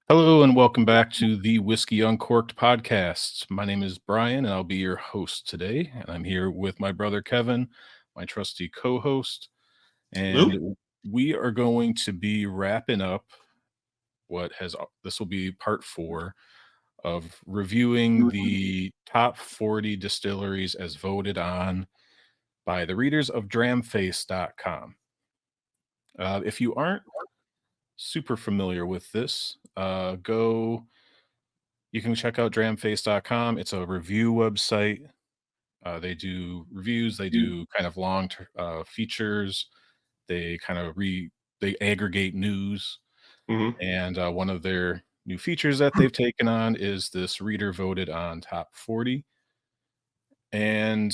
Hello and welcome back to the Whiskey Uncorked podcast. My name is Brian and I'll be your host today. And I'm here with my brother Kevin, my trusty co host. Hello? And we are going to be wrapping up this will be part four of reviewing the top 40 distilleries as voted on by the readers of Dramface.com. If you aren't super familiar with this, you can check out dramface.com. It's a review website. They do reviews, they do kind of features, they kind of they aggregate news. Mhm. And one of their new features that they've taken on is this reader voted on top 40. And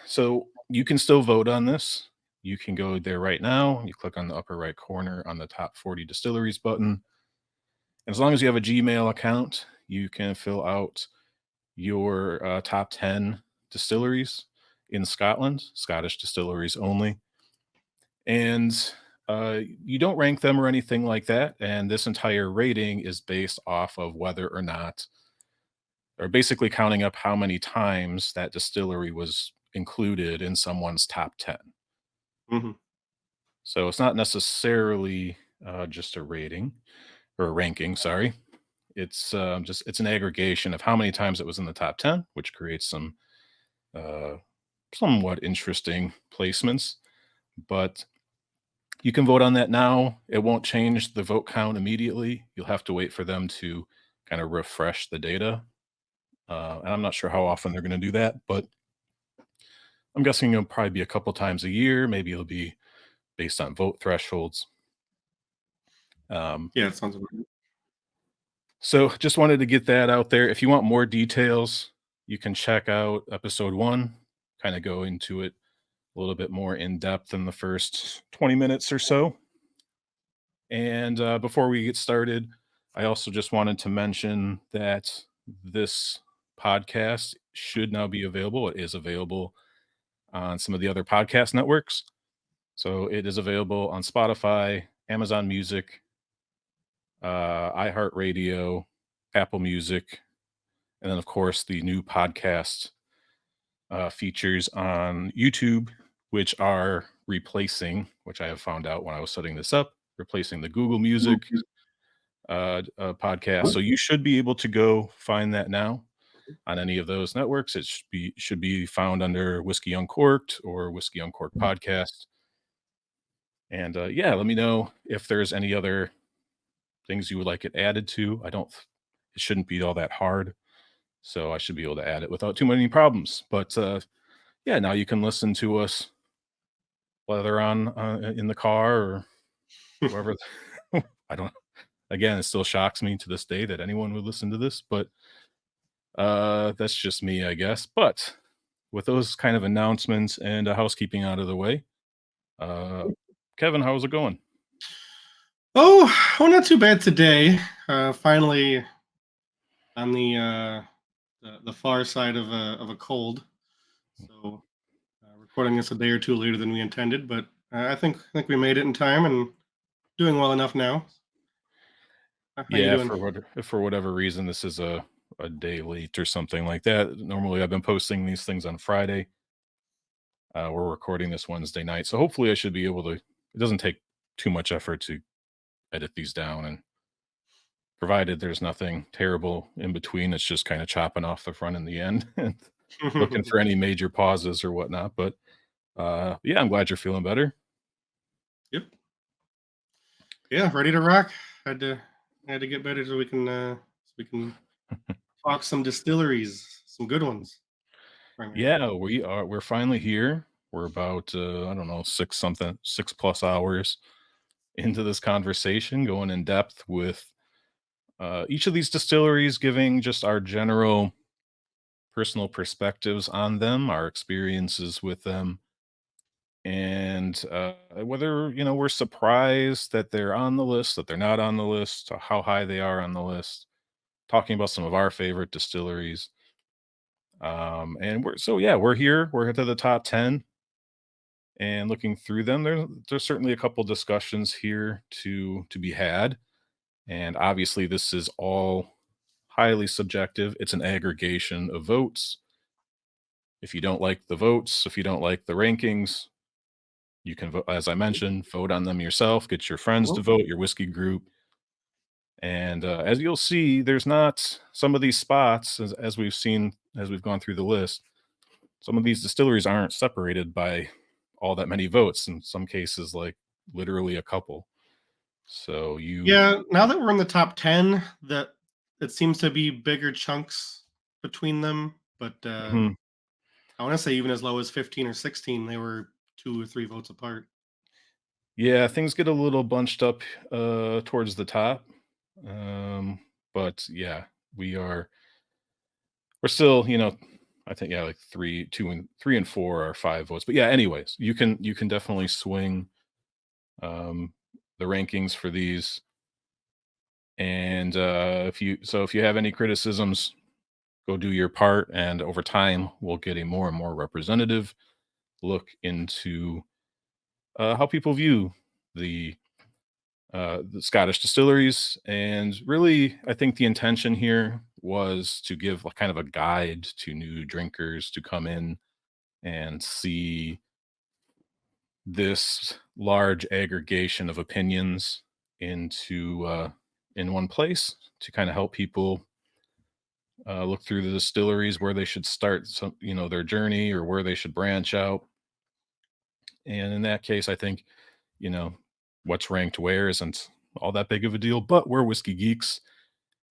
so you can still vote on this. You can go there right now. You click on the upper right corner on the top 40 distilleries button. As long as you have a Gmail account, you can fill out your top 10 distilleries in Scotland, Scottish distilleries only. And you don't rank them or anything like that. And this entire rating is based off of whether or not, or basically counting up how many times that distillery was included in someone's top 10. Mhm. So it's not necessarily just a rating or a ranking, sorry. It's an aggregation of how many times it was in the top 10, which creates some uh, somewhat interesting placements. But you can vote on that now. It won't change the vote count immediately. You'll have to wait for them to kind of refresh the data. And I'm not sure how often they're going to do that, but I'm guessing it'll probably be a couple times a year. Maybe it'll be based on vote thresholds. Um, Yeah, it sounds about right. so just wanted to get that out there. If you want more details, you can check out episode one, kind of go into it a little bit more in depth in the first 20 minutes or so. And before we get started, I also just wanted to mention that this podcast should now be available. It is available on some of the other podcast networks. So it is available on Spotify, Amazon Music, iHeartRadio, Apple Music, and then, of course, the new podcast features on YouTube, which are replacing, which I have found out when I was setting this up, replacing the Google Music podcast. So you should be able to go find that now on any of those networks. It should be found under Whiskey Uncorked or Whiskey Uncorked podcast. And yeah, let me know if there's any other things you would like it added to. It shouldn't be all that hard. So I should be able to add it without too many problems. But yeah, now you can listen to us whether on in the car or wherever. I don't. Again, it still shocks me to this day that anyone would listen to this, but that's just me, I guess. But with those kind of announcements and housekeeping out of the way, uh, Kevin, how's it going? Oh, not too bad today. Finally on the far side of a cold. So recording this a day or two later than we intended, but I think we made it in time and doing well enough now. How you Yeah, doing? if for whatever reason this is a day late or something like that. Normally, I've been posting these things on Friday. We're recording this Wednesday night, so hopefully, I should be able to. It doesn't take too much effort to edit these down, and provided there's nothing terrible in between, it's just kind of chopping off the front and the end and looking for any major pauses or whatnot. But yeah, I'm glad you're feeling better. Yep. Yeah, ready to rock. Had to had to get better so we can talk some distilleries, some good ones primarily. Yeah, we're finally here. We're about I don't know, 6 plus hours into this conversation, going in depth with each of these distilleries, giving just our general personal perspectives on them, our experiences with them, and whether we're surprised that they're on the list, that they're not on the list, or how high they are on the list. Talking about some of our favorite distilleries, and we're here. We're to the top 10 and looking through them. There's certainly a couple discussions here to be had. And obviously, this is all highly subjective. It's an aggregation of votes. If you don't like the votes, if you don't like the rankings, you can vote, as I mentioned, vote on them yourself, get your friends to Mhm. vote, your whiskey group. And as you'll see, there's not some of these spots, as we've seen, as we've gone through the list, some of these distilleries aren't separated by all that many votes. In some cases, like literally a couple. So you, Yeah, now that we're in the top 10, that it seems to be bigger chunks between them, but Mhm. I want to say even as low as 15 or 16, they were 2 or 3 votes apart. Yeah, things get a little bunched up towards the top. Um, but yeah, we are we're still, I think yeah, like 3 and 4 are 5 votes. But yeah, anyways, you can definitely swing um the rankings for these. And if you have any criticisms, go do your part, and over time we'll get a more and more representative look into how people view the the Scottish distilleries. And really, I think the intention here was to give kind of a guide to new drinkers to come in and see this large aggregation of opinions into in one place to kind of help people look through the distilleries where they should start their journey or where they should branch out. And in that case, I think you know what's ranked where isn't all that big of a deal, but we're whiskey geeks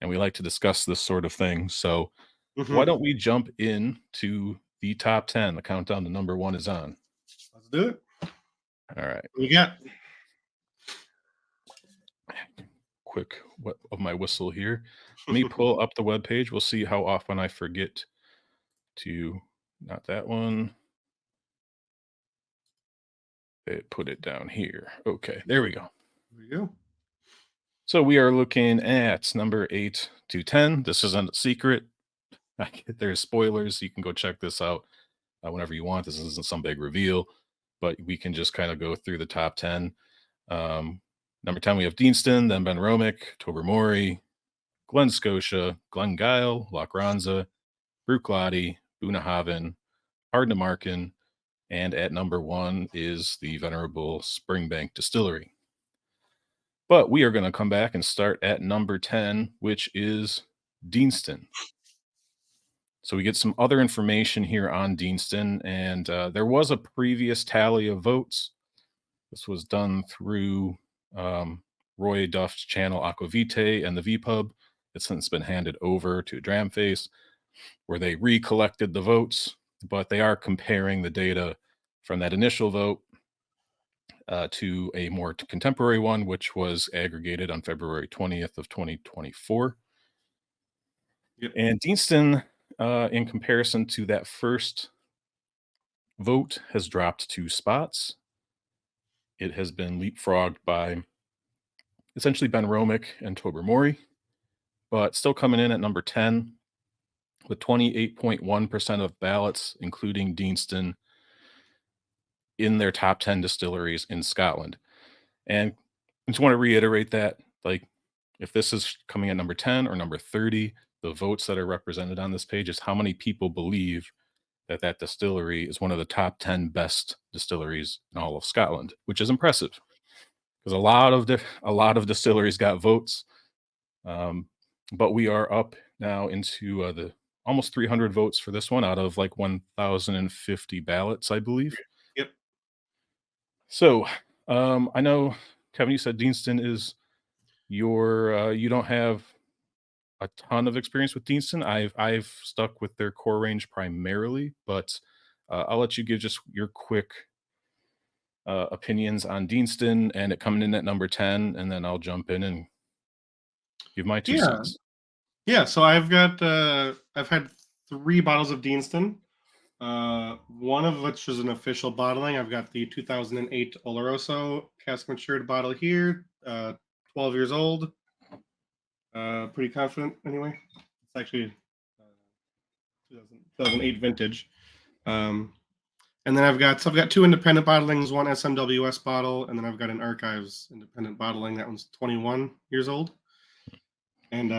and we like to discuss this sort of thing. So why Hmm. don't we jump in to the top 10? The countdown to number one is on. Let's do it. All right. What you got? Quick wet of my whistle here. Let me pull up the web page. We'll see how often I forget to, not that one. Put it down here. Okay, there we go. There we go. So we are looking at number 8 to 10. This isn't a secret. There's spoilers. You can go check this out whenever you want. This isn't some big reveal, but we can just kind of go through the top 10. Um, Number 10, we have Deanston, then Ben Romick, Tobermory, Glen Scotia, Glengyle, Lochranza, Bruichladdich, Bunnahabhain, Ardnamurchan, and at number 1 is the venerable Springbank Distillery. But we are going to come back and start at number 10, which is Deanston. So we get some other information here on Deanston, and there was a previous tally of votes. This was done through Roy Duff's channel Aquavitae and the VPub. It's since been handed over to Dramface, where they recollected the votes, but they are comparing the data from that initial vote to a more contemporary one, which was aggregated on February 20th of 2024. Yep. And Deanston, in comparison to that first vote, has dropped 2 spots. It has been leapfrogged by essentially Ben Romick and Tobermory, but still coming in at number 10 with 28.1% of ballots, including Deanston, in their top 10 distilleries in Scotland. And I just want to reiterate that, like, if this is coming at number 10 or number 30, the votes that are represented on this page is how many people believe that that distillery is one of the top 10 best distilleries in all of Scotland, which is impressive because a lot of distilleries got votes. Um, but we are up now into the almost 300 votes for this one out of like 1,050 ballots, I believe. Yep. So I know, Kevin, you said Deanston is you don't have a ton of experience with Deanston. I've stuck with their core range primarily, but I'll let you give just your quick opinions on Deanston and it coming in at number 10, and then I'll jump in and give my two Yeah. cents. Yeah. So I've had 3 bottles of Deanston. One of which is an official bottling. I've got the 2008 Oloroso cask matured bottle here. 12 years old. Pretty confident anyway. It's actually 2008 vintage. Um, and then I've got 2 independent bottlings, one SMWS bottle, and then I've got an Archives independent bottling. That one's 21 years old. And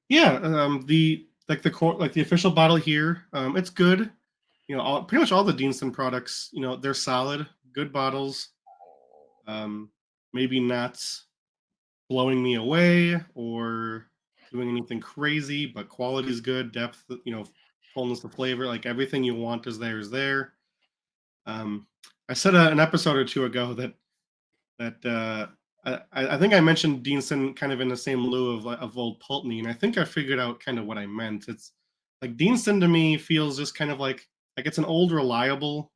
yeah, the like the core like the official bottle here, it's good. Pretty much all the Deanston products, they're solid, good bottles. Um, Maybe not blowing me away or doing anything crazy, but quality is good. Depth, fullness of flavor, like everything you want is there. Um, I said an episode or two ago that I think I mentioned Deanston kind of in the same lieu of Old Pulteney, and I think I figured out kind of what I meant. It's like Deanston to me feels just kind of like it's an old reliable.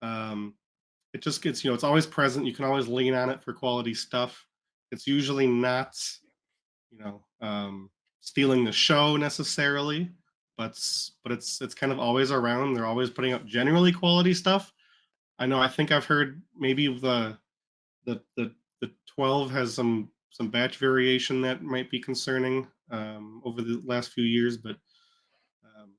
Um, it just gets it's always present. You can always lean on it for quality stuff. It's usually not you know um, stealing the show necessarily, but it's kind of always around. They're always putting up generally quality stuff. I know. I think I've heard maybe the 12 has some batch variation that might be concerning over the last few years, but um,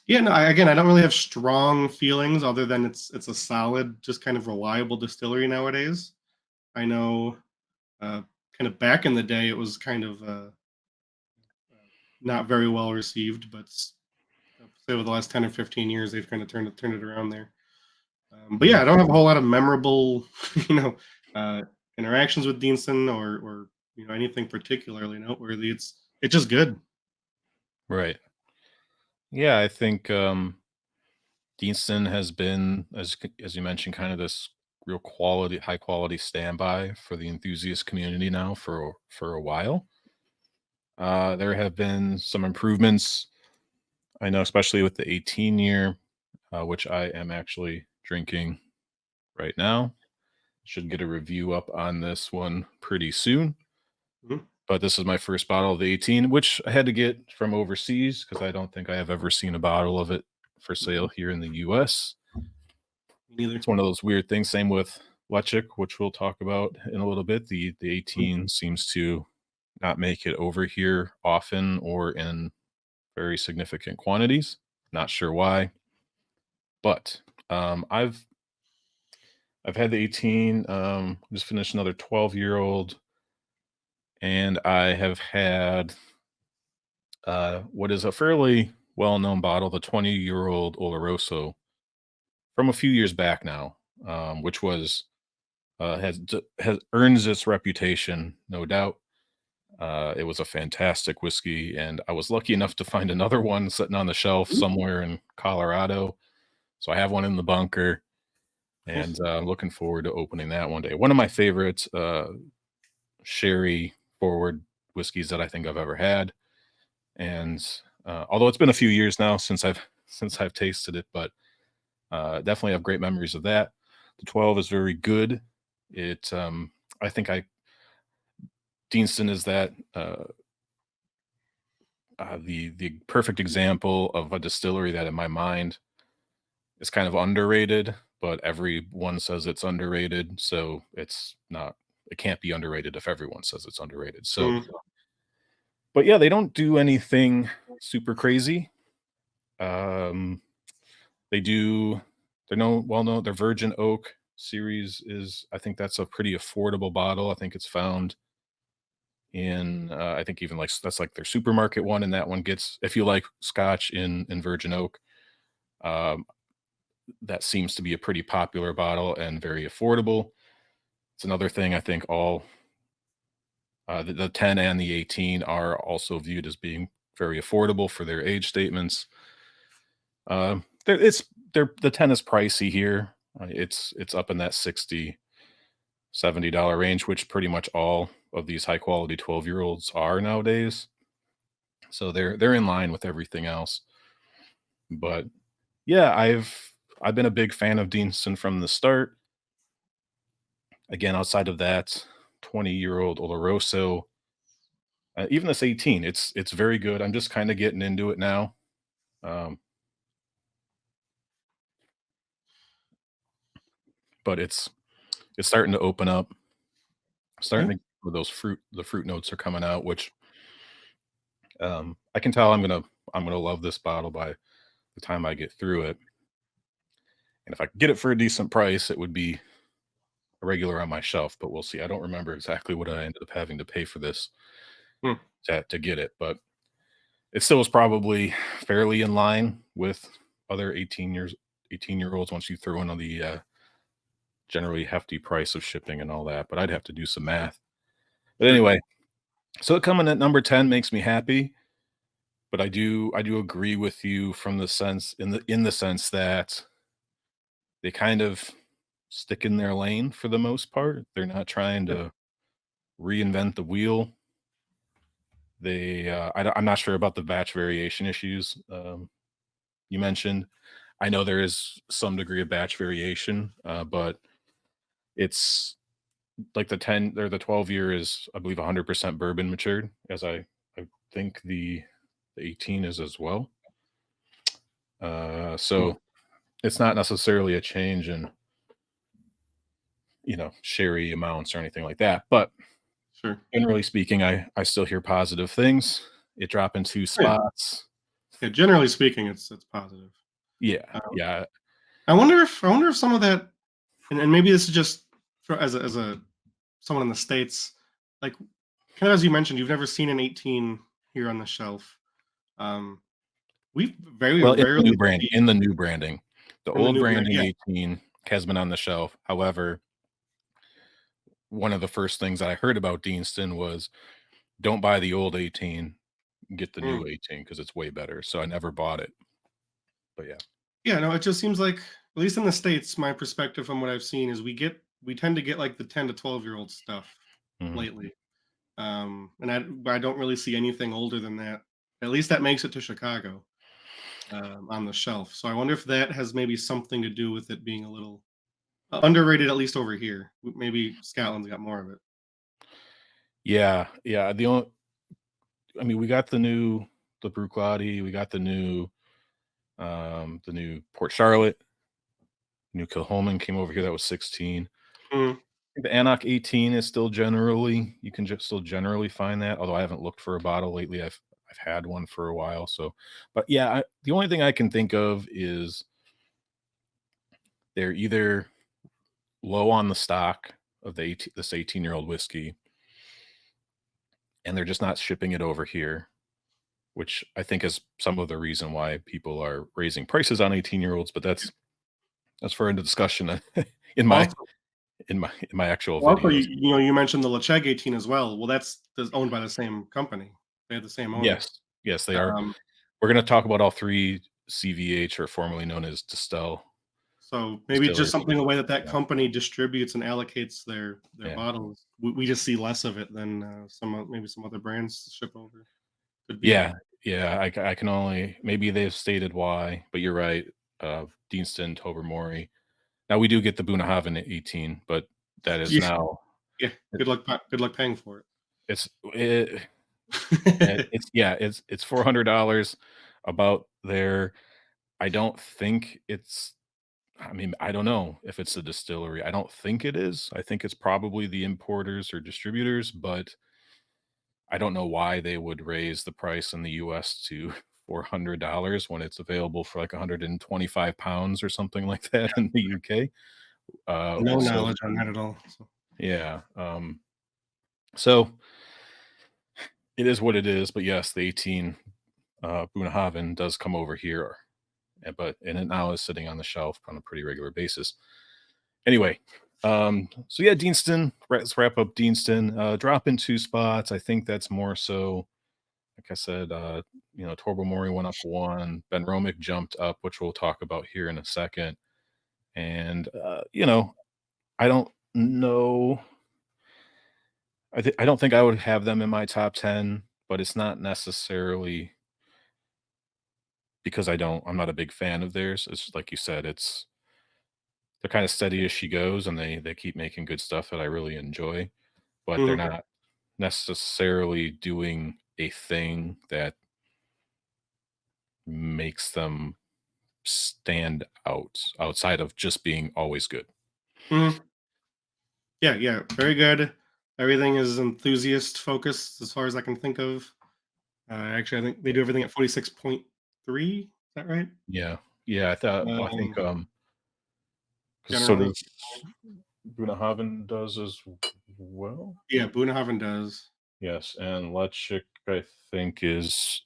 yeah, no. Again, I don't really have strong feelings other than it's a solid, just kind of reliable distillery nowadays. I know, uh, kind of back in the day, it was kind of not very well received, but say over the last 10 or 15 years, they've kind of turned it around there. But Mhm. yeah, I don't have a whole lot of memorable, you know, uh, interactions with Deanston or anything particularly noteworthy. It's just good. Right. Yeah, I think Deanston has been, as you mentioned, kind of this real quality, high quality standby for the enthusiast community now for a while. There have been some improvements. I know, especially with the 18 year, which I am actually drinking right now. Should get a review up on this one pretty soon. Mhm. But this is my first bottle of the 18, which I had to get from overseas because I don't think I have ever seen a bottle of it for sale here in the US. Me neither. It's one of those weird things. Same with Lechik, which we'll talk about in a little bit. The Mhm. 18 seems to not make it over here often or in very significant quantities. Not sure why, but I've had the 18. Just finished another 12-year-old, and I have had what is a fairly well-known bottle, the 20-year-old Oloroso from a few years back now, which was has earns its reputation, no doubt. It was a fantastic whiskey, and I was lucky enough to find another one sitting on the shelf Mhm. somewhere in Colorado. So I have one in the bunker, and Nice. I'm looking forward to opening that one day. One of my favorite sherry forward whiskeys that I think I've ever had, and although it's been a few years now since I've since I've tasted it, but definitely have great memories of that. The 12 is very good. It I think I Deanston is that the perfect example of a distillery that in my mind is kind of underrated, but everyone says it's underrated, so it's not. It can't be underrated if everyone says it's underrated. So, Mm. but yeah, they don't do anything super crazy. Um, they do. They're no well known. Their Virgin Oak series is. I think that's a pretty affordable bottle. I think it's found in. I think even like that's like their supermarket one, and that one gets if you like Scotch in Virgin Oak. Um, that seems to be a pretty popular bottle and very affordable. It's another thing I think all the 10 and the 18 are also viewed as being very affordable for their age statements. It's the 10 is pricey here. It's up in that 60 $70 range, which pretty much all of these high quality 12-year-olds are nowadays. So they're in line with everything else. But yeah, I've been a big fan of Deanston from the start. Again, outside of that 20-year-old Oloroso, even this 18, it's very good. I'm just kind of getting into it now. Um, but it's starting to open up, Yeah. starting to with the fruit notes are coming out, which I can tell I'm gonna love this bottle by the time I get through it. And if I could get it for a decent price, it would be a regular on my shelf, but we'll see. I don't remember exactly what I ended up having to pay for this. Hmm. to get it, but it still was probably fairly in line with other 18-year-olds once you throw in all the generally hefty price of shipping and all that. But I'd have to do some math. But Sure. anyway, so it coming at number 10 makes me happy. But I do agree with you from the sense in the sense that they kind of stick in their lane for the most part. They're not trying Yeah. to reinvent the wheel. I'm not sure about the batch variation issues you mentioned. I know there is some degree of batch variation, but it's like the 10 or the 12-year is, I believe, 100% bourbon matured, as I think the 18 is as well. Hmm. So it's not necessarily a change in sherry amounts or anything like that. But Sure. generally speaking, I still hear positive things. It dropped in two Yeah. spots. Yeah. Generally speaking, it's positive. Yeah, Um, yeah. I wonder if some of that, and maybe this is just for as a someone in the states, like kind of as you mentioned, you've never seen an 18 here on the shelf. Um, we very Well, rarely see in the new branding. The in the old new brand. branding Yeah. 18 has been on the shelf. However, one of the first things that I heard about Deanston was don't buy the old 18, get the Mm. new 18 because it's way better. So I never bought it. But yeah. Yeah. No, it just seems like, at least in the states, my perspective from what I've seen is we tend to get like the 10 to 12-year-old stuff Mhm. lately. And I don't really see anything older than that. At least that makes it to Chicago, on the shelf. So I wonder if that has maybe something to do with it being a little underrated, at least over here. Maybe Scotland's got more of it. Yeah, yeah. I mean, we got the Bruichladdich, we got the new Port Charlotte, new Kilhoman came over here. That was 16. Mm, The Annock 18 is still generally you can just still generally find that, although I haven't looked for a bottle lately. I've had one for a while, so but yeah, the only thing I can think of is they're either low on the stock of this 18-year-old whiskey, and they're just not shipping it over here, which I think is some of the reason why people are raising prices on 18-year-olds, but that's for a discussion in my also, in my actual also, videos. you mentioned the Lecheg 18 as well. Well, that's owned by the same company. They have the same owner. Yes. Yes, they are. Um, We're gonna talk about all 3 CVH, or formerly known as so maybe just distilleries. something the way that that Yeah. company distributes and allocates their Yeah. bottles. We just see less of it than maybe some other brands ship over. Could be. Yeah, yeah, I can only maybe they've stated why, but you're right, Deanston, Tobermory. Now we do get the Bunnahabhain at 18, but that is Yeah, now yeah. it Good luck paying for it's it it. it's $400 about there. I don't think it's I mean, I don't know if it's a distillery. I don't think it is. I think it's probably the importers or distributors, but I don't know why they would raise the price in the US to $400 when it's available for like 125 pounds or something like that in the UK. No So knowledge on that at all. So. yeah, so it is what it is. But yes, the 18 Bunnahabhain does come over here, and it now is sitting on the shelf on a pretty regular basis. Anyway, so yeah, Deanston. Let's wrap up Deanston. Drop in 2 spots. I think that's more so. Like I said, Torbo Mori went up 1. Ben Romick jumped up, which we'll talk about here in a second. And I don't know. I don't think I would have them in my top 10, but it's not necessarily because I'm not a big fan of theirs. It's like you said, they're kind of steady as she goes, and they keep making good stuff that I really enjoy, but they're Mhm, not necessarily doing a thing that makes them stand out outside of just being always good. mhm. Yeah, yeah, very good. Everything is enthusiast focused as far as I can think of. Actually, I think they do everything at 46.3. Is that right? Yeah. Yeah, I think, Um, 'cause so Generally, does Bunnahabhain does as well? yeah, Bunnahabhain does. Yes, and Lechik, I think, is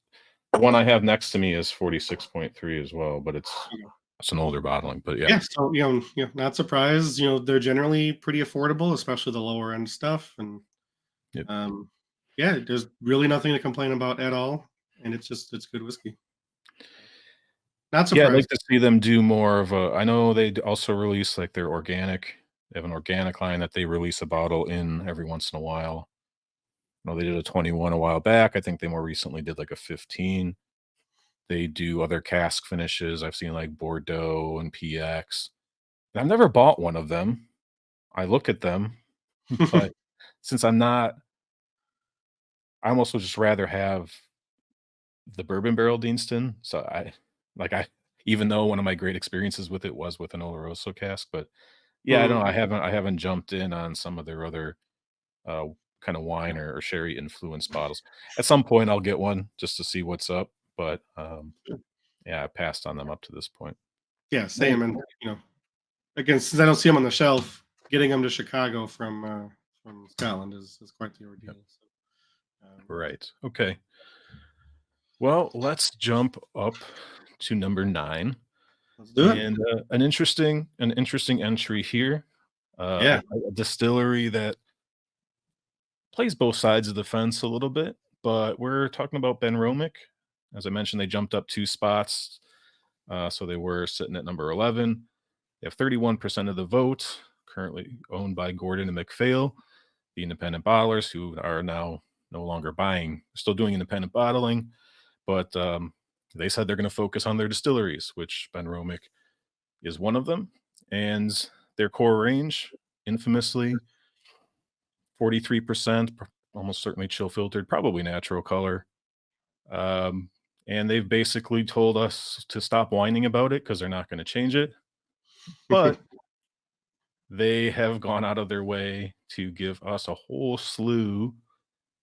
the one I have next to me is 46.3 as well, but it's an older bottling, but yeah. Yeah, so, not surprised, they're generally pretty affordable, especially the lower end stuff, and, Yep. um, yeah, there's really nothing to complain about at all, and it's good whiskey. Not Yeah, I'd like surprised. to see them do more of a I know they also release, like, their organic they have an organic line that they release a bottle in every once in a while. I know they did a 21 a while back, I think they more recently did, like, a 15. They do other cask finishes, I've seen, like, Bordeaux and PX. I've never bought one of them. I look at them, but since I almost would just rather have the bourbon barrel Deanston, so I even though one of my great experiences with it was with an Oloroso cask, but yeah, I don't Mhm. know, I haven't jumped in on some of their other, uh, kinda wine or sherry influenced bottles. At some point, I'll get one just to see what's up, but, yeah, I passed on them up to this point. Yeah, Hey, same, and, again, since I don't see them on the shelf, getting them to Chicago from Scotland is quite the yep, ordeal, so, right, okay. Well, let's jump up to number 9, let's do it. and, an interesting entry here, Yeah, a distillery that plays both sides of the fence a little bit, but we're talking about Ben Romick. As I mentioned, they jumped up 2 spots, so they were sitting at number 11. They have 31% of the vote, currently owned by Gordon and MacPhail, the independent bottlers who are now no longer buying, still doing independent bottling, but they said they're going to focus on their distilleries, which Ben Romick is one of them. And their core range, infamously, 43%, almost certainly chill filtered, probably natural color. Um, and they've basically told us to stop whining about it because they're not going to change it. But they have gone out of their way to give us a whole slew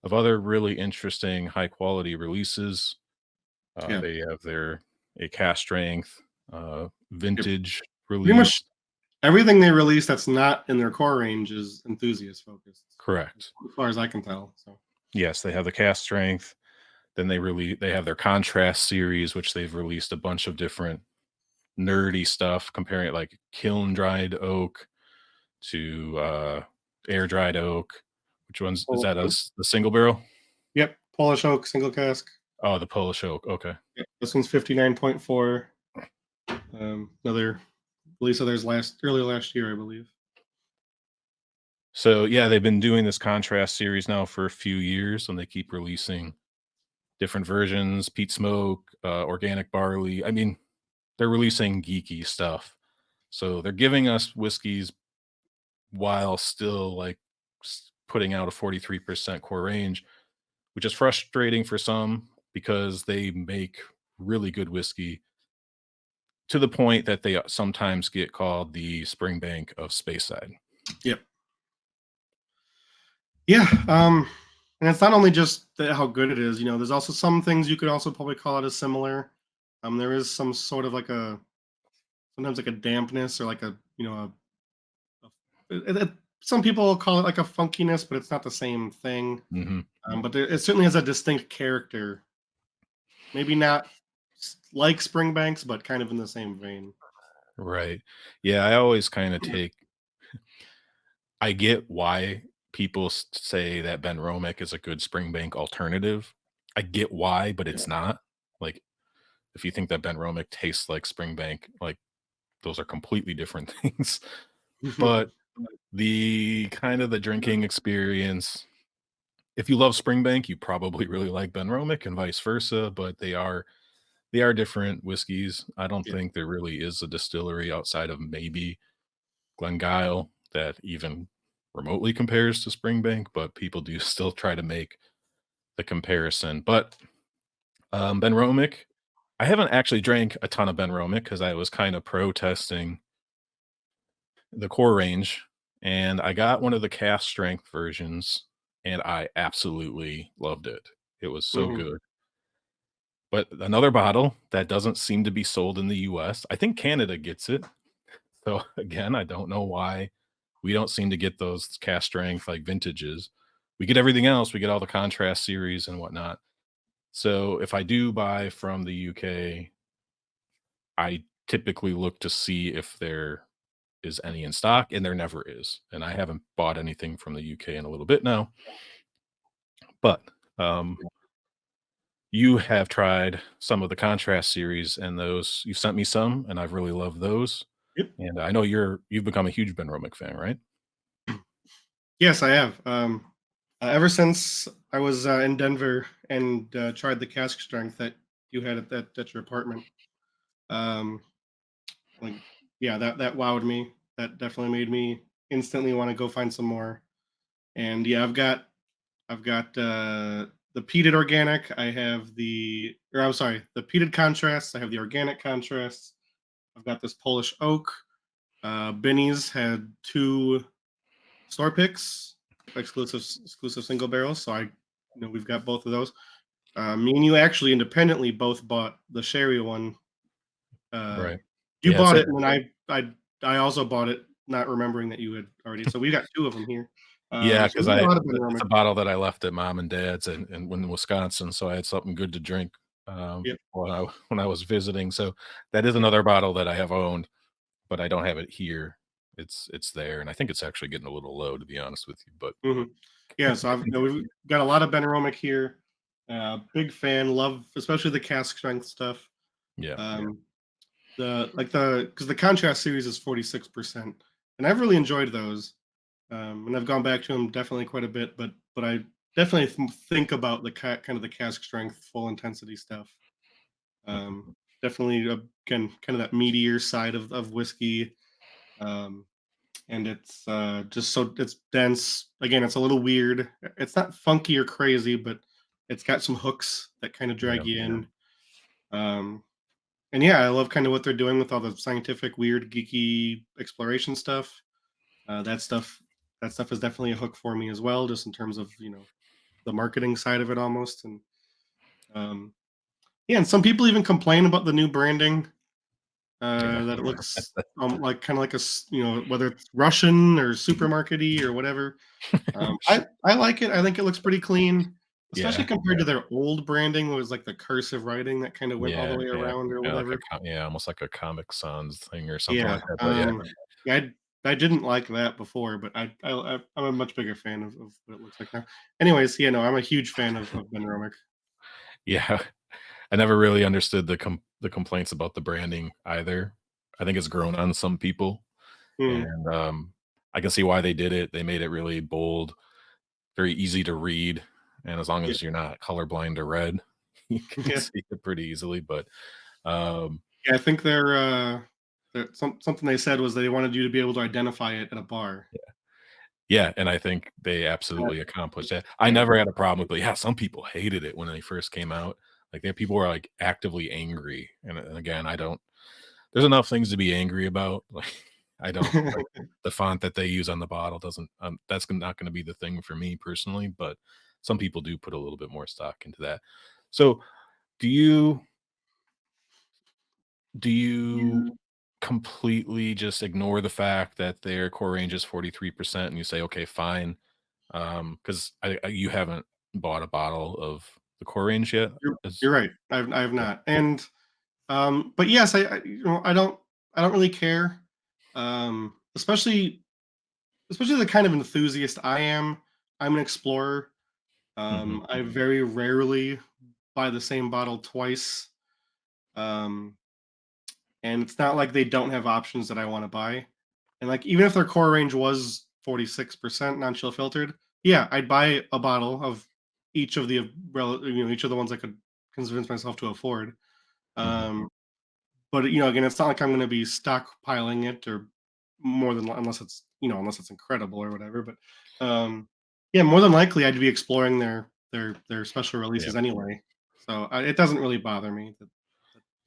of other really interesting high quality releases. yeah, They have a cast strength yep. vintage Pretty much release. everything they release that's not in their core range is enthusiast focused, Correct. as far as I can tell, so. Yes, they have the cast strength. Then they have their contrast series, which they've released a bunch of different nerdy stuff, comparing it like kiln dried oak to air dried oak. Which one's is that the single barrel? Yep, Polish oak, single cask. Oh, the Polish oak. Okay. Yep, this one's 59.4. Another release of theirs early last year, I believe. So yeah, they've been doing this contrast series now for a few years, and they keep releasing different versions, peat smoke, organic barley. I mean, they're releasing geeky stuff. So they're giving us whiskeys while still like putting out a 43% core range, which is frustrating for some because they make really good whiskey to the point that they sometimes get called the Springbank of Speyside. Yep. Yeah, and it's not only just how good it is. There's also some things you could also probably call it as similar. There is some sort of like sometimes like a dampness or like some people call it like a funkiness, but it's not the same thing. Hmm. But it certainly has a distinct character. Maybe not like Springbanks, but kind of in the same vein. Right. Yeah, I always kind of take I get why people say that Ben Romick is a good Springbank alternative. I get why, but Yeah. it's not. Like, if you think that Ben Romick tastes like Springbank, like those are completely different things. But the kind of the drinking experience, if you love Springbank, you probably really like Ben Romick and vice versa. But they are different whiskeys. I don't Yeah. think there really is a distillery outside of maybe Glengyle that even remotely compares to Springbank, but people do still try to make the comparison. But Ben Romick, I haven't actually drank a ton of Ben Romick because I was kind of protesting the core range, and I got one of the cast strength versions, and I absolutely loved it. It was so Hmm. good. But another bottle that doesn't seem to be sold in the US, I think Canada gets it. So again, I don't know why we don't seem to get those cast strength like vintages, we get everything else. We get all the contrast series and whatnot. So if I do buy from the UK, I typically look to see if there is any in stock, and there never is. And I haven't bought anything from the UK in a little bit now. But you have tried some of the contrast series, and those you've sent me some, and I've really loved those. Yep. And I know you've become a huge Ben Romick fan, right? Yes, I have. Ever since I was in Denver and tried the cask strength that you had at your apartment, um, like yeah, that wowed me. That definitely made me instantly want to go find some more. And yeah, I've got the peated organic. I have I'm sorry, the peated contrasts. I have the organic contrasts. I've got this Polish oak. Benny's had two store picks, exclusive single barrels. So we've got both of those. Me and you actually independently both bought the sherry one. Uh, Right. you Yeah, bought so it, and then I also bought it, not remembering that you had already. So we got two of them here. yeah, So because we got a I lot of Ben it's Romick. a bottle that I left at mom and dad's and when in Wisconsin, so I had something good to drink, Yep. when I was visiting. So that is another bottle that I have owned, but I don't have it here. It's there, and I think it's actually getting a little low, to be honest with you, but hmm Yeah. So we've got a lot of Ben Romick here. Big fan. Love, especially the cask strength stuff. yeah, Um, because the contrast series is 46%, and I've really enjoyed those. And I've gone back to them definitely quite a bit, but I definitely think about kind of the cask strength, full intensity stuff. Um, mhm, Definitely again kind of that meatier side of whiskey, um, and it's just so it's dense. Again, it's a little weird. It's not funky or crazy, but it's got some hooks that kind of yeah, drag you in. Um, and yeah, I love kind of what they're doing with all the scientific, weird, geeky exploration stuff. That stuff that stuff is definitely a hook for me as well, just in terms of the marketing side of it almost. And um, yeah, and some people even complain about the new branding, yeah, that it looks like kind of like whether it's Russian or supermarkety or whatever. I like it. I think it looks pretty clean, especially yeah, compared to their old branding, where it was like the cursive writing that kind of went all the yeah, way yeah, around or like a whatever. almost like a Comic Sans thing or something Yeah, like that, but yeah. yeah, I didn't like that before, but I'm a much bigger fan of what it looks like now. Anyways, yeah, no, I'm a huge fan of Ben Romick. Yeah, I never really understood the complaints about the branding either. I think it's grown on some people, Mm, and, I can see why they did it. They made it really bold, very easy to read, and as long yeah, as you're not colorblind to red, you can yeah, see it pretty easily, but, um, yeah. I think something they said was they wanted you to be able to identify it at a bar. yeah, and I think they Uh, absolutely accomplished that. I never had a problem with it. Yeah, some people hated it when they first came out. Like, there people were, like, actively angry, and again, I don't there's enough things to be angry about. Like, I don't like the font that they use on the bottle doesn't, that's not gonna be the thing for me personally, but some people do put a little bit more stock into that. So, do you do you completely just ignore the fact that their core range is 43% and you say, "Okay, fine," 'cause you haven't bought a bottle of the core range yet? Is you're right. I have Yeah, not, and but yes, I don't really care, especially the kind of enthusiast I am. I'm an explorer. mhm, I very rarely buy the same bottle twice. Um, and it's not like they don't have options that I want to buy. And like even if their core range was 46% non-chill filtered, yeah, I'd buy a bottle of each of each of the ones I could convince myself to afford. mhm. Um, but again, it's not like I'm going to be stockpiling it or more than unless it's incredible or whatever. But yeah, more than likely, I'd be exploring their special Yeah. releases anyway. So it doesn't really bother me.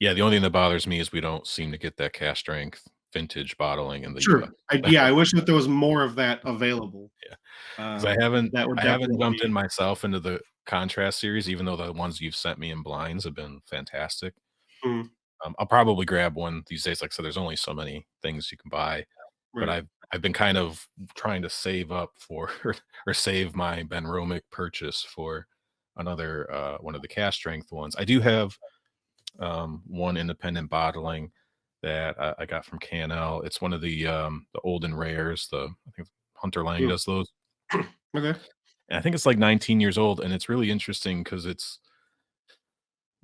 Yeah, the only thing that bothers me is we don't seem to get that cask strength vintage bottling in the Sure, US. I wish that there was more of that available. Yeah, 'cause I haven't That would I haven't definitely jumped be. in myself into the contrast series, even though the ones you've sent me in blinds have been fantastic. Mm, I'll probably grab one these days. Like I said, there's only so many things you can buy, but right. I've been kind of trying to save up for or save my Ben Romick purchase for another one of the cask strength ones. I do have one independent bottling that I got from Canel. It's one of the old and rares. I think Hunter Lang Mm. does those. Okay. And I think it's like 19 years old, and it's really interesting because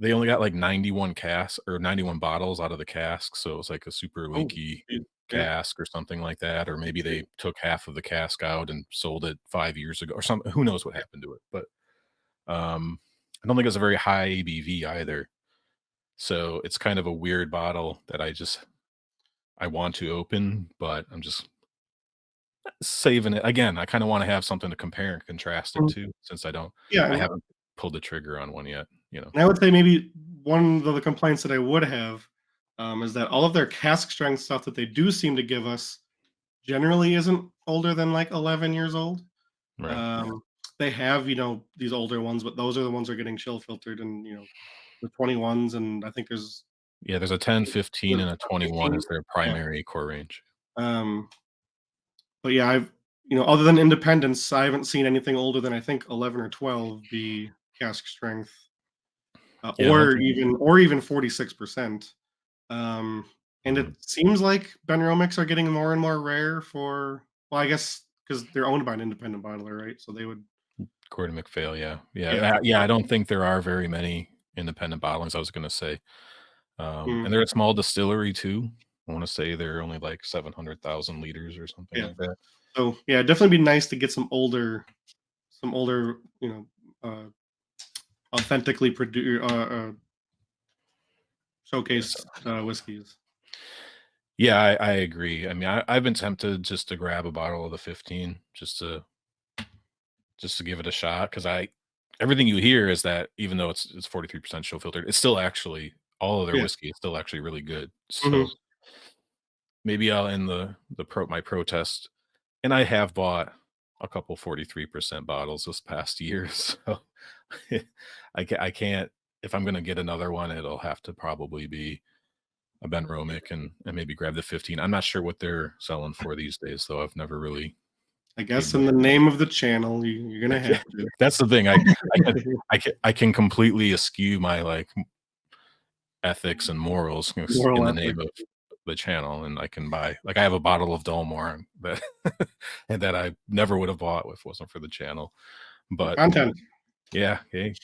they only got like 91 casks or 91 bottles out of the cask, so it was like a super Oh, leaky geez. Yeah. cask or something like that, or maybe they took half of the cask out and sold it 5 years ago or something. Who knows what happened to it? But I don't think it's a very high ABV either. So it's kind of a weird bottle that I want to open, but I'm just saving it. Again, I kind of want to have something to compare and contrast it Mhm. to since Yeah, I and haven't pulled the trigger on one yet, you know. and I would say maybe one of the complaints that I would have, is that all of their cask strength stuff that they do seem to give us generally isn't older than, like, 11 years old. Right. Um, they have, these older ones, but those are the ones that are getting chill filtered and, the 21s, and I think there's Yeah, there's a 10, the 15, and a 21 15. as their Yeah. primary core range. Um, but yeah, other than independence, I haven't seen anything older than I think 11 or 12 be cask strength, Yeah, Hunter. or even 46%. Um, and it Mhm. seems like Benromics are getting more and more rare for, well, I guess because they're owned by an independent bottler, right? So they would, Gordon MacPhail, yeah. yeah. Yeah, I don't think there are very many independent bottlings, I was gonna say. Mm, And they're a small distillery too. I wanna say they're only like 700,000 liters or something yeah. like that. So yeah, it'd definitely be nice to get some older, authentically produced, Yes. showcased whiskeys. Yeah, I agree. I mean, I've been tempted just to grab a bottle of the 15 just to give it a shot because I everything you hear is that even though it's 43% show filtered, it's still actually all of their Yeah. whiskey is still actually really good. Hmm. So maybe I'll end my protest, and I have bought a couple 43% bottles this past year, so I can't if I'm gonna get another one, it'll have to probably be a Ben Romick and maybe grab the 15. I'm not sure what they're selling for these days, though. I've never really I paid guess in much. the name of the channel, you're gonna have to. That's the thing. I can completely eschew my like ethics and morals in Moral the ethic. name of the channel, and I can buy like I have a bottle of Dalmore that and that I never would have bought if it wasn't for the channel. But Content. yeah, hey,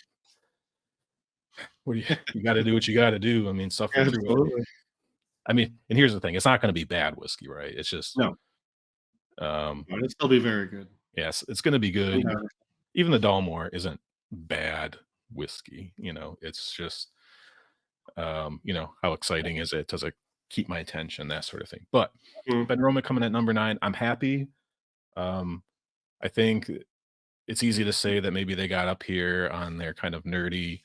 what do you got to do what you got to do. I mean, suffer through it. Absolutely. I mean, and here's the thing: it's not going to be bad whiskey, right? It's just, No, um, but it'd still be very good. yes, it's going to be good. Undoubtedly. Even the Dalmore isn't bad whiskey. It's just, how exciting is it? Does it keep my attention? That sort of thing. But Mm, Ben Roma coming at number 9. I'm happy. Um, I think it's easy to say that maybe they got up here on their kind of nerdy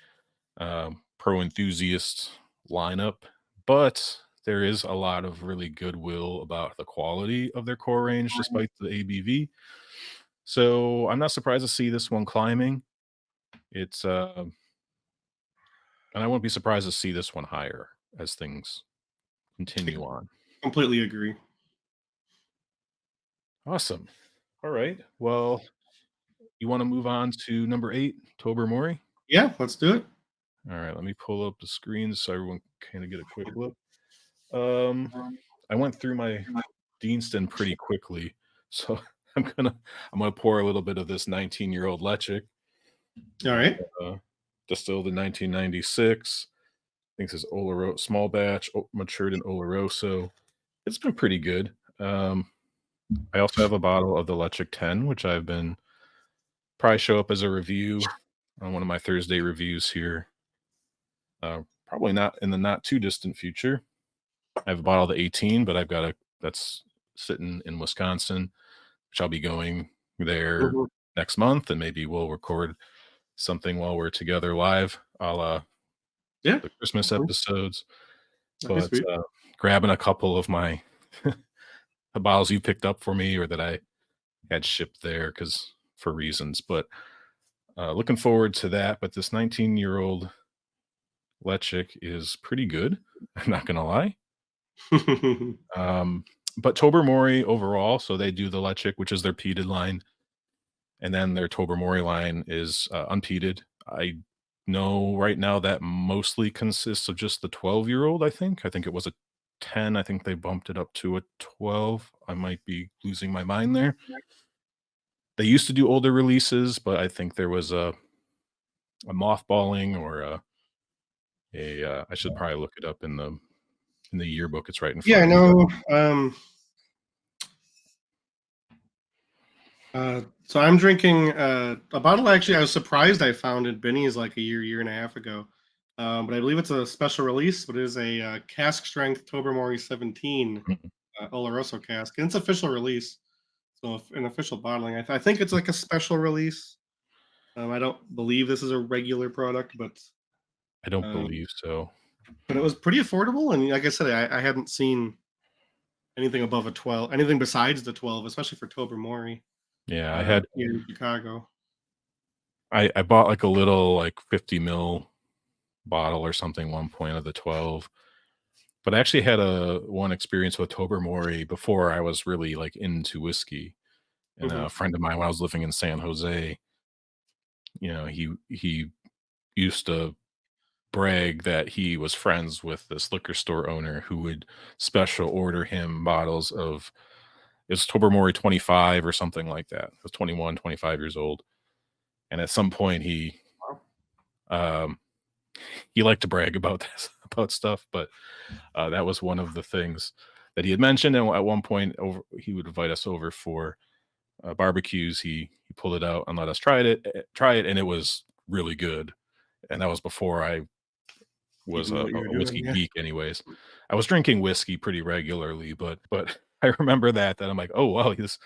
pro enthusiast lineup, but there is a lot of really goodwill about the quality of their core range despite the ABV. So I'm not surprised to see this one climbing. It's and I won't be surprised to see this one higher as things I continue on. completely agree. Awesome. All right. Well, you want to move on to number 8, Tobermory? Yeah, let's do it. All right, let me pull up the screen so everyone kind of get a quick look. Um, I went through my Deanston pretty quickly, so I'm gonna pour a little bit of this 19-year-old Lechik, All right. uh, distilled in 1996. I think this is small batch, matured in Oloroso. It's been pretty good. I also have a bottle of the Lechik 10, which I've been probably show up as a review on one of my Thursday reviews here. Probably not in the not too distant future. I have a bottle of the 18, but I've got that's sitting in Wisconsin, which I'll be going there Mhm. next month, and maybe we'll record something while we're together live, a la Yeah. the Christmas Mhm. episodes. That'd be But sweet. grabbing a couple of my the bottles you picked up for me or that I had shipped there because for reasons. But looking forward to that. But this 19-year-old Lechik is pretty good. I'm not gonna lie. but Tobermory overall, so they do the Lechik, which is their peated line, and then their Tobermory line is, unpeated. I know right now that mostly consists of just the 12-year-old, I think. I think it was a 10, I think they bumped it up to a 12. I might be losing my mind there. They used to do older releases, but I think there was a mothballing or I should probably look it up in the yearbook, it's right in Yeah, front I of me. know. So I'm drinking a bottle. Actually, I was surprised I found at Benny's like a year and a half ago. But I believe it's a special release. But it is a cask strength Tobermory 17 Mhm. Oloroso cask, and it's official release. So an official bottling. I think it's like a special release. I don't believe this is a regular product, I don't um, believe so. but it was pretty affordable. And like I said, I hadn't seen anything above a 12, anything besides the 12, especially for Tobermory Yeah, I had here in Chicago. I bought, like, a little, like, 50 ml bottle or something one point of the 12, but I actually had a one experience with Tobermory before I was really, like, into whiskey, and Hmm. a friend of mine when I was living in San Jose, he used to brag that he was friends with this liquor store owner who would special order him bottles of it's Tobermory 25 or something like that. It was 21, 25 years old, and at some point, um, he liked to brag about this about stuff, but, that was one of the things that he had mentioned, and at one point over he would invite us over for, barbecues. He pulled it out and let us try it, and it was really good, and that was before I was Even know what you were a doing, whiskey yeah. geek anyways. I was drinking whiskey pretty regularly, but I remember that I'm like, "Oh, wow, this"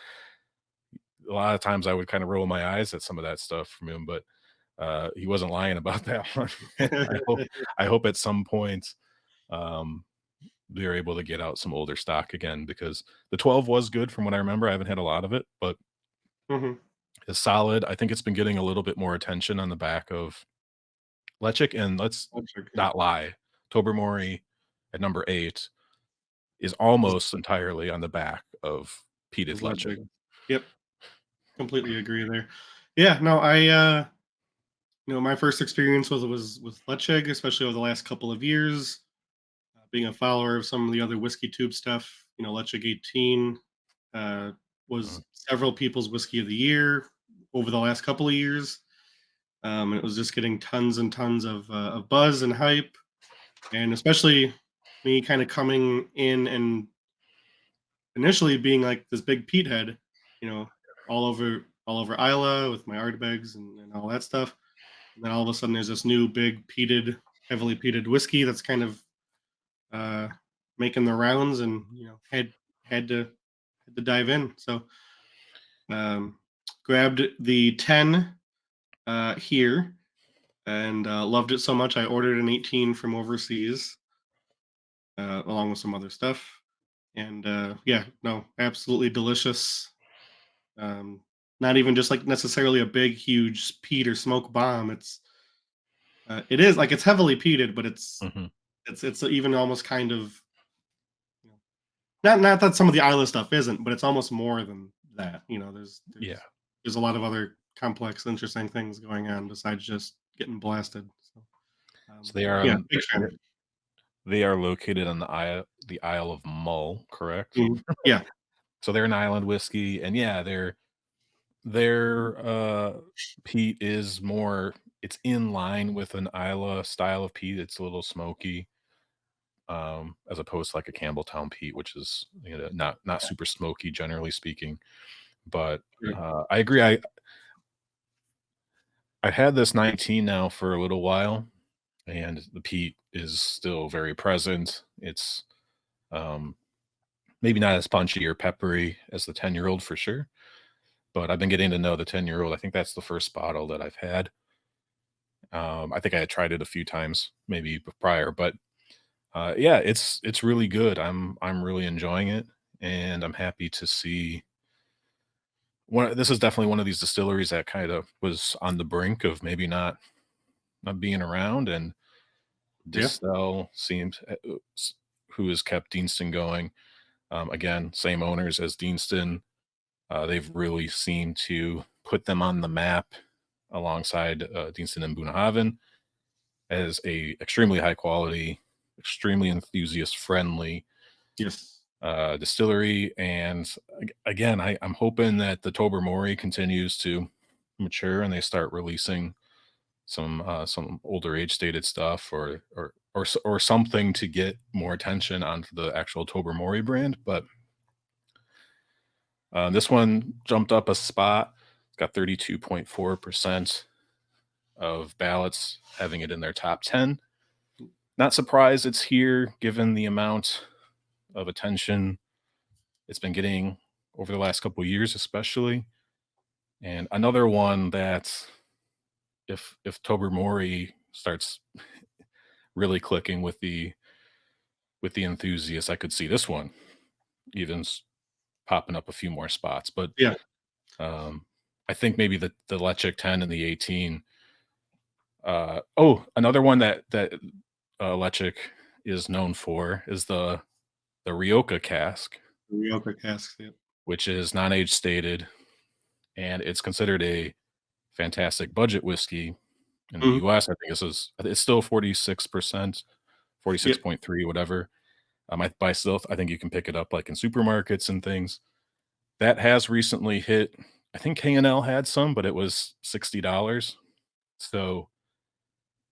a lot of times I would kinda roll my eyes at some of that stuff from him, but, he wasn't lying about that one. I hope at some point, um, they're able to get out some older stock again because the 12 was good from what I remember. I haven't had a lot of it, but Hmm. it's solid. I think it's been getting a little bit more attention on the back of Lechik, and let's Okay. not lie, Tobermory at number 8 is almost entirely on the back of peated Was Lechik. Leipzig. Yep, completely agree there. Yeah, no, my first experience was with Leipzig, especially over the last couple of years. Being a follower of some of the other whiskey tube stuff, Leipzig 18 uh, Mhm. was several people's whiskey of the year over the last couple of years. And it was just getting tons and tons of buzz and hype, and especially me kind of coming in and initially being like this big Pete head, you know, all over Isla with my Ardbegs and all that stuff. And then all of a sudden there's this new big peated, heavily peated whiskey that's kind of uh making the rounds, and had to dive in. So um grabbed the 10 here, and loved it so much I ordered an 18 from overseas, along with some other stuff. And yeah, no, absolutely delicious. Um, Not even just like necessarily a big, huge peat or smoke bomb. It is like it's heavily peated, but it's Mhm. it's it's even almost kind of, you know, not that some of the Isla stuff isn't, but it's almost more than that. There's Yeah. there's a lot of other complex, interesting things going on besides just getting blasted. So So they are yeah, on big they fan. they are located on the Isle of Mull, correct? Mhm. Yeah, So they're an island whiskey, and yeah, their peat is more it's in line with an Isla style of peat. It's a little smoky, as opposed to like a Campbelltown peat, which is, not super smoky generally speaking. But, sure. I agree. I've had this 19 now for a little while, and the peat is still very present. It's, um, maybe not as punchy or peppery as the 10-year-old for sure, but I've been getting to know the 10-year-old. I think that's the first bottle that I've had. I think I had tried it a few times, maybe prior, but yeah, it's really good. I'm really enjoying it, and I'm happy to see. This is definitely one of these distilleries that kind of was on the brink of maybe not being around, and Yeah. Distel seems who has kept Deanston going. Again, same owners as Deanston. They've really seemed to put them on the map alongside Deanston and Boonhaven as a extremely high quality, extremely enthusiast friendly Yes. distillery. And again, I'm hoping that the Tobermory continues to mature and they start releasing some older age stated stuff or something to get more attention onto the actual Tobermory brand. But this one jumped up a spot. It's got 32.4% of ballots having it in their top 10. Not surprised it's here given the amount of attention it's been getting over the last couple of years, especially. And another one that if Tobermory starts really clicking with the enthusiasts, I could see this one even popping up a few more spots. But Yeah. I think maybe the Lechik 10 and the 18. Another one that Lechik is known for is the Rioja cask, The Rioja casks. Yeah. which is non-age stated, and it's considered a fantastic budget whiskey in the Mhm. U.S. I think it's still 46%, Yep. 46.3, whatever. I still I think you can pick it up like in supermarkets and things. That has recently hit. I think K&L had some, but it was $60. So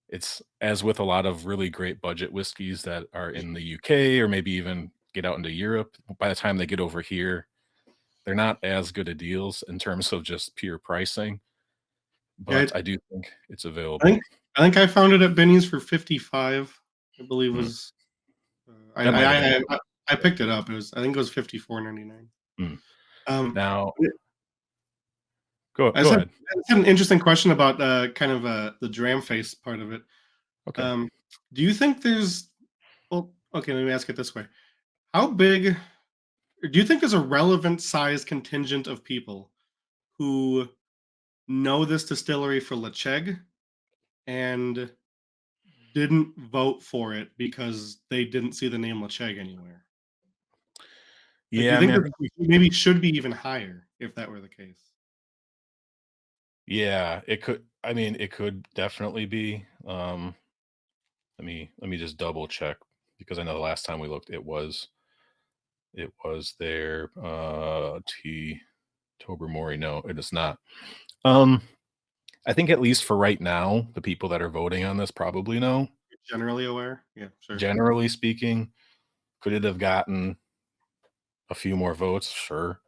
it's as with a lot of really great budget whiskeys that are in the UK or maybe even get out into Europe. By the time they get over here, they're not as good a deals in terms of just pure pricing, Yeah. but I do think it's I available. think I think I found it at Benny's for 55. I believe Mm, was. that might have been it. I picked it up. I think it was 54.99. Mm. Um, Now, yeah, go ahead. I just had an interesting question about kind of the Dramface part of it. Okay. Um, do you think there's well, okay, let me ask it this way. How big do you think there's a relevant size contingent of people who know this distillery for Lecheg and didn't vote for it because they didn't see the name Lecheg anywhere? Like, do Yeah, you I think mean, I that think maybe should be even higher if that were the case? yeah, it could. I mean, it could definitely be. Let me just double check because I know the last time we looked, it was there. T Tobermory. No, it is not. Um, I think at least for right now, the people that are voting on this probably know. Generally aware? Yeah, sure. Generally speaking, could it have gotten a few more votes? Sure,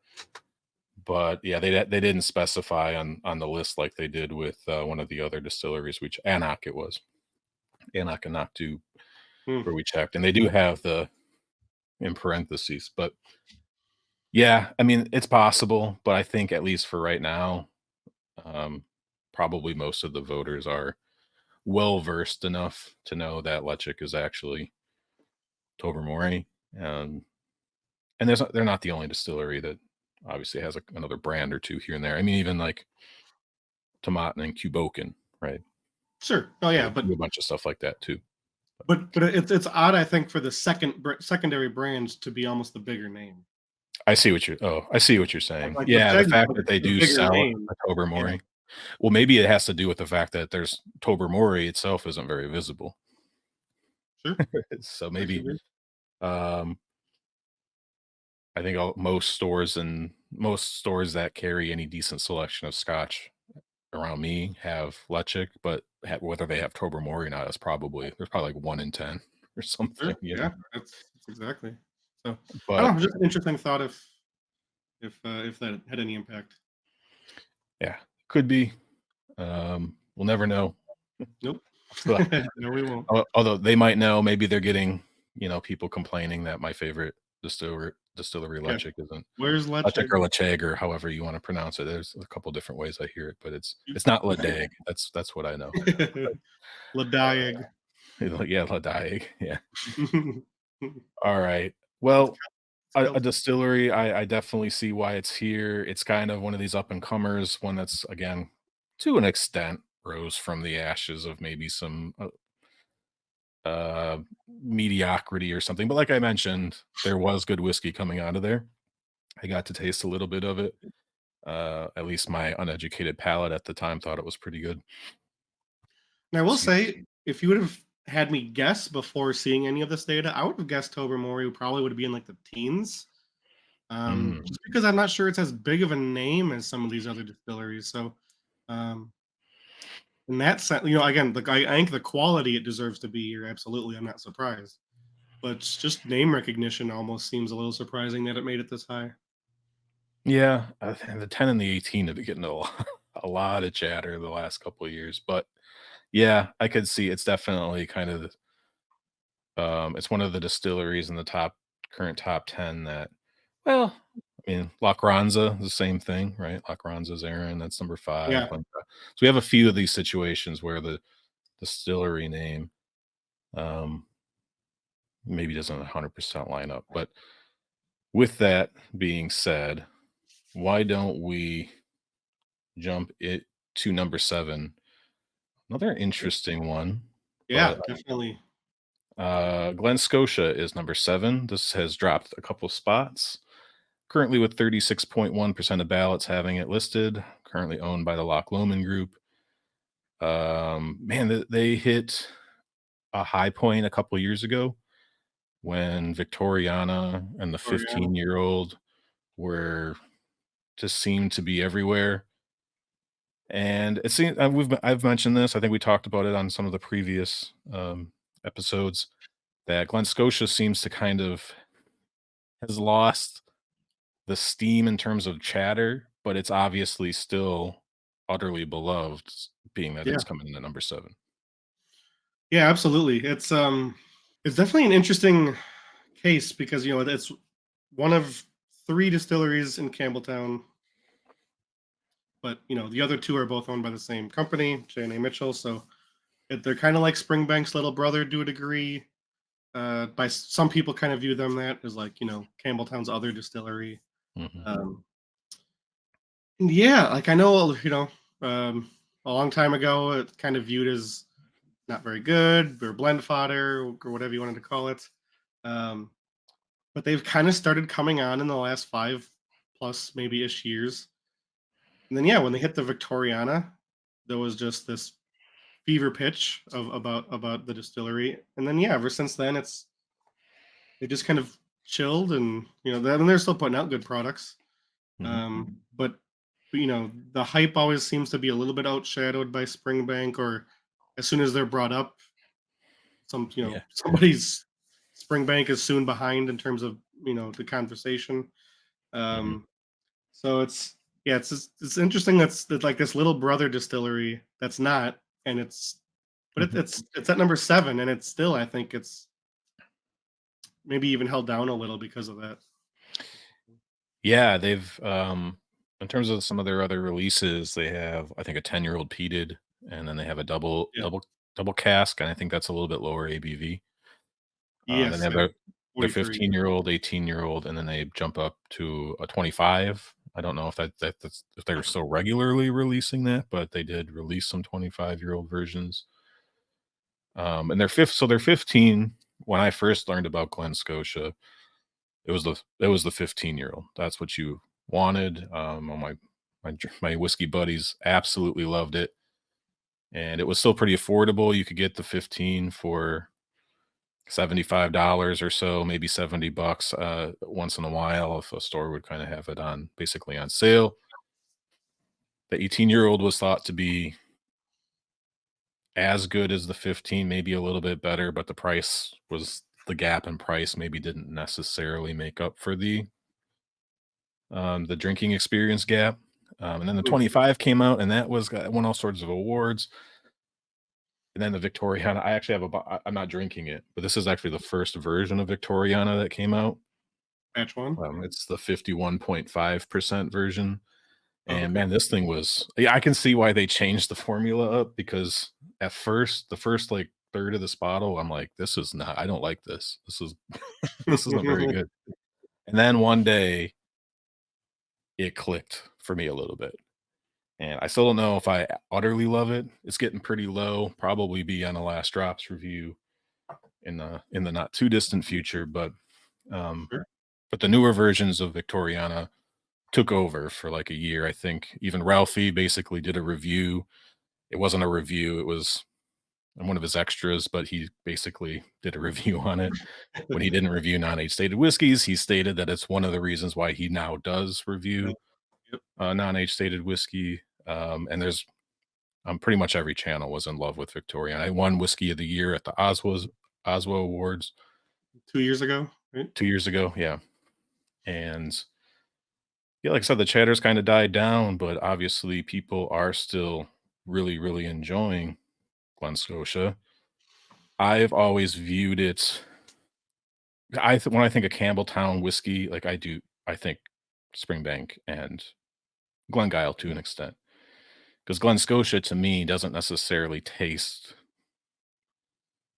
but yeah, they didn't specify on the list like they did with one of the other distilleries, which Anok it was Anok and Naktu Hmm. where we checked, and they do have the in parentheses. But yeah, I mean it's possible, but I think at least for right now, um, probably most of the voters are well versed enough to know that Lechik is actually Tobermory. And they're not the only distillery that obviously has another brand or two here and there. I mean, even like Tomaten and Kuboken, right? Sure. Oh, They yeah, do a bunch of stuff like that too. but it's odd, I think, for the secondary brands to be almost the bigger name. I see what you're saying. Like Yeah, the Lecheg is fact like that they the do bigger sell name. a Yeah, Tobermory. Well, maybe it has to do with the fact that there's Tobermory itself isn't very visible. sure. So That could maybe be. um I think most stores that carry any decent selection of Scotch around me have Lechik, but whether they have Tobermory or not is probably there's probably like 1 in 10 or Sure. something, you Yeah, know? that's exactly. So, I But don't know, just an interesting thought if that had any impact. yeah, could be. We'll never know. Nope. But No, we won't. although they might know, maybe they're getting, people complaining that my favorite distillery Yeah. Lechik isn't Where's Lechik Lecheg? or Lecheg or however you wanna pronounce it. There's a couple different ways I hear it, but it's not Ledag. That's what I know. Ladiag. Yeah, Ledaig, yeah. It's Alright. Well, a Celtic. distillery, I definitely see why it's here. It's kind of one of these up and comers, one that's again, to an extent, rose from the ashes of maybe some uh, mediocrity or something. But like I mentioned, there was good whiskey coming out of there. I got to taste a little bit of it. At least my uneducated palate at the time thought it was pretty good. And I will Excuse say, if you would have had me guess before seeing any of this data, I would have guessed Tobermory probably would be in like the teens. Mm, Just because I'm not sure it's as big of a name as some of these other distilleries. So, um, in that sense, again, I think the quality it deserves to be here. Absolutely, I'm not surprised. But just name recognition almost seems a little surprising that it made it this high. yeah, and the 10 and the 18 have been getting a lot of chatter the last couple of years. But yeah, I could see it's definitely kind of it's one of the distilleries in the current top 10 that, well, I mean, La Granza, the same thing, right? La Granza's Aaron, that's number 5. Yeah, So we have a few of these situations where the distillery name um, maybe doesn't 100% line up. But with that being said, why don't we jump it to number 7? Another interesting one, yeah, but definitely. Glen Scotia is number 7. This has dropped a couple spots. Currently with 36.1% of ballots having it listed, currently owned by the Loch Lomond Group. Man, they hit a high point a couple years ago when Victoriana and the Oriana. 15-year-old were just seemed to be everywhere. And it seems I've mentioned this. I think we talked about it on some of the previous episodes that Glen Scotia seems to kind of has lost the steam in terms of chatter, but it's obviously still utterly beloved, being that Yeah, it's coming in at number 7. yeah, absolutely. It's definitely an interesting case because it's one of three distilleries in Campbelltown, but the other two are both owned by the same company, J&A Mitchell. So they're kind of like Springbank's little brother to a degree. Some people kind of view them that as like Campbelltown's other distillery. Mhm, Um, and yeah, like I know a long time ago it kind of viewed as not very good or blend fodder or whatever you wanted to call it. Um, but they've kind of started coming on in the last 5 plus maybe ish years. And then yeah, when they hit the Victoriana, there was just this fever pitch of about the distillery. And then yeah, ever since then they just kind of chilled and they're still putting out good products. mhm, But the hype always seems to be a little bit outshadowed by Springbank, or as soon as they're brought up, yeah, somebody's Springbank is soon behind in terms of the conversation. mhm, Um, so it's interesting that like this little brother distillery that's not, and mhm. it's at number 7, and it's still, I think it's maybe even held down a little because of that. Yeah, they've, in terms of some of their other releases, they have, I think, a 10-year-old peated, and then they have a Yeah. double cask, and I think that's a little bit lower ABV. Then they Yes. have I think their 43. 15-year-old, 18-year-old, and then they jump up to a 25. I don't know if that's if they're still regularly releasing that, but they did release some 25-year-old versions. And they're 15. When I first learned about Glen Scotia, it was the 15-year-old. That's what you wanted. All my whiskey buddies absolutely loved it, and it was still pretty affordable. You could get the 15 for $75 or so, maybe $70 once in a while if a store would kind of have it on basically on sale. The 18-year-old was thought to be as good as the 15, maybe a little bit better, but the gap in price maybe didn't necessarily make up for the drinking experience gap. And then the Mhm. 25 came out, and won all sorts of awards. And then the Victoriana, I actually have I'm not drinking it, but this is actually the first version of Victoriana that came out. Batch one. It's the 51.5% version. Oh, And okay. man, this thing was, yeah, I can see why they changed the formula up because at first, the first like third of this bottle, I'm like, I don't like this. This isn't very good. And then one day it clicked for me a little bit. And I still don't know if I utterly love it. It's getting pretty low, probably be on a last drops review. in the not too distant future, um, Sure. but the newer versions of Victoriana took over for like a year. I think even Ralphie basically did a review. It wasn't a review; it was one of his extras, but he basically did a review on it. When he didn't review non-age stated whiskeys, he stated that it's one of the reasons why he now does Yeah. review Yep. non-age stated whiskey. And there's pretty much every channel was in love with Victoria. I won Whiskey of the Year at the Oswo Awards 2 years ago, right? 2 years ago. Yeah, and yeah, like I said, the chatter's kind of died down, but obviously people are still really, really enjoying Glen Scotia. I've always viewed it. When I think of Campbelltown whiskey, like I think Springbank and Glengyle to an extent, because Glen Scotia to me doesn't necessarily taste.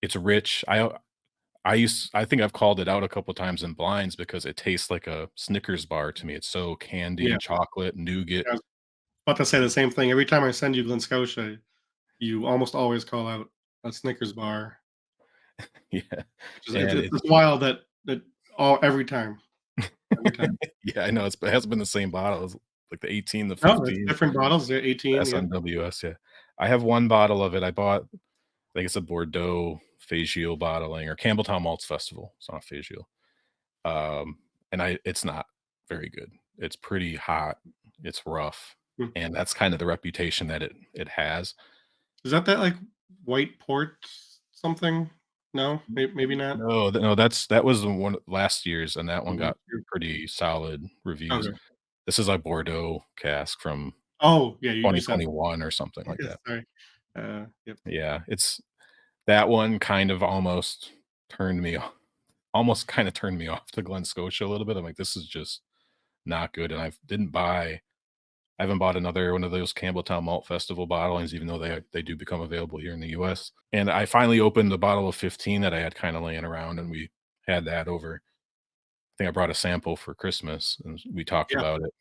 It's rich. I think I've called it out a couple times in blinds because it tastes like a Snickers bar to me. It's so Yeah. candy, chocolate, nougat. I was about to say the same thing. Every time I send you Glen Scotia, you almost always call out a Snickers bar, Yeah, which is and it's wild that all every time. yeah, I know it has been the same bottles, like the 18, the No, it's 15, different bottles. They're the 18. Yep. SNWS. Yeah, I have one bottle of it. I bought, I think it's a Bordeaux Fagiel bottling or Campbelltown Malts Festival. It's not Fagiel. And it's not very good. It's pretty hot. It's rough, Hmm. and that's kind of the reputation that it has. Is that like white port something? No, maybe not. No, no, that was the one last year's, and that one Mhm. got pretty solid reviews. Okay. This is a Bordeaux cask from Oh, yeah, you said 2021 or something like that. that. Sorry. Yep. Yeah, it's that one kind of almost kinda turned me off to Glen Scotia a little bit. I'm like, "This is just not good," and I haven't bought another one of those Campbelltown Malt Festival bottlings, even though they do become available here in the US. And I finally opened the bottle of 15 that I had kinda laying around, and we had that over. I think I brought a sample for Christmas, and we talked Yeah, about it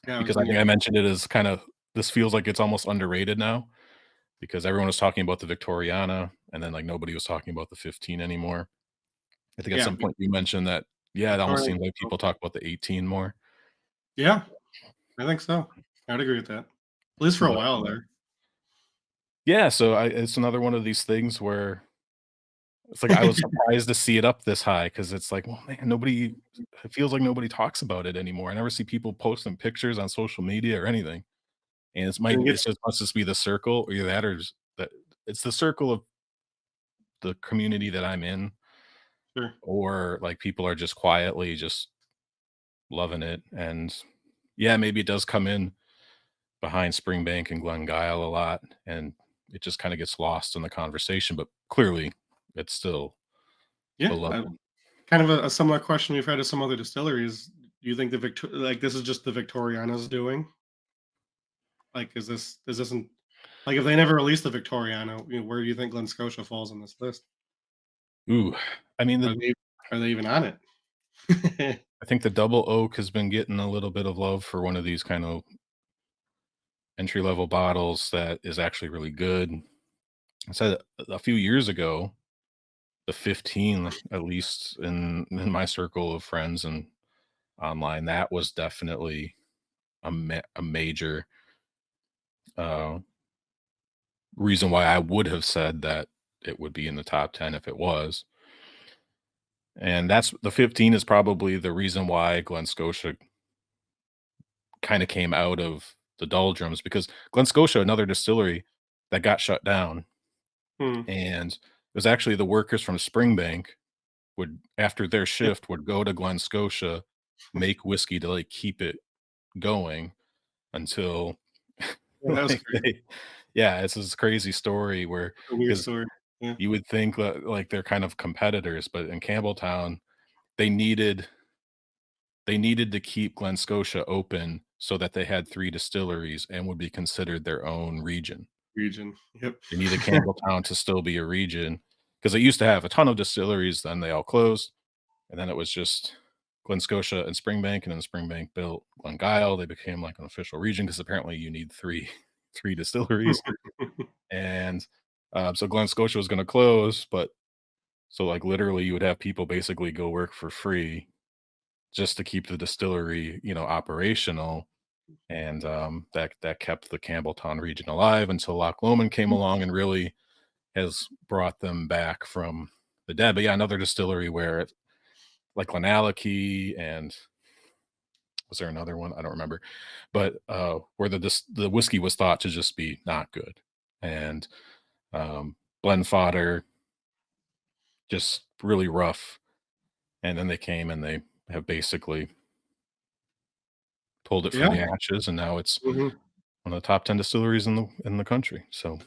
yeah, I was because I gonna think I mentioned it as kinda this feels like it's almost underrated now because everyone was talking about the Victoriana, and then, like, nobody was talking about the 15 anymore. I think at yeah, some point you mentioned that, yeah, it almost Victoria. seems like people talk about the 18 more, Yeah, I think so. I'd agree with that. At least for a but, while there. yeah, so it's another one of these things where it's like I was surprised to see it up this high because it's like, well, man, it feels like nobody talks about it anymore. I never see people posting pictures on social media or anything, and And it it's gets just must just be the circle or either that or just that it's the circle of the community that I'm in, sure. or, like, people are just quietly just loving it, and, yeah, maybe it does come in behind Springbank and Glengyle a lot, and it just kinda gets lost in the conversation, but clearly, it's still Yeah, beloved. kind of a similar question we've had to some other distilleries. Do you think like this is just the Victoriana's doing? Like, is this an like if they never released the Victoriana, where do you think Glen Scotia falls on this list? Ooh, I mean, Are they are they even on it? I think the double oak has been getting a little bit of love for one of these kind of entry level bottles that is actually really good. I said a few years ago, the 15, at least in my circle of friends and online, that was definitely a major uh, reason why I would have said that it would be in the top 10 if it was. And that's the 15 is probably the reason why Glen Scotia kind of came out of the doldrums because Glen Scotia, another distillery that got shut down, Hmm. and it was actually the workers from Springbank would after their Yeah, shift would go to Glen Scotia, make whiskey to like keep it going until yeah, that was like crazy. yeah, it's this crazy story where A weird because story. Yeah. you would think that like they're kind of competitors, but in Campbelltown they needed they needed to keep Glen Scotia open so that they had 3 distilleries and would be considered their own region. Region. Yep. They needed Campbelltown to still be a region because they used to have a ton of distilleries, then they all closed, and then it was just Glen Scotia and Springbank, and then Springbank built Glengyle. They became like an official region because apparently you need 3 3 distilleries, and, so Glen Scotia was gonna close, but So, like, literally, you would have people basically go work for free just to keep the distillery, operational, and, that kept the Campbelltown region alive until Loch Lomond came along and really has brought them back from the dead. But, yeah, another distillery where like Glenallachie and was there another one? I don't remember, but, where the whiskey was thought to just be not good, and, Glenfodder, just really rough, and then they came and they have basically pulled it from Yeah. the ashes, and now it's Mhm. one of the top 10 distilleries in the country, so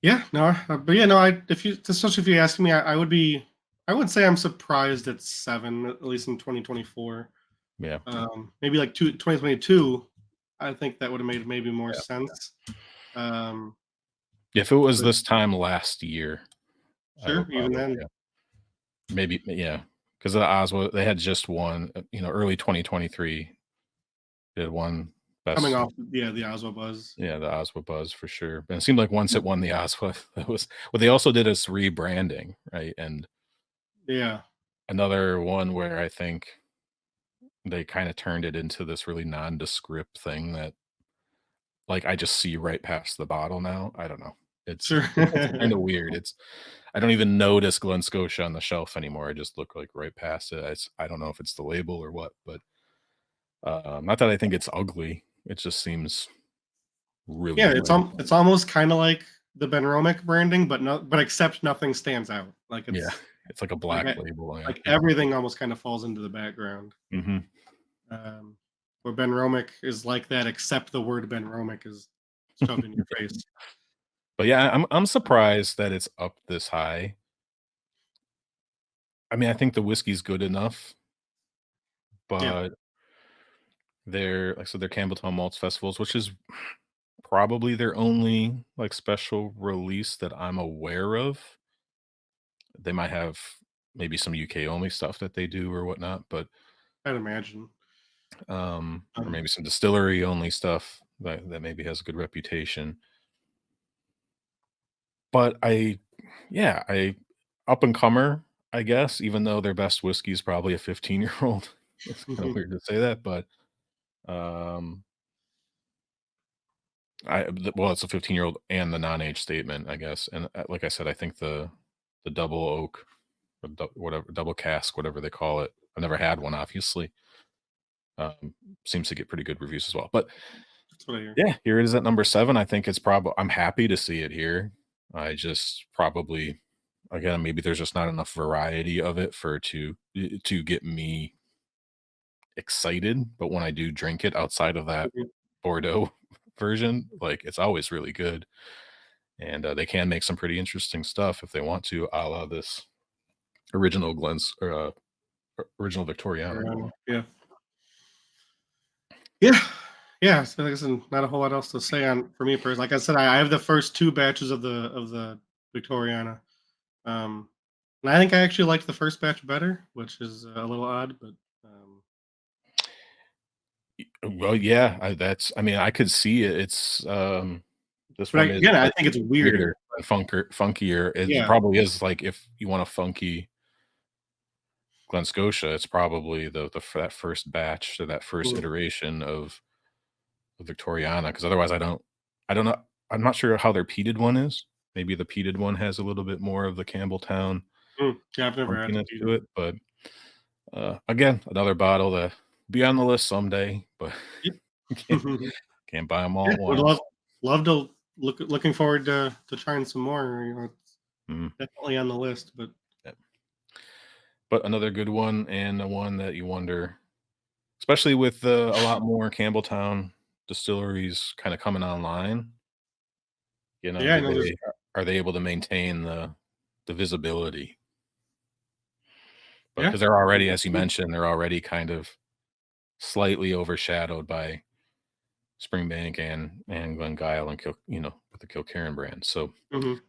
Yeah, no, but yeah, no, if you, especially if you ask me, I would be, I would say I'm surprised at 7, at least in 2024. yeah, Maybe like 2022, I think that would have made maybe more yeah. sense. Um, If it was but this time last year, I sure, would even probably, then, yeah, maybe, yeah, because the Oswald, they had just won, early 2023, they had won coming best. off, yeah, the Oslo buzz. Yeah, the Ozwa buzz for sure, and it seemed like once it won the Ozwa, it was well, they also did this rebranding, right, and Yeah, another one where I think they kinda turned it into this really nondescript thing that, like, I just see right past the bottle now, I don't know. It's sure. it's kinda weird, I don't even notice Glen Scotia on the shelf anymore, I just look, like, right past it, I don't know if it's the label or what, but, not that I think it's ugly, it just seems really Yeah, bland. it's almost kind of like the Benromic branding, but no, but except nothing stands out. Like Yeah, it's it's like a like black label, yeah. like everything almost kind of falls into the background. Mhm. Um, where Benromic is like that, except the word Benromic is shoved in your face. But yeah, I'm surprised that it's up this high. I mean, I think the whiskey's good enough, Yeah, but they're like I said, they're Campbelltown Malts Festivals, which is probably their only like special release that I'm aware of. They might have maybe some UK only stuff that they do or whatnot, but I'd imagine. or Um, maybe some distillery only stuff that maybe has a good reputation. But yeah, up and comer, I guess, even though their best whiskey is probably a 15-year-old. It's kinda weird to say that, but, um, well, it's a 15-year-old and the non-age statement, I guess, and, like I said, I think the double oak or whatever, double cask, whatever they call it. I've never had one, obviously, seems to get pretty good reviews as well, but that's what I hear. yeah, here it is at number 7. I think it's probably I'm happy to see it here. I just probably again, maybe there's just not enough variety of it for to get me excited, but when I do drink it outside of that Mhm. Bordeaux version, like, it's always really good, and, they can make some pretty interesting stuff if they want to, a la this original Glens or, original Victoriana. Yeah, yeah, yeah. So there's not a whole lot else to say on for me personally. Like I said, I have the first 2 batches of the Victoriana. Um, and I think I actually liked the first batch better, which is a little odd, but Well, yeah, I mean, I could see it. This but one is again, I think slightly it's weirder. weirder and funkier. It Yeah. probably is, like, if you want a funky Glen Scotia, it's probably that first batch or that first Mhm. iteration of the Victoriana, because otherwise I don't know, I'm not sure how their peated one is. Maybe the peated one has a little bit more of the Campbelltown Yeah, I've never had the funkiness peated. to it, but, again, another bottle to be on the list someday, but Yep. can't can't buy them all Yeah, at would once. love to looking forward to trying some more. It's Mm, definitely on the list, but yeah. But another good one and the one that you wonder, especially with, a lot more Campbelltown distilleries kinda coming online, yeah, I know there's are they able to maintain the visibility? But yeah. because 'cause they're already, as you mentioned, they're already kind of slightly overshadowed by Springbank and Glengyle and with the Kilkerran brand, so Mhm.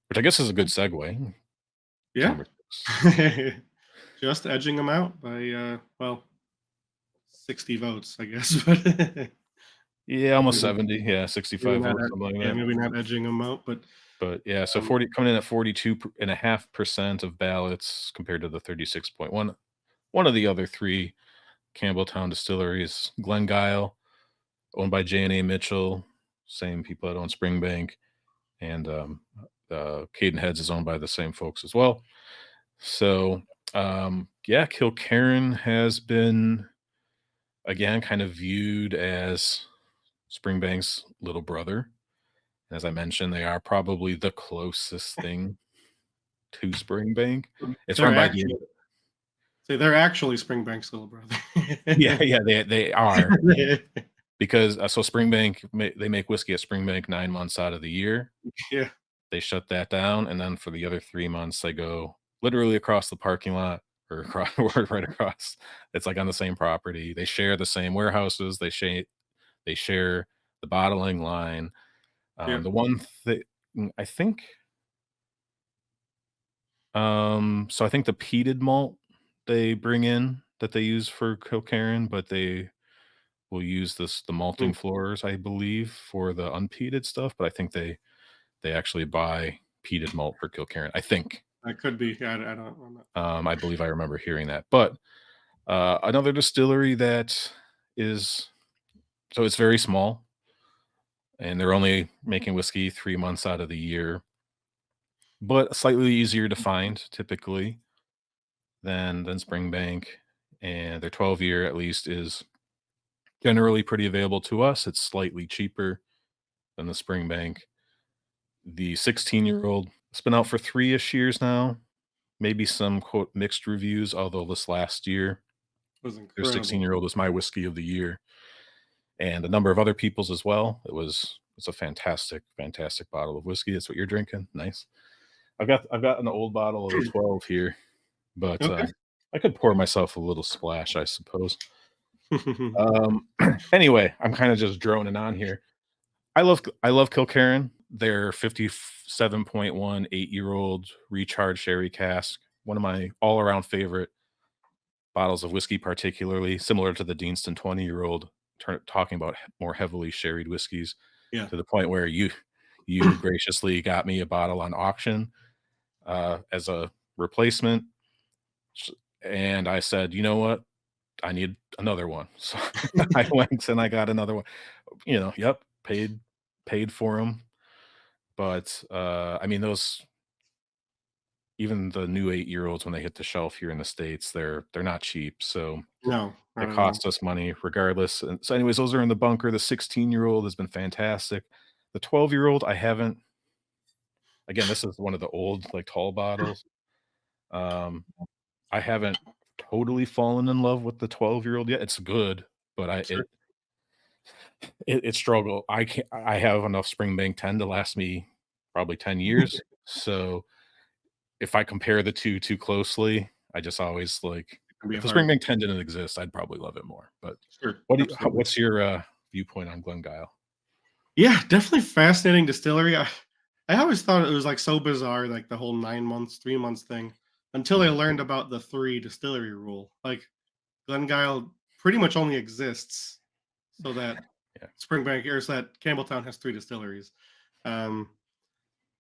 which I guess is a good segue to Yeah. number 6. Just edging them out by, well, 60 votes, I guess, but Yeah, almost Maybe 70. Yeah, maybe 65 not votes, something like yeah, that. maybe not edging them out, but, But yeah, so um 40 coming in at 42.5% of ballots compared to the 36.1. One of the other three Campbelltown distilleries, Glengyle, owned by J&A Mitchell, same people that own Springbank, and Cadenheads is owned by the same folks as well. So, yeah, Kilkerran has been again kind of viewed as Springbank's little brother. As I mentioned, they are probably the closest thing to Springbank. It's they're run by the actually see, they're actually Springbank's little brother. yeah, yeah, they are because so they make whiskey at Springbank 9 months out of the year. Yeah, They shut that down, and then for the other 3 months, they go literally across the parking lot or across or right across. It's like on the same property. They share the same warehouses. They share the bottling line. yeah, The one thing I think, so I think the peated malt they bring in that they use for Kilkerran, but they will use the mm, malting floors, I believe, for the unpeated stuff. But I think they actually buy peated malt for Kilkerran. I think. that could be. Yeah, I don't I'm not I believe I remember hearing that. But another distillery that is so it's very small, and they're only making whiskey 3 months out of the year, but slightly easier to find typically than Springbank, and their 12-year at least is generally pretty available to us. It's slightly cheaper than the Springbank. The 16-year-old, it's been out for 3-ish years now, maybe some quote mixed reviews, although this last year, was their incredible. 16-year-old was my whiskey of the year, and a number of other people's as well. It's a fantastic, fantastic bottle of whiskey. That's what you're drinking. Nice. I've got an old bottle of the 12 here, but Okay. I could pour myself a little splash, I suppose. Anyway, I'm kind of just droning on here. I love Kilkerran. Their 57.1 8-year-old recharged sherry cask, one of my all-around favorite bottles of whiskey, particularly similar to the Deanston 20-year-old, talking about more heavily sherried whiskeys Yeah. to the point where you graciously got me a bottle on auction as a replacement. And I said, you know what? I need another one. So I went and I got another one. Yep, paid for them. But I mean, those even the new 8-year-olds when they hit the shelf here in the States, they're not cheap. So No, they not at all. cost us money regardless. And so, anyways, those are in the bunker. The 16-year-old has been fantastic. The 12-year-old, I haven't. Again, this is one of the old, like tall bottles. Um, I haven't totally fallen in love with the 12-year-old yet. It's good, but Sure. it struggle. I have enough Springbank 10 to last me probably 10 years. So if I compare the two too closely, I just always like It can be if the hard. Springbank 10 didn't exist, I'd probably love it more. But Sure, absolutely. what's your viewpoint on Glengyle? Yeah, definitely fascinating distillery. I always thought it was, like, so bizarre, like, the whole 9 months, 3 months thing, until I Mhm. learned about the 3 distillery rule. Like, Glengyle pretty much only exists so that Yeah. Springbank or so that Campbelltown has 3 distilleries. Um,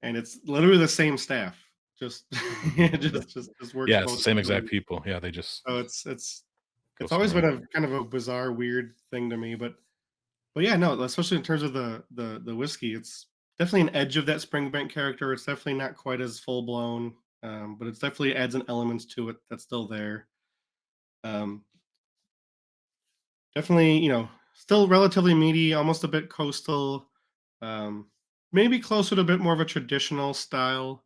and it's literally the same staff, just just works Yeah, it's both the same exact distilleries. people. Yeah, they just So it's go it's always somewhere been else. a kind of a bizarre, weird thing to me, but yeah, no, especially in terms of the whiskey, it's definitely an edge of that Springbank character. It's definitely not quite as full blown, but it's definitely adds an elements to it that's still there. Um, Definitely, still relatively meaty, almost a bit coastal, um, maybe closer to a bit more of a traditional style,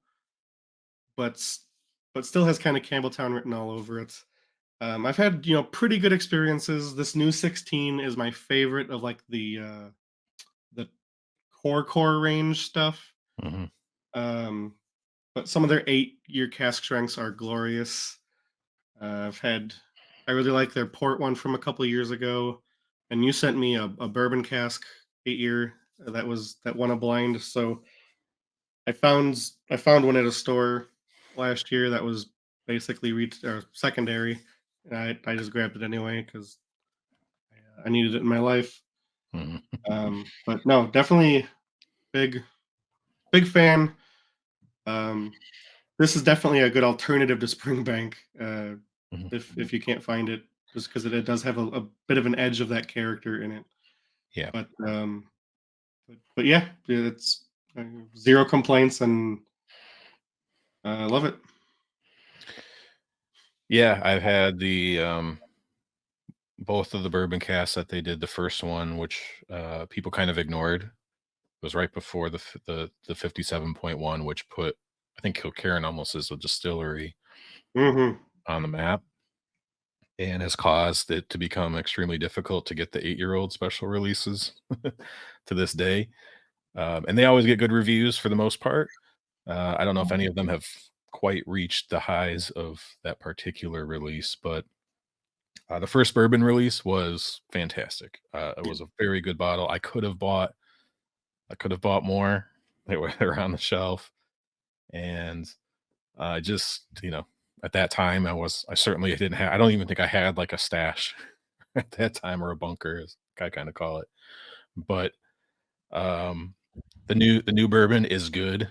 but but still has kind of Campbelltown written all over it. I've had pretty good experiences. This new 16 is my favorite of like the core range stuff. Mhm. Um, but some of their 8-year cask strengths are glorious. I really like their port one from a couple of years ago, and you sent me a bourbon cask 8-year that won a blind. So I found one at a store last year that was basically or secondary, and I just grabbed it anyway because I needed it in my life. Mhm. But no, definitely big big fan. Um, this is definitely a good alternative to Springbank, Mhm. if you can't find it, just because it does have a bit of an edge of that character in it. Yeah. But but yeah, it's uh, zero complaints, and I love it. Yeah, I've had both of the bourbon casts that they did. The first one, which, people kind of ignored, was right before the 57.1, which put, I think, Kilkerran almost as a distillery Hmm. on the map, and has caused it to become extremely difficult to get the 8-year-old special releases to this day. And they always get good reviews for the most part. I don't know if any of them have quite reached the highs of that particular release, but the first bourbon release was fantastic. It was a very good bottle. I could have bought more. They were on the shelf, and just, at that time, I certainly didn't have. I don't even think I had like a stash at that time, or a bunker, as I kind of call it. But um, the new bourbon is good,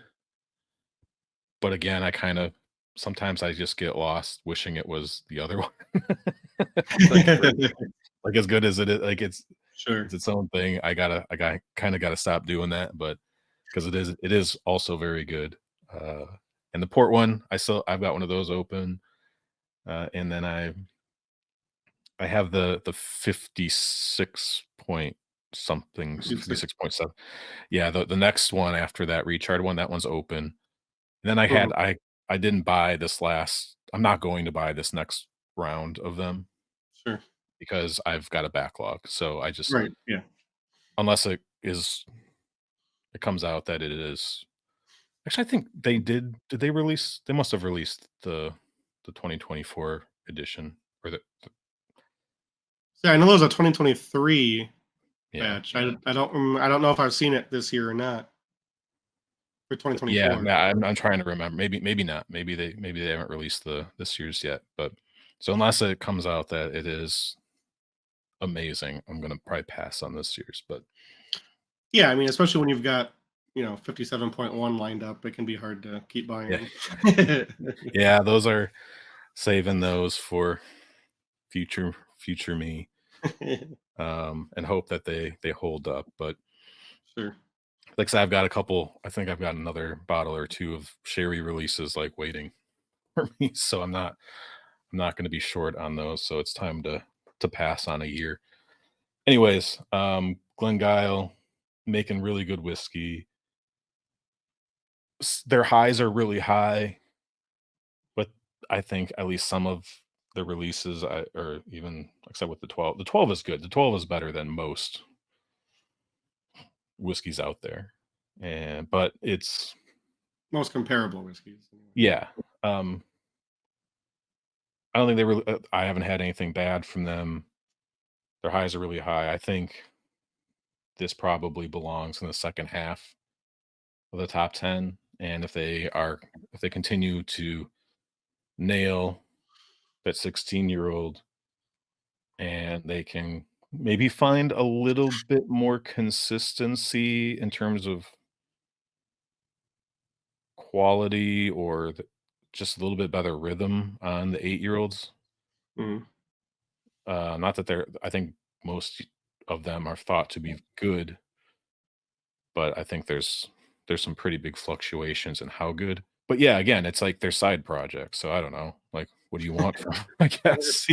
but again, I kind of sometimes I just get lost wishing it was the other one. like like as good as it is, like it's Sure. its own thing. I got kind of got to stop doing that, but because it is also very good. Uh, and the port one, I've got one of those open, and then I have the 56 point something, 56. 56.7. Yeah, the next one after that recharred one, that one's open. And then Mhm. I didn't buy this last. I'm not going to buy this next round of them Sure. because I've got a backlog. So I just, Right. Yeah. unless it comes out that it is. Actually, I think they did they release, they must have released the 2024 edition, or So I know there was a 2023 yeah. batch. I don't know if I've seen it this year or not for Yeah, 2024. no, I'm trying to remember. Maybe not. Maybe they haven't released this year's yet. But so unless it comes out that it is amazing, I'm gonna probably pass on this year's. But Yeah, I mean, especially when you've got 57.1 lined up, it can be hard to keep yeah, buying them. yeah, those are saving those for future me, and hope that they hold up. But Sure. like I said, I've got a couple. I think I've got another bottle or two of sherry releases like waiting for me. So I'm not going to be short on those. So it's time to pass on a year. Anyways, Glengyle making really good whiskey. Their highs are really high, but I think at least some of the releases, or even except with the 12, the 12 is good. The 12 is better than most whiskeys out there, and but it's Most comparable whiskeys. yeah. Um, I don't think they really. I haven't had anything bad from them. Their highs are really high. I think this probably belongs in the second half of the top 10. And if they continue to nail that 16-year-old, and they can maybe find a little bit more consistency in terms of quality, or just a little bit better rhythm on the 8-year-olds. Mhm. Not that I think most of them are thought to be good, but I think there's some pretty big fluctuations in how good. But yeah, again, it's like their side project, so I don't know. Like, what do you want from I guess,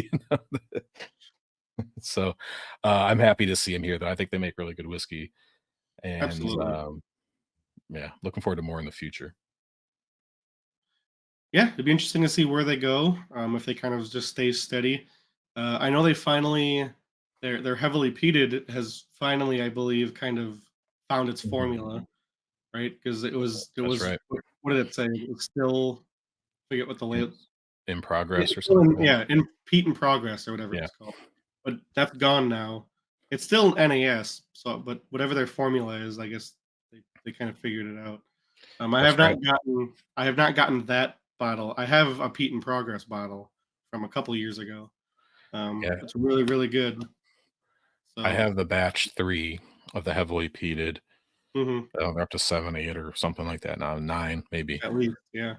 So, I'm happy to see him here, though. I think they make really good whiskey, and, Absolutely. yeah, looking forward to more in the future. Yeah, it'd be interesting to see where they go. If they kind of just stay steady. I know they finally their heavily peated has finally, I believe, kind of found its Mhm. formula, right? Because That's right. what did it say? It was still, forget what the In label. in It's progress or still something like that? in peat in progress or whatever it Yeah, was called. But that's gone now. It's still NAS, so but whatever their formula is, I guess they kind of figured it out. that's right. I have not gotten that bottle. I have a peat in progress bottle from a couple years ago. Yeah, It's really, really good. I So, have the batch 3 of the heavily peated. mhm, They're up to 7, 8, or something like that now, 9 maybe. at least, yeah.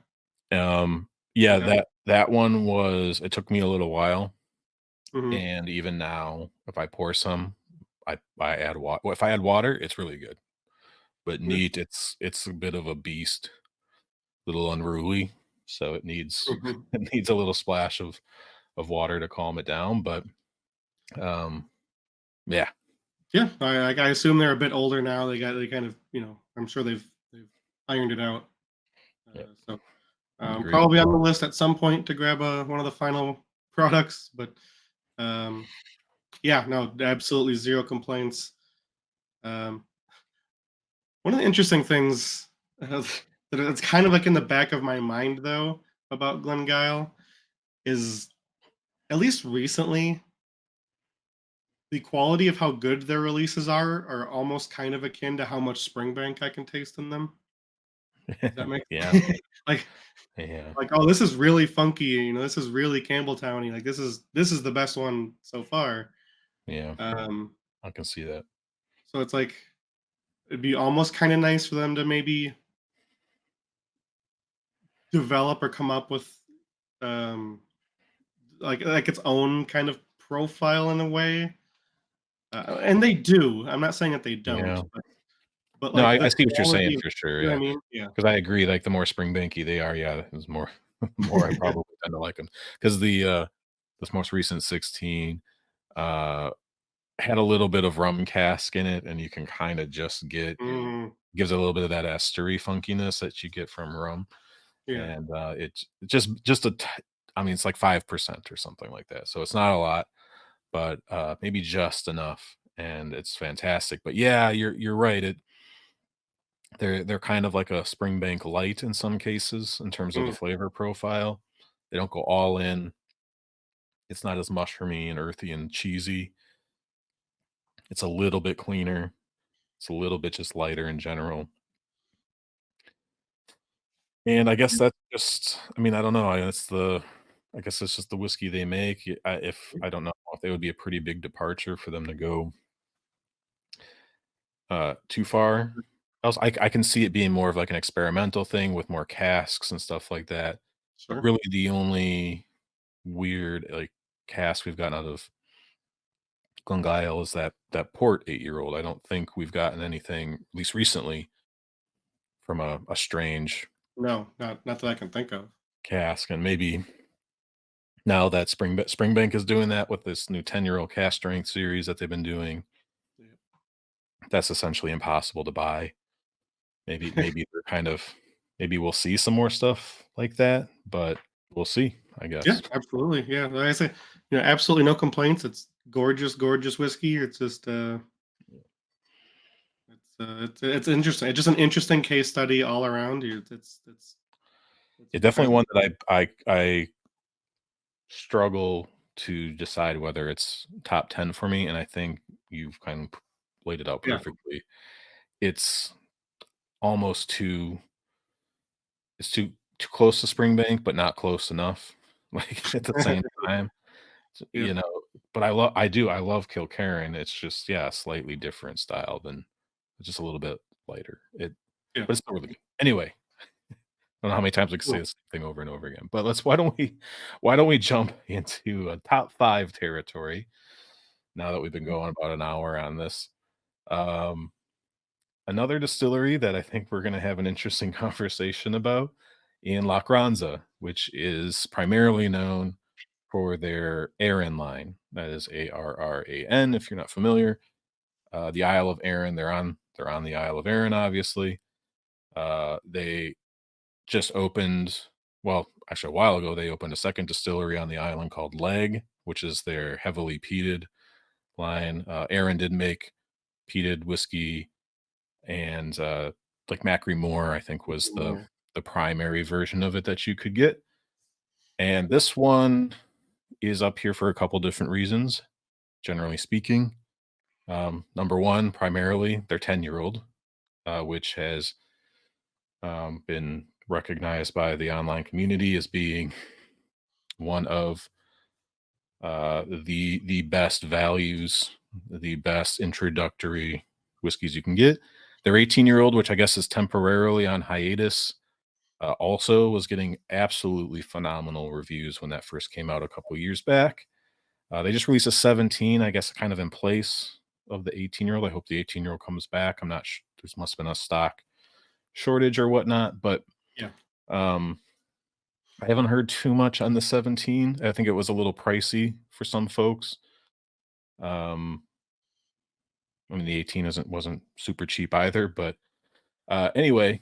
Yeah, Yeah. that one was it took me a little while, Mhm. and even now, if I pour some, I add water. Well, if I add water, it's really good, but Yeah. neat, it's a bit of a beast, little unruly, so it needs Mhm. it needs a little splash of water to calm it down, but, um, yeah, Yeah, I assume they're a bit older now. They kind of, I'm sure they've ironed it out. yeah, So, agreed. probably on the list at some point to grab one of the final products. But um, yeah, no, absolutely zero complaints. Um, One of the interesting things that it's kind of like in the back of my mind though about Glengyle is at least recently the quality of how good their releases are almost kind of akin to how much Springbank I can taste in them. Does that make Yeah, like yeah, oh, this is really funky, this is really Campbelltowny, like this is the best one so far. yeah, Um, I can see that. so it's like it'd be almost kind of nice for them to maybe develop or come up with um like its own kind of profile in a way. And they do. I'm not saying that they don't, Yeah. but No, like I the see what you're saying quality of, for sure, you know what yeah. I mean? Yeah. 'Cause I agree, like, the more spring banky they are, yeah, is more more I probably tend to like them. 'Cause this most recent 16, uh, had a little bit of rum cask in it, and you can kinda just get Mm, gives it a little bit of that estery funkiness that you get from rum, yeah. and, it's just a t I mean, it's like 5% or something like that, so it's not a lot, but, maybe just enough, and it's fantastic. But yeah, you're right, they're kind of like a Springbank light in some cases in terms of the Mm, flavor profile. They don't go all in. It's not as mushroomy and earthy and cheesy. It's a little bit cleaner. It's a little bit just lighter in general. And I guess that's just I mean, I don't know. I guess it's just the whiskey they make. If I don't know if they would be a pretty big departure for them to go too far. Else, I can see it being more of like an experimental thing with more casks and stuff like that. But sure. really, the only weird, like, cast we've gotten out of Glengyle is that port 8-year-old. I don't think we've gotten anything, at least recently, from a strange No, not that I can think of. cask, and maybe now that Springbank is doing that with this new 10-year-old cask strength series that they've been doing, that's essentially impossible to buy. Maybe they're kind of maybe we'll see some more stuff like that, but we'll see, I Yeah, guess. absolutely. Yeah, like I say, absolutely no complaints. It's gorgeous, gorgeous whiskey. It's just it's interesting. It's just an interesting case study all around. It's It definitely incredible. one that I struggle to decide whether it's top 10 for me, and I think you've kind of laid it out Yeah. perfectly. It's almost too close to Springbank, but not close enough, like, at the same time, Yeah. but I love Kilkerran. It's just, yeah, a slightly different style than just a little bit lighter. Yeah. But it's still really good. Anyway, I don't know how many times we can say Cool. the same thing over and over again, but why don't we jump into a top 5 territory now that we've been going about an hour on this? Um, Another distillery that I think we're gonna have an interesting conversation about in La Granza, which is primarily known for their Arran line. That is Arran, if you're not familiar. The Isle of Arran, they're on the Isle of Arran, obviously. They just opened well, actually a while ago, they opened a second distillery on the island called Leg, which is their heavily peated line. Aaron did make peated whiskey, and like Macri Moore, I think was Yeah. the primary version of it that you could get. And this one is up here for a couple different reasons, generally speaking. Number one, primarily their 10-year-old, which has been recognized by the online community as being one of the best values the best introductory whiskeys you can get. Their 18-year-old, which I guess is temporarily on hiatus, also was getting absolutely phenomenal reviews when that first came out a couple years back. They just released a 17, I guess, kind of in place of the 18-year-old. I hope the 18-year-old comes back. I'm not sure. There must have been a stock shortage or whatnot, but Yeah. um, I haven't heard too much on the 17. I think it was a little pricey for some folks. Um, I mean, the 18 wasn't super cheap either, but anyway,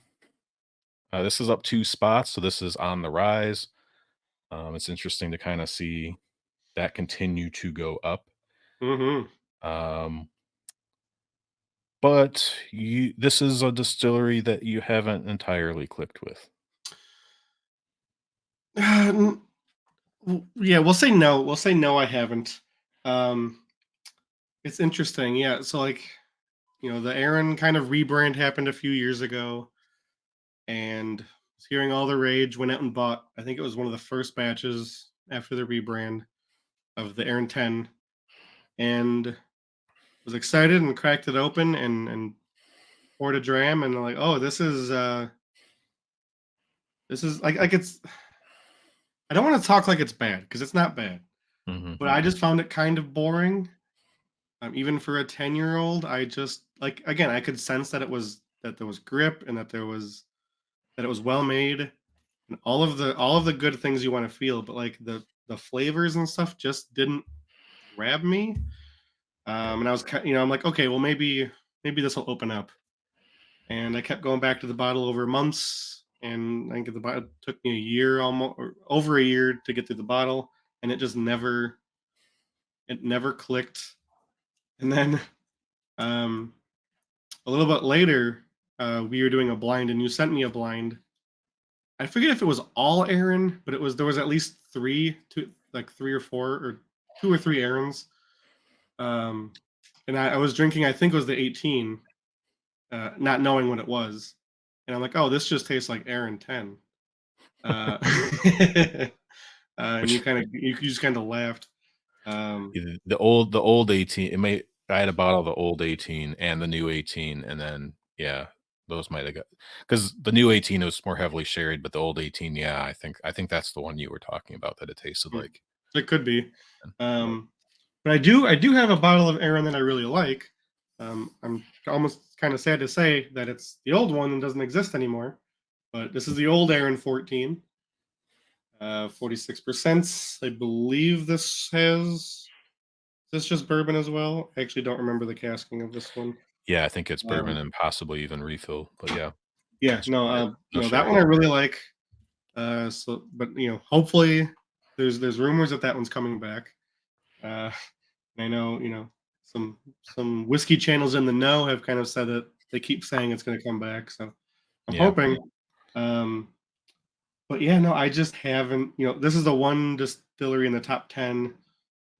this is up 2 spots, so this is on the rise. It's interesting to kind of see that continue to go up. Hmm. Um, but this is a distillery that you haven't entirely clicked with. Yeah, we'll say no. We'll say no. I haven't. Um, it's interesting. Yeah. So like, the Aaron kind of rebrand happened a few years ago, and was hearing all the rage. Went out and bought. I think it was one of the first batches after the rebrand of the Aaron 10, and was excited and cracked it open and poured a dram, and like, oh, this is like it's. I don't want to talk like it's bad because it's not bad, Mhm. but I just found it kind of boring. Even for a 10-year-old, I just like, again, I could sense that there was grip and that it was well made and all of the good things you want to feel, but like the flavors and stuff just didn't grab me. Right. And I was I'm like, okay, well, maybe this will open up. And I kept going back to the bottle over months, and I think the bottle took me a year, almost, or over a year, to get through the bottle, and it never clicked. And then um a little bit later, we were doing a blind, and you sent me a blind. I forget if it was all Aaron, but there was at least three or four, or two or three Aarons. Um, and I was drinking, I think it was the 18, not knowing what it was, and I'm like, oh, this just tastes like Aaron 10. Uh, and Which you just kind of laughed. Um, the old 18, it may I had a bottle of the old 18 and the new 18, and then yeah, those might have got because the new 18 was more heavily sherried, but the old 18, yeah, I think that's the one you were talking about that it tasted hmm, like. it could be. But Um, But I do have a bottle of Aaron that I really like. I'm almost kind of sad to say that it's the old one and doesn't exist anymore. But this is the old Aaron 14, 46%. I believe this just bourbon as well. I actually don't remember the casking of this one. yeah, I think it's bourbon Um, and possibly even refill, but yeah, yeah, no, no that sherry. one I really like. But hopefully there's rumors that one's coming back. Uh, And I know, some whiskey channels in the know have kind of said that they keep saying it's going to come back. So I'm Yeah. hoping. Um, but yeah, no, I just haven't. This is the one distillery in the top 10,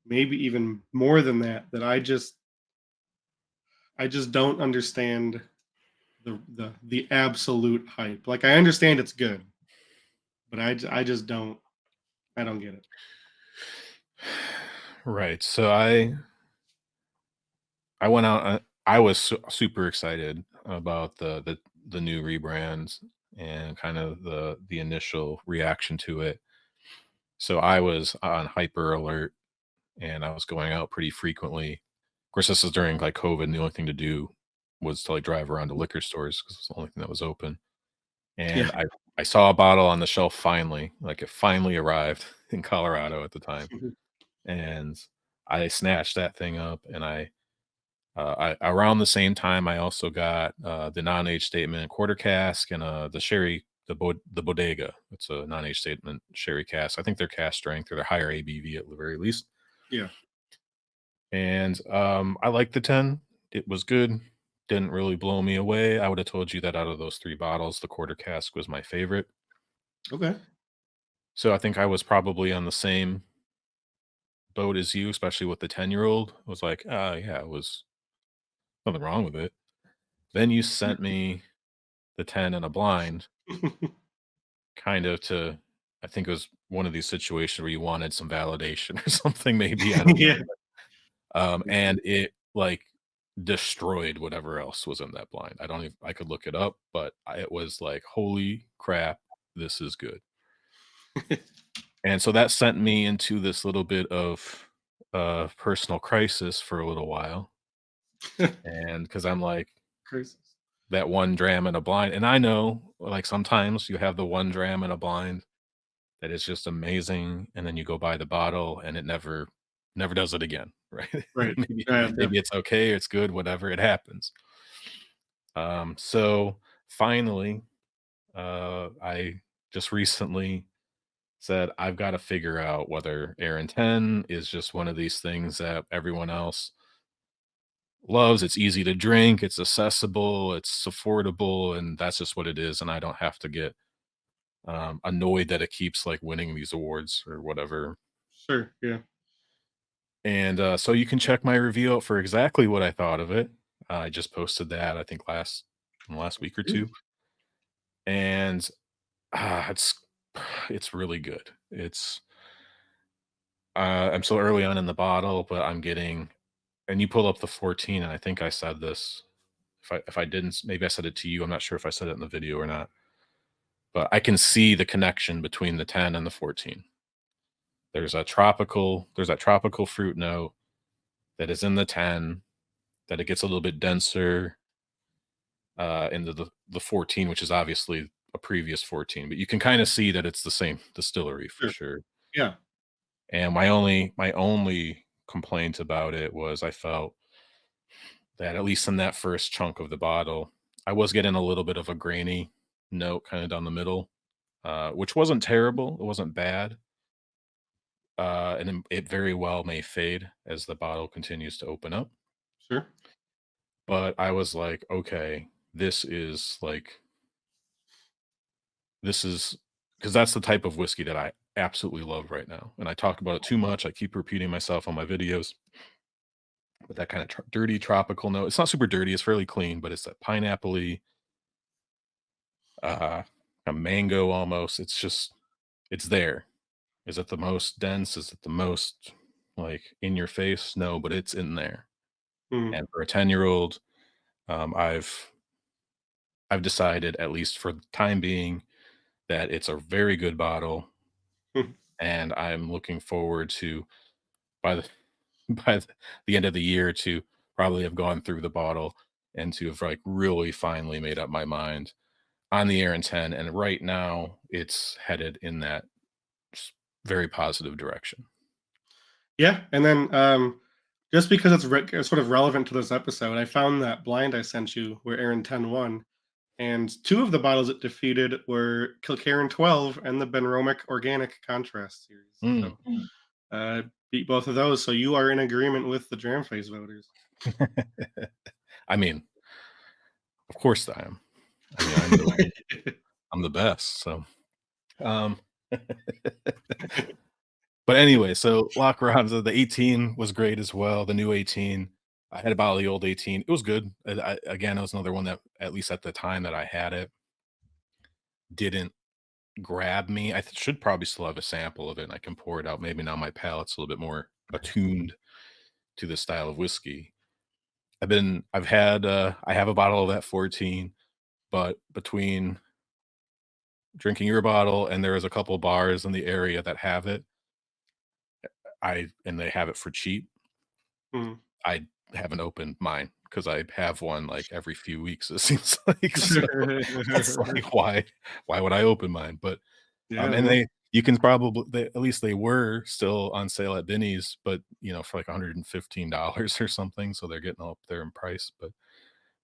maybe even more than that. That I just don't understand the absolute hype. Like, I understand it's good, but I just don't. I don't get it. Right, so I went out, I was super excited about the new rebrands and kind of the initial reaction to it. So I was on hyper alert and I was going out pretty frequently. Of course, this is during like COVID, and the only thing to do was to like drive around to liquor stores because it's the only thing that was open. Yeah. And I saw a bottle on the shelf finally, like it finally arrived in Colorado at the time. And I snatched that thing up and I around the same time, I also got, the non-age statement quarter cask and, the sherry, the bodega. It's a non-age statement sherry cask. I think they're cask strength or they're higher ABV at the very least. Yeah. And, I liked the 10. It was good. Didn't really blow me away. I would have told you that out of those 3 bottles, the quarter cask was my favorite. Okay. So I think I was probably on the same boat as you, especially with the 10-year-old. I was like, yeah, it was nothing wrong with it." Then you sent me the 10 and a blind, kind of to I think it was one of these situations where you wanted some validation or something maybe, I don't know. Yeah. And like, destroyed whatever else was in that blind. I could look it up, but it was like, "Holy crap, this is good." And so that sent me into this little bit of, personal crisis for a little while, and because 'cause I'm like, Crazy. that 1 dram in a blind and I know, like, sometimes you have the 1 dram in a blind that is just amazing, and then you go buy the bottle, and it never does it again, right? Right. Maybe Yeah. maybe it's okay, it's good, whatever, it happens. So finally, I just recently said, "I've gotta figure out whether Aaron 10 is just one of these things that everyone else loves. It's easy to drink, it's accessible, it's affordable, and that's just what it is, and I don't have to get, annoyed that it keeps, like, winning these awards or whatever." Sure. Yeah. And, so you can check my review out for exactly what I thought of it. I just posted that, I think, in the last week or Yeah. 2, and, it's it's really good. I'm so early on in the bottle, but I'm getting and you pull up the 14, and I think I said this. If I didn't, maybe I said it to you, I'm not sure if I said it in the video or not, but I can see the connection between the 10 and the 14. There's that tropical fruit note that is in the 10, that it gets a little bit denser, into the 14, which is obviously a previous 14, but you can kinda see that it's the same distillery for Sure. sure. Yeah. And my only complaint about it was I felt that at least in that first chunk of the bottle, I was getting a little bit of a grainy note kinda down the middle, which wasn't terrible, it wasn't bad, and it very well may fade as the bottle continues to open up, Sure. but I was like, "Okay, this is, like this is" because that's the type of whiskey that I absolutely love right now, and I talk about it too much, I keep repeating myself on my videos, but that kinda dirty tropical note, it's not super dirty, it's fairly clean, but it's that pineapple-y, uh, a mango almost. It's there. Is it the most dense? Is it the most like in your face? No, but it's in there. Mhm. And for a 10-year-old, um, I've I've decided, at least for the time being, that it's a very good bottle, Mhm. and I'm looking forward to by the by the end of the year to probably have gone through the bottle and to have like really finally made up my mind on the Air and 10. And right now, it's headed in that s very positive direction. Yeah, and then, just because it's sort of relevant to this episode, I found that blind I sent you where Aaron 10 won, and 2 of the bottles it defeated were Kilkerran 12 and the Benromic Organic Contrast Series. Mm. So, uh, beat both of those, so you are in agreement with the Dramface voters. I mean, of course I am. I mean, I'm the best, so, um, but anyway, so La Carranza, the 18 was great as well, the new 18. I had a bottle of the old 18. It was good. Again, it was another one that, at least at the time that I had it, didn't grab me. Should probably still have a sample of it, and I can pour it out. Maybe now my palate's a little bit more attuned to this style of whiskey. I have a bottle of that 14, but between drinking your bottle and there is a couple bars in the area that have it, and they have it for cheap. Mhm. I haven't opened mine because I have one, like, every few weeks, it seems like, so it's like, why would I open mine? But, Yeah, and no. you can probably at least they were still on sale at Binny's, but, for, like, $115 or something, so they're getting up there in price, but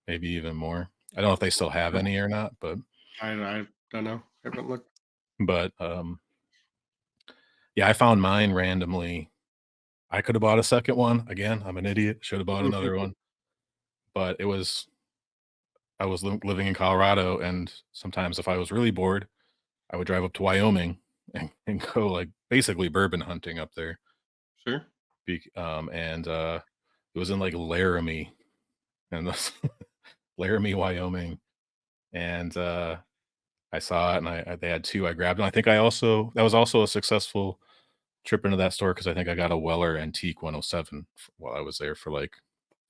maybe even more. I don't know if they still have any or not, I don't know. I haven't looked. but, yeah, I found mine randomly. I could have bought a second one. Again, I'm an idiot, should have bought another one, but I was living in Colorado, and sometimes if I was really bored, I would drive up to Wyoming and go, like, basically bourbon hunting up there, Sure. and, it was in, like, Laramie, and this Laramie, Wyoming, and, I saw it, and they had 2, I grabbed them. I think I also that was also a successful trip into that store because I think I got a Weller Antique 107 while I was there for, like,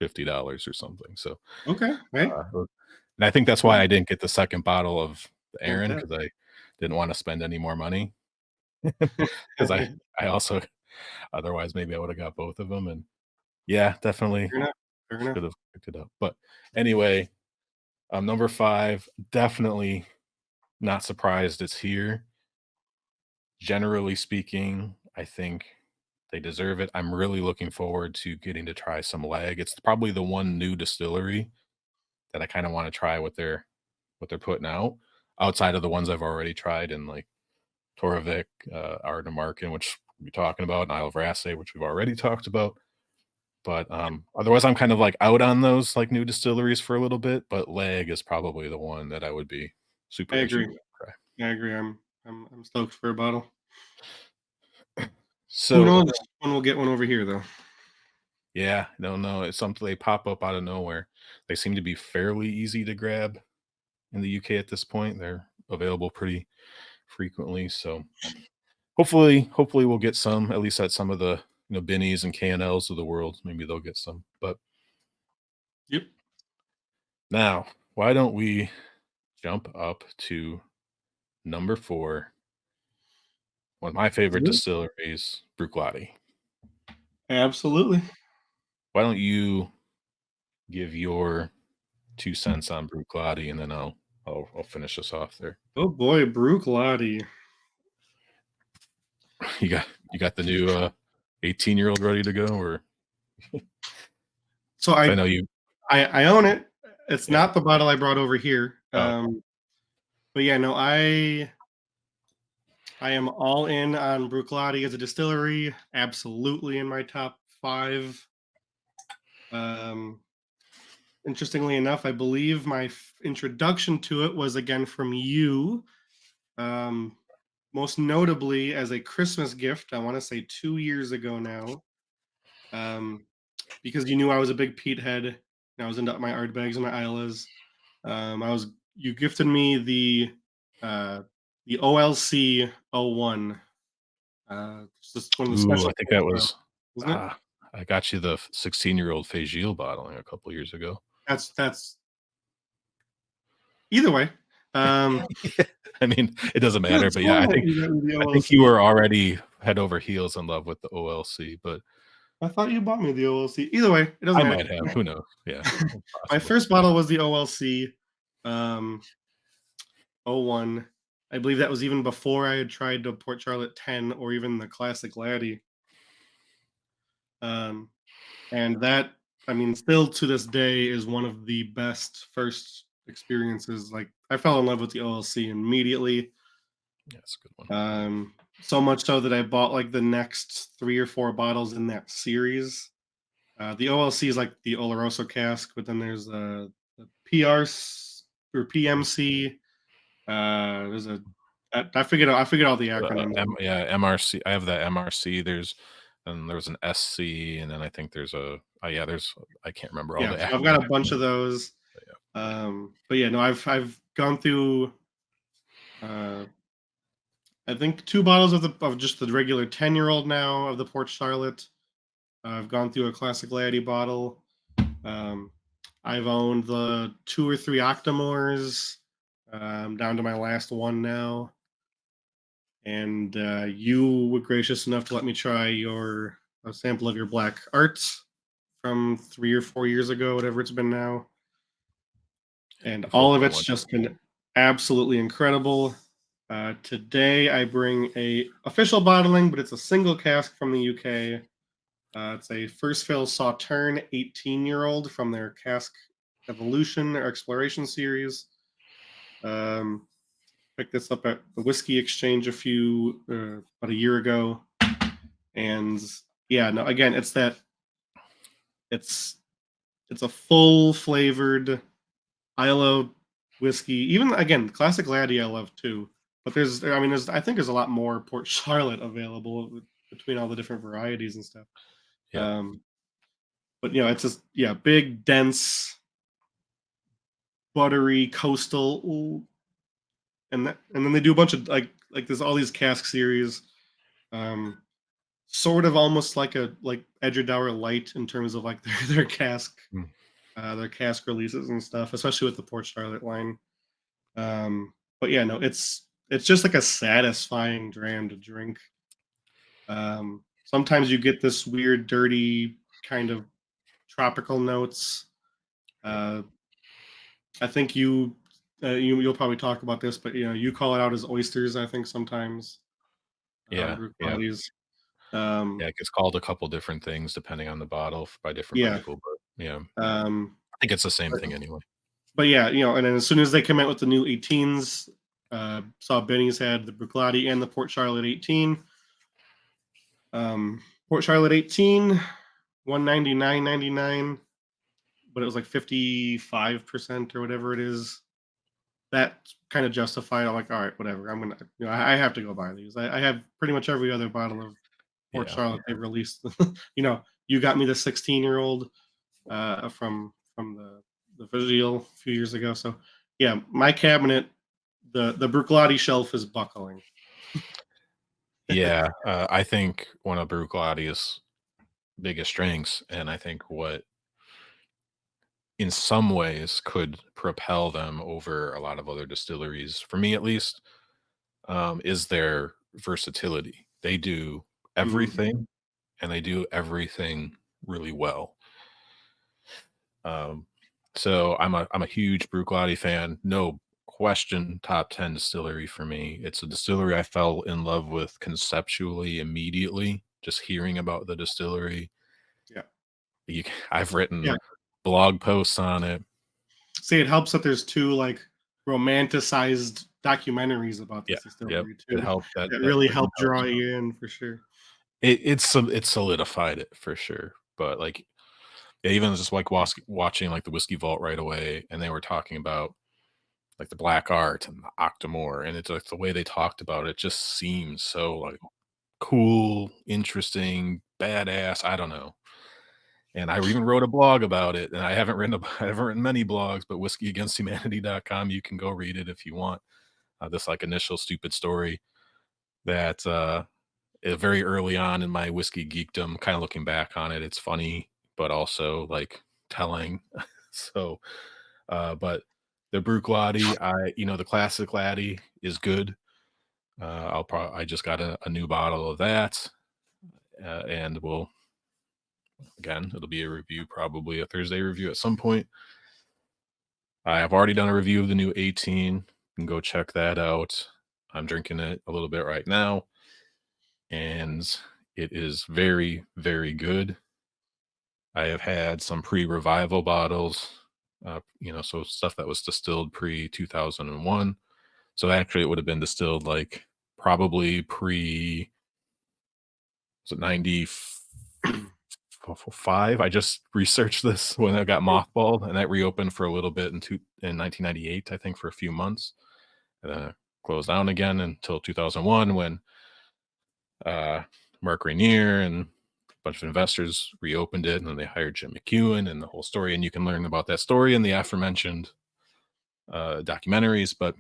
$50 or something. So, Okay. Hey, and I think that's why I didn't get the second bottle of the Aaron, fantastic. because I didn't want to spend any more money. Because I also otherwise maybe I would have got both of them. And yeah, definitely Fair enough. Fair enough. should have picked it up. But anyway, number 5, definitely not surprised it's here. Generally speaking, I think they deserve it. I'm really looking forward to getting to try some lag. It's probably the one new distillery that I kind of want to try what they're putting out, outside of the ones I've already tried in like Torvik, Ardnamurchan, which we're talking about, and Isle of Raasay, which we've already talked about. But otherwise, I'm kind of like out on those like new distilleries for a little bit. But lag is probably the one that I would be I super agree. interested to try. I agree. I'm stoked for a bottle. Who So knows when we'll get one over here though? yeah, no, it's something they pop up out of nowhere. They seem to be fairly easy to grab in the UK at this point. They're available pretty frequently. So hopefully we'll get some, at least at some of the Binnies and KNLs of the world. Maybe they'll get some. But Yep. now, why don't we jump up to number 4, one of my favorite Good. distilleries, Bruichladdich. Absolutely. Why don't you give your 2 cents on Bruichladdich, and then I'll finish us off there. Oh boy, Bruichladdich. You got the new 18-year-old ready to go, or So I know you. I own it. It's Yeah. not the bottle I brought over here. Oh, But yeah, no, I am all in on Bruichladdich as a distillery. Absolutely in my top 5. Um, Interestingly enough, I believe my introduction to it was again from you. Um, Most notably as a Christmas gift. I want to say 2 years ago now. Um, because you knew I was a big peat head. And I was into my Ardbegs and my Islas. You gifted me uh, the OLC 01. It's just one of the ooh, special I think port that styles, was isn't it? ah, I got you the 16-year-old Fagile bottling a couple years ago. That's either way. Um, I mean, it doesn't Could have matter, but yeah, sworn that you got me the I think you OLC. were already head over heels in love with the OLC, but I thought you bought me the OLC. Either way, it doesn't I matter. might have. Who knows? Yeah, My possibly. first bottle was the OLC um, 01. I believe that was even before I had tried the Port Charlotte 10 or even the classic Laddie. Um, and that, I mean, still to this day is one of the best first experiences. Like, I fell in love with the OLC immediately. Yeah, that's a good one. So much so that I bought like the next 3 or 4 bottles in that series. The OLC is like the Oloroso cask, but then there's the or PMC. There's a I forget all the acronyms. Yeah, MRC. I have that MRC. There was an SC, and then I think there's a yeah. I can't remember all Yeah, the so I've got a bunch acronyms. of those. Yeah. But yeah, no, I've gone through uh, I think 2 bottles of just the regular 10-year-old now of the Port Charlotte. I've gone through a classic Laddie bottle. Um, I've owned the 2 or 3 Octomores. Down to my last one now. And you were gracious enough to let me try a sample of your Black Arts from 3 or 4 years ago, whatever it's been now. And The all of Focal it's one. just been absolutely incredible. Today I bring a official bottling, but it's a single cask from the UK. It's a first fill Sauterne 18-year-old from their cask evolution or exploration series. Um, Picked this up at the Whisky Exchange about a year ago, and yeah, no, again, it's it's a full flavored Isla whiskey. Even again, classic Laddie I love too. But I think there's a lot more Port Charlotte available between all the different varieties and stuff. Yeah. Um, but it's just big, dense, buttery, coastal, and then they do a bunch of like there's all these cask series. Um, sort of almost like a like Edgedour light in terms of like Mm. their cask releases and stuff, especially with the Port Charlotte line. But yeah, no, it's just like a satisfying dram to drink. Sometimes you get this weird, dirty kind of tropical notes. Right. Uh, I think you'll probably talk about this, but you know you call it out as oysters. I think sometimes on Yeah, yeah, Bruichladdich. Um, yeah, it gets called a couple different things depending on the bottle by different yeah, people, but yeah, um, I think it's the same but, thing anyway. but yeah, you know, and then as soon as they come out with the new 18s, saw Benny's had the Bruichladdich and the Port Charlotte 18. Port Charlotte 18, 199.99, but it was like 55% or whatever it is. That kind of justified. I'm like, all right, whatever. I'm gonna, you know, I have to go buy these. I have pretty much every other bottle of Port Yeah, Charlotte they've released. You know, you got me the 16-year-old from the Vigil a few years ago. So yeah, my cabinet, the Bruichladdich shelf is buckling. yeah, I think one of Bruichladi's biggest strengths, and I think what in some ways could propel them over a lot of other distilleries, for me at least, is their versatility. They do Mhm. everything, and they do everything really well. Um, so I'm a huge Bruichladdich fan. No question, top 10 distillery for me. It's a distillery I fell in love with conceptually immediately, just hearing about the distillery. Yeah, I've yeah. written blog posts on it. See, it helps that there's two like romanticized documentaries about Yeah, this yep. distillery It too helped that that that really certainly help draw helps. you in for sure. It solidified it for sure. But like, yeah, even just like watching like the Whiskey Vault right away, and they were talking about like the black art and the Octomore, and it's like the way they talked about it just seems so like cool, interesting, badass. I don't know. And I even wrote a blog about it, and I haven't written I haven't written many blogs, but whiskeyagainsthumanity.com, you can go read it if you want. This like initial stupid story that very early on in my whiskey geekdom, kind of looking back on it, it's funny, but also like telling. So, but the Bruichladdich, the classic laddie is good. I just got a new bottle of that, and it'll be a review, probably a Thursday review at some point. I have already done a review of the new 18. You can go check that out. I'm drinking it a little bit right now, and it is very, very good. I have had some pre-revival bottles, so stuff that was distilled pre 2001. So actually, it would have been distilled like probably pre was it 95? I just researched this when it got mothballed, and that reopened for a little bit in 1998, I think, for a few months, and then it closed down again until 2001 when uh, Mark Rainier and a bunch of investors reopened it, and then they hired Jim McEwen and the whole story. And you can learn about that story in the aforementioned documentaries. But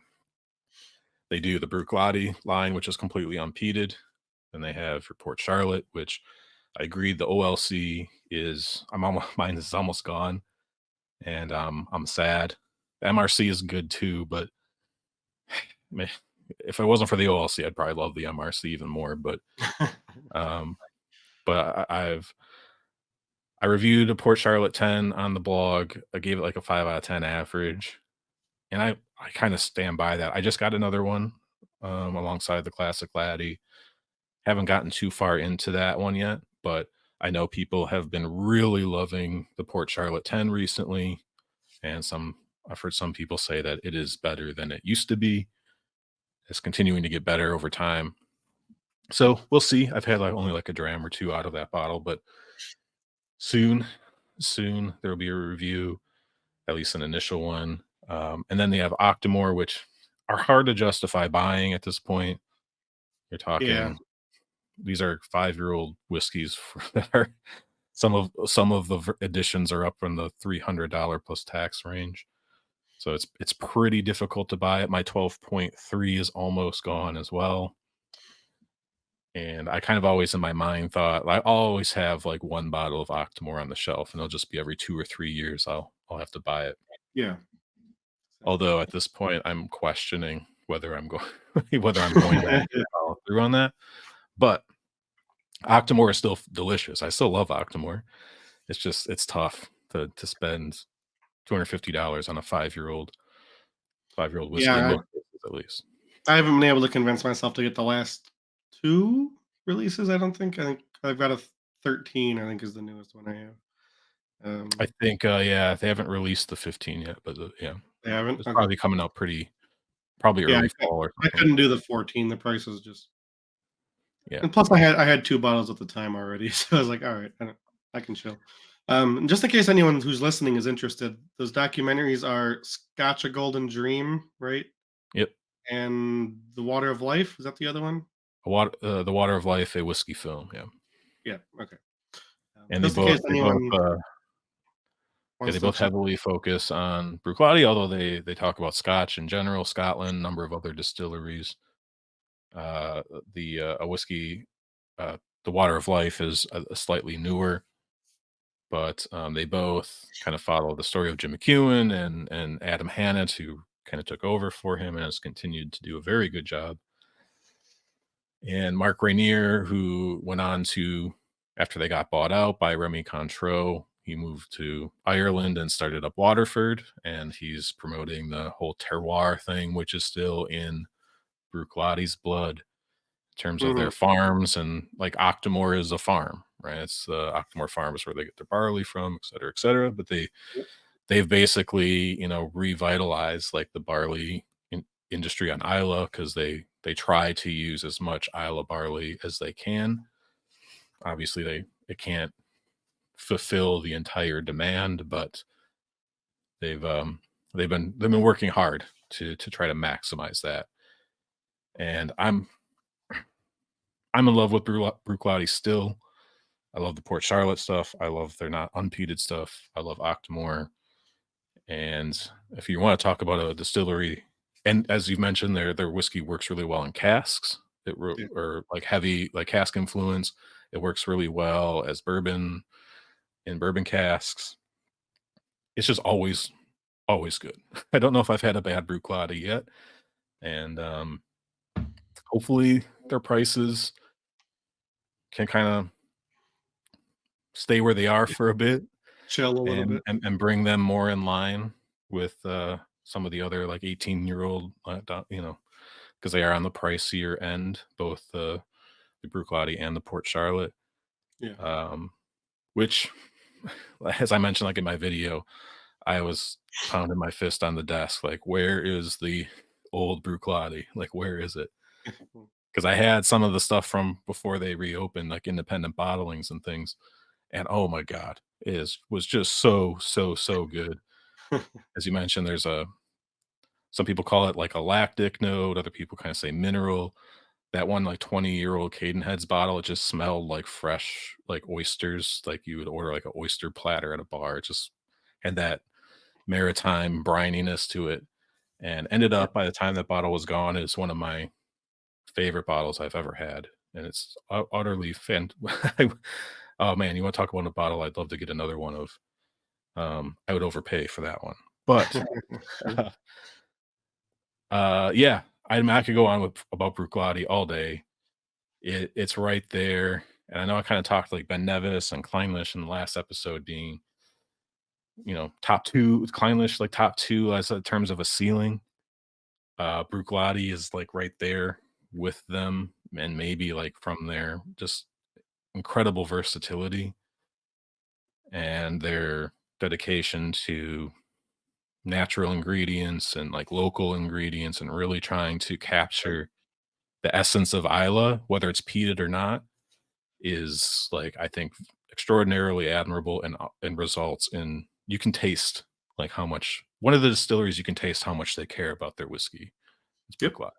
they do the Bruichladdich line, which is completely unpeated. And they have for Port Charlotte, which I agreed the OLC is I'm almost mine is almost gone, and I'm sad. The MRC is good too, but meh, if it wasn't for the OLC, I'd probably love the MRC even more. Um, but I reviewed a Port Charlotte 10 on the blog. I gave it like a 5 out of 10 average, and I kind of stand by that. I just got another one alongside the classic laddie. Haven't gotten too far into that one yet, but I know people have been really loving the Port Charlotte 10 recently, and I've heard some people say that it is better than it used to be. It's continuing to get better over time. So we'll see. I've had like only like a dram or two out of that bottle, but soon, soon there'll be a review, at least an initial one. And then they have Octomore, which are hard to justify buying at this point. You're Yeah, talking these are 5-year-old whiskeys that are some of the editions are up from the $300 plus tax range. So it's pretty difficult to buy it. My 12.3 is almost gone as well. And I kind of always in my mind thought I always have like one bottle of Octomore on the shelf, and it'll just be every 2 or 3 years I'll have to buy it. Yeah. Although at this point, I'm questioning whether I'm going whether I'm going to actually follow through on that. But Octomore is still delicious. I still love Octomore. It's just it's tough to spend $250 on a 5-year-old whiskey in Yeah, most cases, at least. I haven't been able to convince myself to get the last 2 releases, I don't think. I think I've got a 13, I think is the newest one I have. I Um, think, yeah, they haven't released the 15 yet, but, yeah, they haven't? it's Okay. probably coming out probably Yeah, early fall or I something. couldn't do the 14, the price was just Yeah. and plus I had 2 bottles at the time already, so I was like, "Alright, I can chill." Just in case anyone who's listening is interested, those documentaries are Scotch: A Golden Dream, right? Yep. And The Water of Life, is that the other one? The Water of Life, a whiskey film, yeah. Yeah, okay. And Just in case they both, anyone yeah, they wants to both check. heavily focus on Bruichladdich, although they talk about Scotch in general, Scotland, number of other distilleries. Uh, a whiskey, uh, The Water of Life is a slightly newer, but, they both kind of follow the story of Jim McEwen and Adam Hannett, who kinda took over for him and has continued to do a very good job. And Mark Rainier, who went on to after they got bought out by Remy Cointreau, he moved to Ireland and started up Waterford, and he's promoting the whole terroir thing, which is still in Bruichladdich blood in terms of Mhm, their farms, and, like, Octomore is a farm, right? It's the Octomore farm is where they get their barley from, et cetera, but yep, they've basically, revitalized, like, the barley industry on Islay because they try to use as much Islay barley as they can. Obviously, it can't fulfill the entire demand, but they've, um, they've been working hard to try to maximize that, and I'm in love with Bruichladdich still. I love the Port Charlotte stuff. I love their not unpeated stuff. I love Octomore. And if you want to talk about a distillery, and as you mentioned, their whiskey works really well in casks. yeah. Or like heavy, like cask influence. It works really well as bourbon in bourbon casks. It's just always good. I don't know if I've had a bad Bruichladdich yet, and hopefully their prices can kind of stay where they are for a bit Chill a little and bit. bring them more in line with some of the other like 18-year-old, 'cause they are on the pricier end, both the Bruichladdich and the Port Charlotte, Yeah. um, which, as I mentioned, like, in my video, I was pounding my fist on the desk, like, "Where is the old Bruichladdich? Like, where is it?" Because I had some of the stuff from before they reopened, like, independent bottlings and things, and, oh my god, it was just so, so, so good. As you mentioned, there's a some people call it, like, a lactic note, other people kinda say mineral. That one, like, 20-year-old Cadenheads bottle, it just smelled like fresh, like, oysters, like you would order, like, a oyster platter at a bar. It just had that maritime brininess to it, and ended Yeah. up by the time that bottle was gone, it's one of my favorite bottles I've ever had, and it's utterly oh, man, you wanna talk about a bottle I'd love to get another one of. I would overpay for that one. But, Sure. yeah, I mean, I could go on with about Bruichladdich all day. It's right there, and I know I kinda talked like Ben Nevis and Kleinlich in the last episode being, top 2 Kleinlich, like, top 2 as in terms of a ceiling. Bruichladdich is, like, right there with them, and maybe, like, from their just incredible versatility and their dedication to natural ingredients and, like, local ingredients and really trying to Right. capture the essence of Islay, whether it's peated or not, is, like, I think, extraordinarily admirable and results in you can taste, like, how much one of the distilleries, you can taste how much they care about their whiskey. It's Yep. Bruichladdich.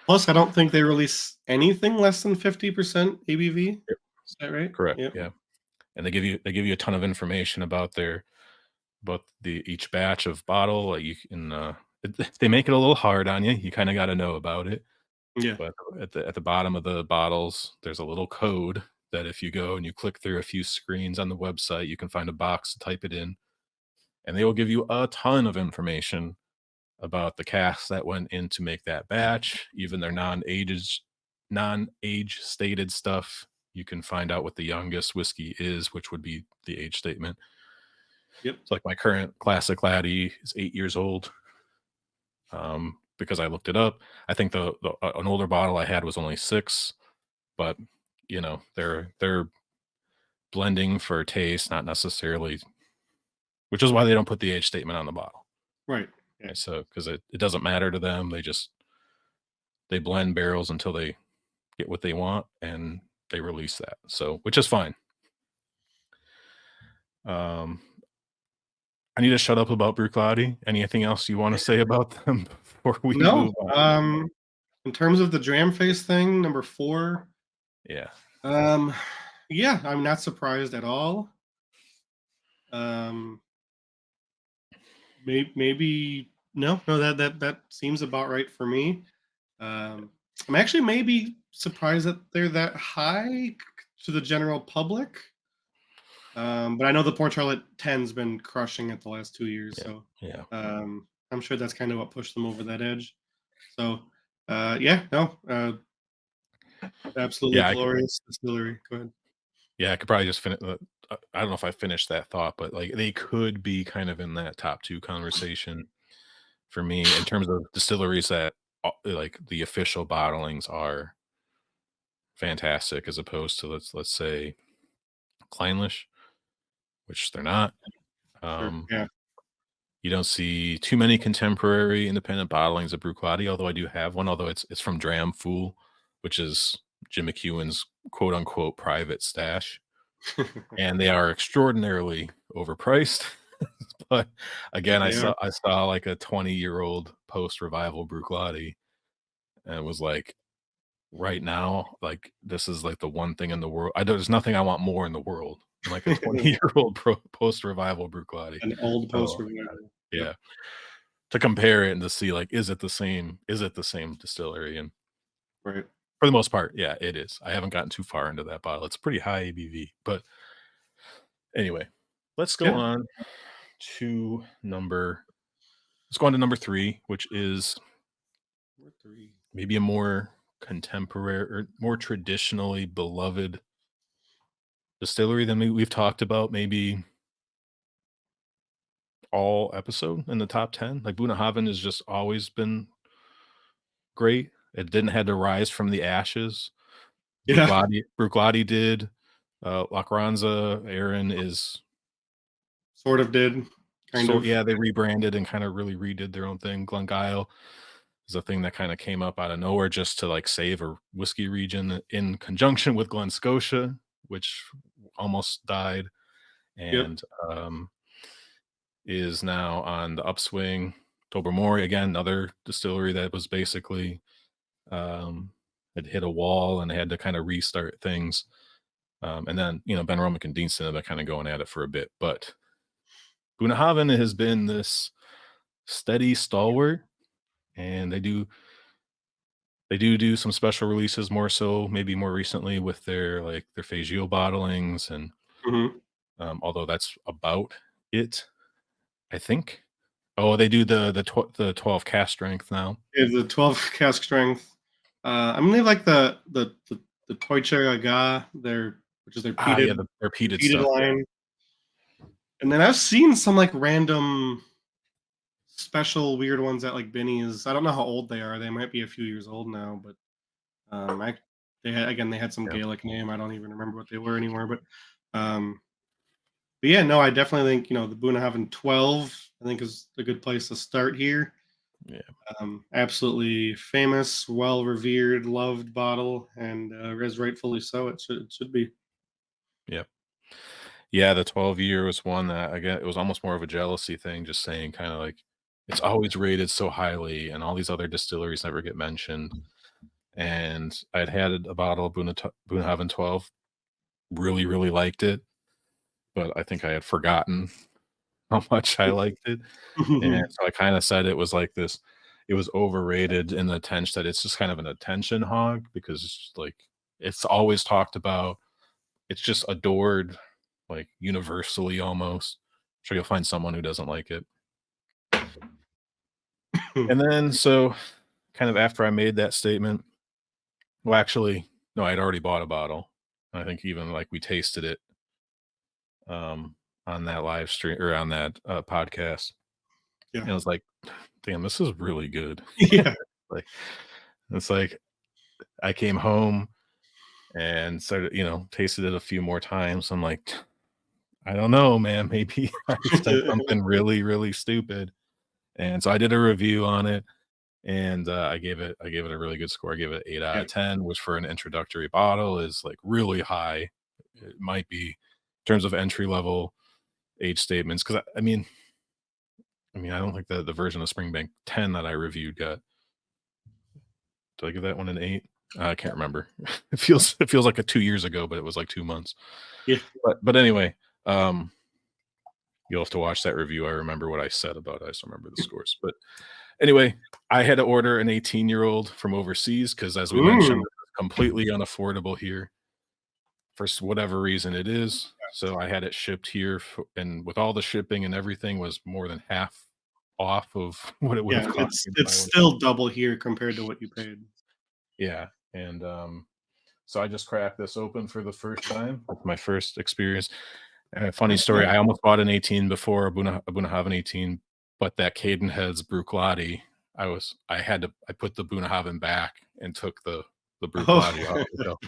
Plus, I don't think they release anything less than 50% ABV. Yep. Is that right? Correct, Yep. yeah, and they give you a ton of information about the each batch of bottle, like, you can, they make it a little hard on you, you kinda gotta know about it, Yeah. But at the bottom of the bottles, there's a little code that if you go and you click through a few screens on the website, you can find a box, type it in, and they will give you a ton of information about the casks that went in to make that batch, even their non-age stated stuff. You can find out what the youngest whiskey is, which would be the age statement. Yep. It's like my current classic laddie is 8 years old. Because I looked it up. I think an older bottle I had was only 6, but they're blending for taste, not necessarily, which is why they don't put the age statement on the bottle. Right. Yeah. Okay, so because it doesn't matter to them, they blend barrels until they get what they want and they release that. So which is fine. Um, I need to shut up about Bruichladdich. Anything else you want to say about them before we No. move on? In terms of the Dramface thing, number 4, Yeah. um, yeah, I'm not surprised at all. Um, maybe no, that seems about right for me. I'm actually maybe surprised that they're that high to the general public. But I know the Port Charlotte 10's been crushing it the last 2 years, Yeah. so Yeah. I'm sure that's kind of what pushed them over that edge. So, yeah, no, absolutely Yeah, I could glorious distillery. Go ahead. Yeah, I could probably just finish. I don't know if I finished that thought, but like they could be kind of in that top two conversation for me in terms of distilleries that like the official bottlings are fantastic as opposed to let's say Kleinlich, which they're not. Sure. Um, Yeah. you don't see too many contemporary independent bottlings of Bruichladdich, although I do have one. Although it's from Dramfool, which is Jim McEwen's quote unquote private stash. And they are extraordinarily overpriced. But again, I They are. saw I saw like a 20-year-old post-revival Bruichladdich, and it was like, right now, like, this is, like, the one thing in the world there's nothing I want more in the world than, like, a 20-year-old post-revival Bruichladdich. An old post Oh, revival. Yep. yeah. To compare it and to see, like, is it the same distillery? And Right. for the most part, yeah, it is. I haven't gotten too far into that bottle. It's pretty high ABV, but anyway, let's go Yeah. on to let's go on to number 3, which is Number 3. maybe a more contemporary or more traditionally beloved distillery than we've talked about maybe all episode in the top 10. Like Bunnahabhain has just always been great. It didn't had to rise from the ashes. Yeah. Bruichladdich did. Lachranza, Aaron is Sort of did. Kind so of. yeah, they rebranded and kind of really redid their own thing. Glengyle is a thing that kind of came up out of nowhere just to like save a whiskey region in conjunction with Glen Scotia, which almost died Yep. and is now on the upswing. Tobermory, again, another distillery that was basically had hit a wall and they had to kind of restart things. And then, Ben Romick and Deanston have been kind of going at it for a bit. But Bunnahabhain has been this steady stalwart, and they do some special releases more so maybe more recently with their Fagio bottlings and Hmm. although that's about it, I think. Oh, they do the 12 cast strength now. Yeah, the 12 cask strength. I mean, they have like the Toicher Aga, which is their Ah, yeah, peated their peated peated stuff, yeah. line. And then I've seen some like random special weird ones at like Binny's. I don't know how old they are. They might be a few years old now, but they had some Yeah, Gaelic name. I don't even remember what they were anymore. Um, but yeah, no, I definitely think the Boona having 12, I think is a good place to start here. yeah, Absolutely famous, well revered, loved bottle, and as rightfully so, it should be. yeah. Yeah, the 12-year was one that, again, it was almost more of a jealousy thing, just saying kinda like, it's always rated so highly, and all these other distilleries never get mentioned, and I'd had a bottle of Bunnahabhain 12, really, really liked it, but I think I had forgotten how much I liked it, and so I kinda said it was like this it was overrated in the attention that it's just kind of an attention hog because it's like it's always talked about. It's just adored like universally almost. I'm sure you'll find someone who doesn't like it. And then so kind of after I made that statement, well actually no, I'd already bought a bottle. I think even like we tasted it um on that live stream or on that podcast. Yeah. And I was like, damn, this is really good. Yeah. Like it's like I came home and started, tasted it a few more times. I'm like, I don't know, man. Maybe I said something really, really stupid. And so I did a review on it and I gave it a really good score. I gave it 8 out Yeah. of 10, which for an introductory bottle is like really high. It might be in terms of entry level age statements. Cause I don't think the version of Springbank 10 that I reviewed got. Did I give that one an 8? I can't remember. It feels like 2 years ago, but it was like 2 months. Yeah. But anyway, um, you'll have to watch that review. I remember what I said about it. I just don't remember the scores. But anyway, I had to order an 18-year-old from overseas because, as we mentioned, Mm. it's completely unaffordable here for whatever reason it is. So I had it shipped here, and with all the shipping and everything, was more than half off of what it would have Yeah. cost It's me to it's buy one. still double here compared to what you paid. Yeah, and so I just cracked this open for the first time. My first experience. Funny story, I almost bought an 18 before a Bunnahabhain 18, but that Cadenhead's Bruichladdich, I put the Bunnahabhain back and took the Oh. Bruichladdich off the shelf.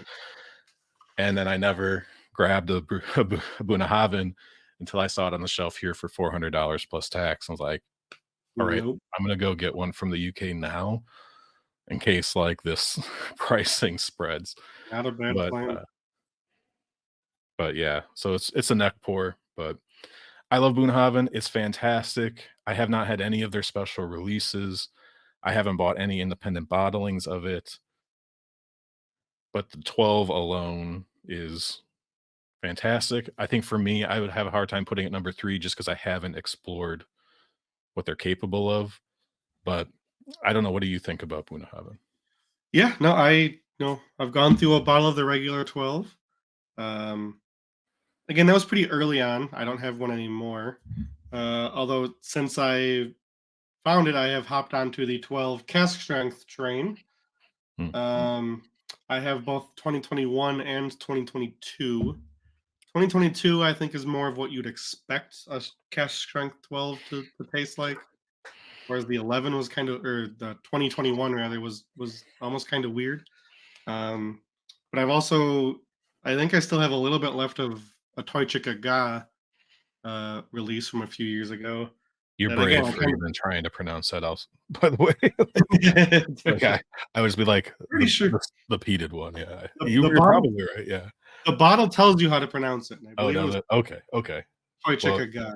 And then I never grabbed a Bunnahabhain until I saw it on the shelf here for $400 plus tax. I was like, "All right, Nope. I'm gonna go get one from the UK now in case, like, this pricing spreads." Not a bad But, plan. uh but yeah, so it's a neck pour, but I love Bunnahabhain. It's fantastic. I have not had any of their special releases. I haven't bought any independent bottlings of it, but the 12 alone is fantastic. I think for me, I would have a hard time putting it number 3 just because I haven't explored what they're capable of, but I don't know, what do you think about Bunnahabhain? Yeah. No, I've gone through a bottle of the regular 12. Um, Again, that was pretty early on. I don't have one anymore. Although since I found it, I have hopped onto the 12 cask strength train. Mm, Um, I have both 2021 and 2022. 2022, I think, is more of what you'd expect a cask strength 12 to taste like, whereas the 11 was kind of, or the 2021 rather, was almost kind of weird. Um, but I think I still have a little bit left of a Toy Chica Ga release from a few years ago. you're That again, brave I for kind even trying to pronounce that else, by the way. Like, of I would be like, pretty sure the peated one, yeah. the, You the were bottle probably right, yeah. the bottle tells you how to pronounce it, and I Oh, believe it does was it? Okay, okay. Toy Well, Chica Ga.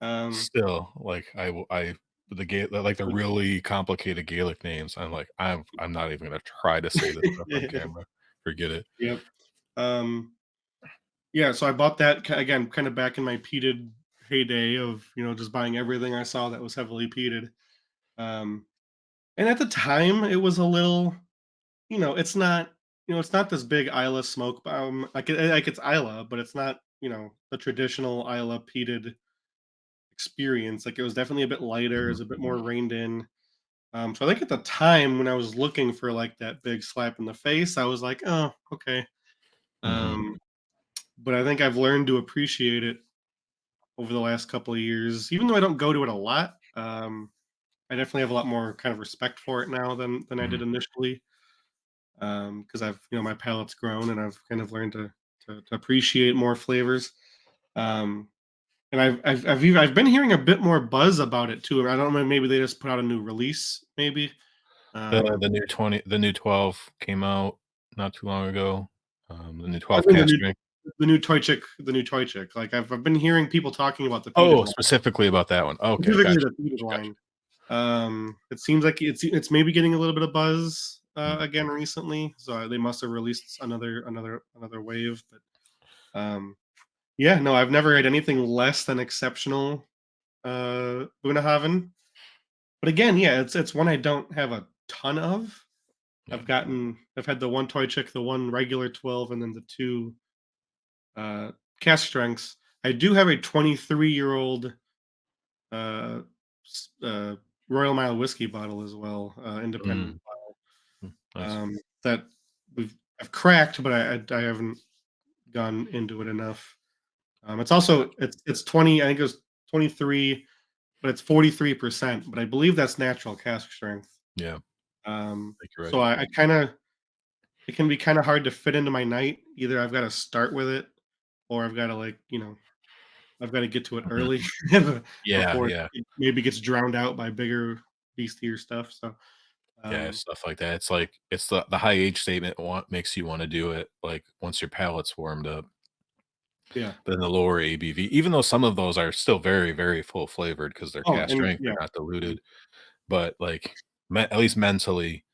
Um, still, like, the really complicated Gaelic names, I'm like, I'm not even gonna try to say this stuff on camera. Forget it. yep. Um, yeah, so I bought that again, kind of back in my peated heyday of just buying everything I saw that was heavily peated. Um, and at the time, it was a little, it's not, it's not this big Isla smoke bomb. Like it's Isla, but it's not, the traditional Isla peated experience. Like it was definitely a bit lighter, it Mhm, was a bit more reined in. So I think at the time when I was looking for like that big slap in the face, I was like, oh, okay. mhm. Um, but I think I've learned to appreciate it over the last couple of years, even though I don't go to it a lot. I definitely have a lot more kind of respect for it now than I did Mhm. initially, because I've my palate's grown and I've kind of learned to appreciate more flavors. Um, and I've been hearing a bit more buzz about it too. I don't know, maybe they just put out a new release, maybe. The Um, the new 20 the new 12 came out not too long ago. The new I 12 think cast strength. the new toy chick. Like I've been hearing people talking about the peated Oh, line, specifically about that one. Okay, specifically gotcha, the peated gotcha. line. It seems like it's maybe getting a little bit of buzz Mm. again recently, so they must have released another wave. But yeah, no, I've never had anything less than exceptional Bunnahabhain. But again, yeah, it's one I don't have a ton of. Yeah. I've had the one toy chick, the one regular 12, and then the two cask strengths. I do have a 23-year-old uh, Royal Mile whiskey bottle as well, independent Mm, mm, nice. that I've cracked, but I haven't gone into it enough. It's also Gotcha. it's 20. I think it was 23, but it's 43%. But I believe that's natural cask strength. Yeah, think you're So right. I kind of it can be kind of hard to fit into my night. Either I've got to start with it, or I've got to I've got to get to it Mhm. early Yeah, before yeah. it maybe gets drowned out by bigger, beastier stuff. So, Yeah, um, stuff like that. It's like it's the high age statement makes you wanna do it, like, once your palate's warmed up, yeah. then the lower ABV, even though some of those are still very, very full flavored because 'cause they're Oh, cask and strength, they're yeah, not mhm, diluted, but, like, at least mentally,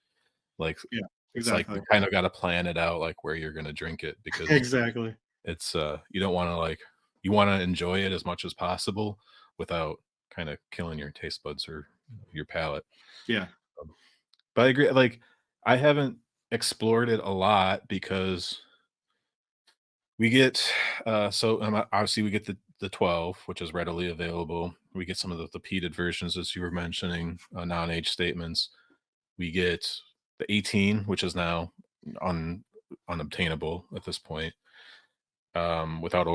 like, yeah, it's like exactly, you kinda gotta plan it out, like, where you're gonna drink it because exactly. it's, you don't wanna, like you wanna enjoy it as much as possible without kinda killing your taste buds or your palate. Yeah. Um, but I agree, like, I haven't explored it a lot because we get, obviously, we get the 12, which is readily available. We get some of the peated versions, as you were mentioning, non-age statements. We get the 18, which is now un unobtainable at this point, without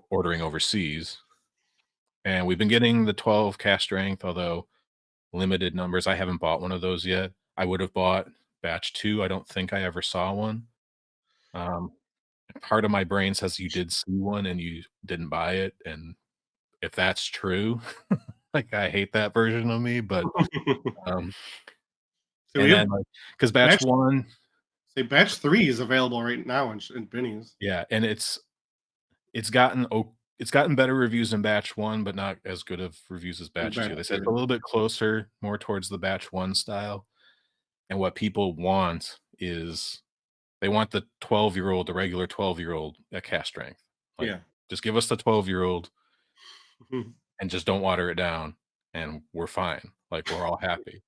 ordering overseas, and we've been getting the 12 cask strength, although limited numbers. I haven't bought one of those yet. I would have bought batch 2. I don't think I ever saw one. Um, part of my brain says you did see one and you didn't buy it, and if that's true, like, I hate that version of me, but, um So we and then, have like, because batch batch 1 say batch 3 is available right now in Binny's. yeah, and it's gotten better reviews than batch 1, but not as good of reviews as Is batch batch 2. They said it's a 2. little bit closer, more towards the batch 1 style, and what people want is they want the 12-year-old, the regular 12-year-old at cask strength. Like, Yeah. just give us the 12-year-old Mhm. and just don't water it down, and we're fine. Like, we're all happy.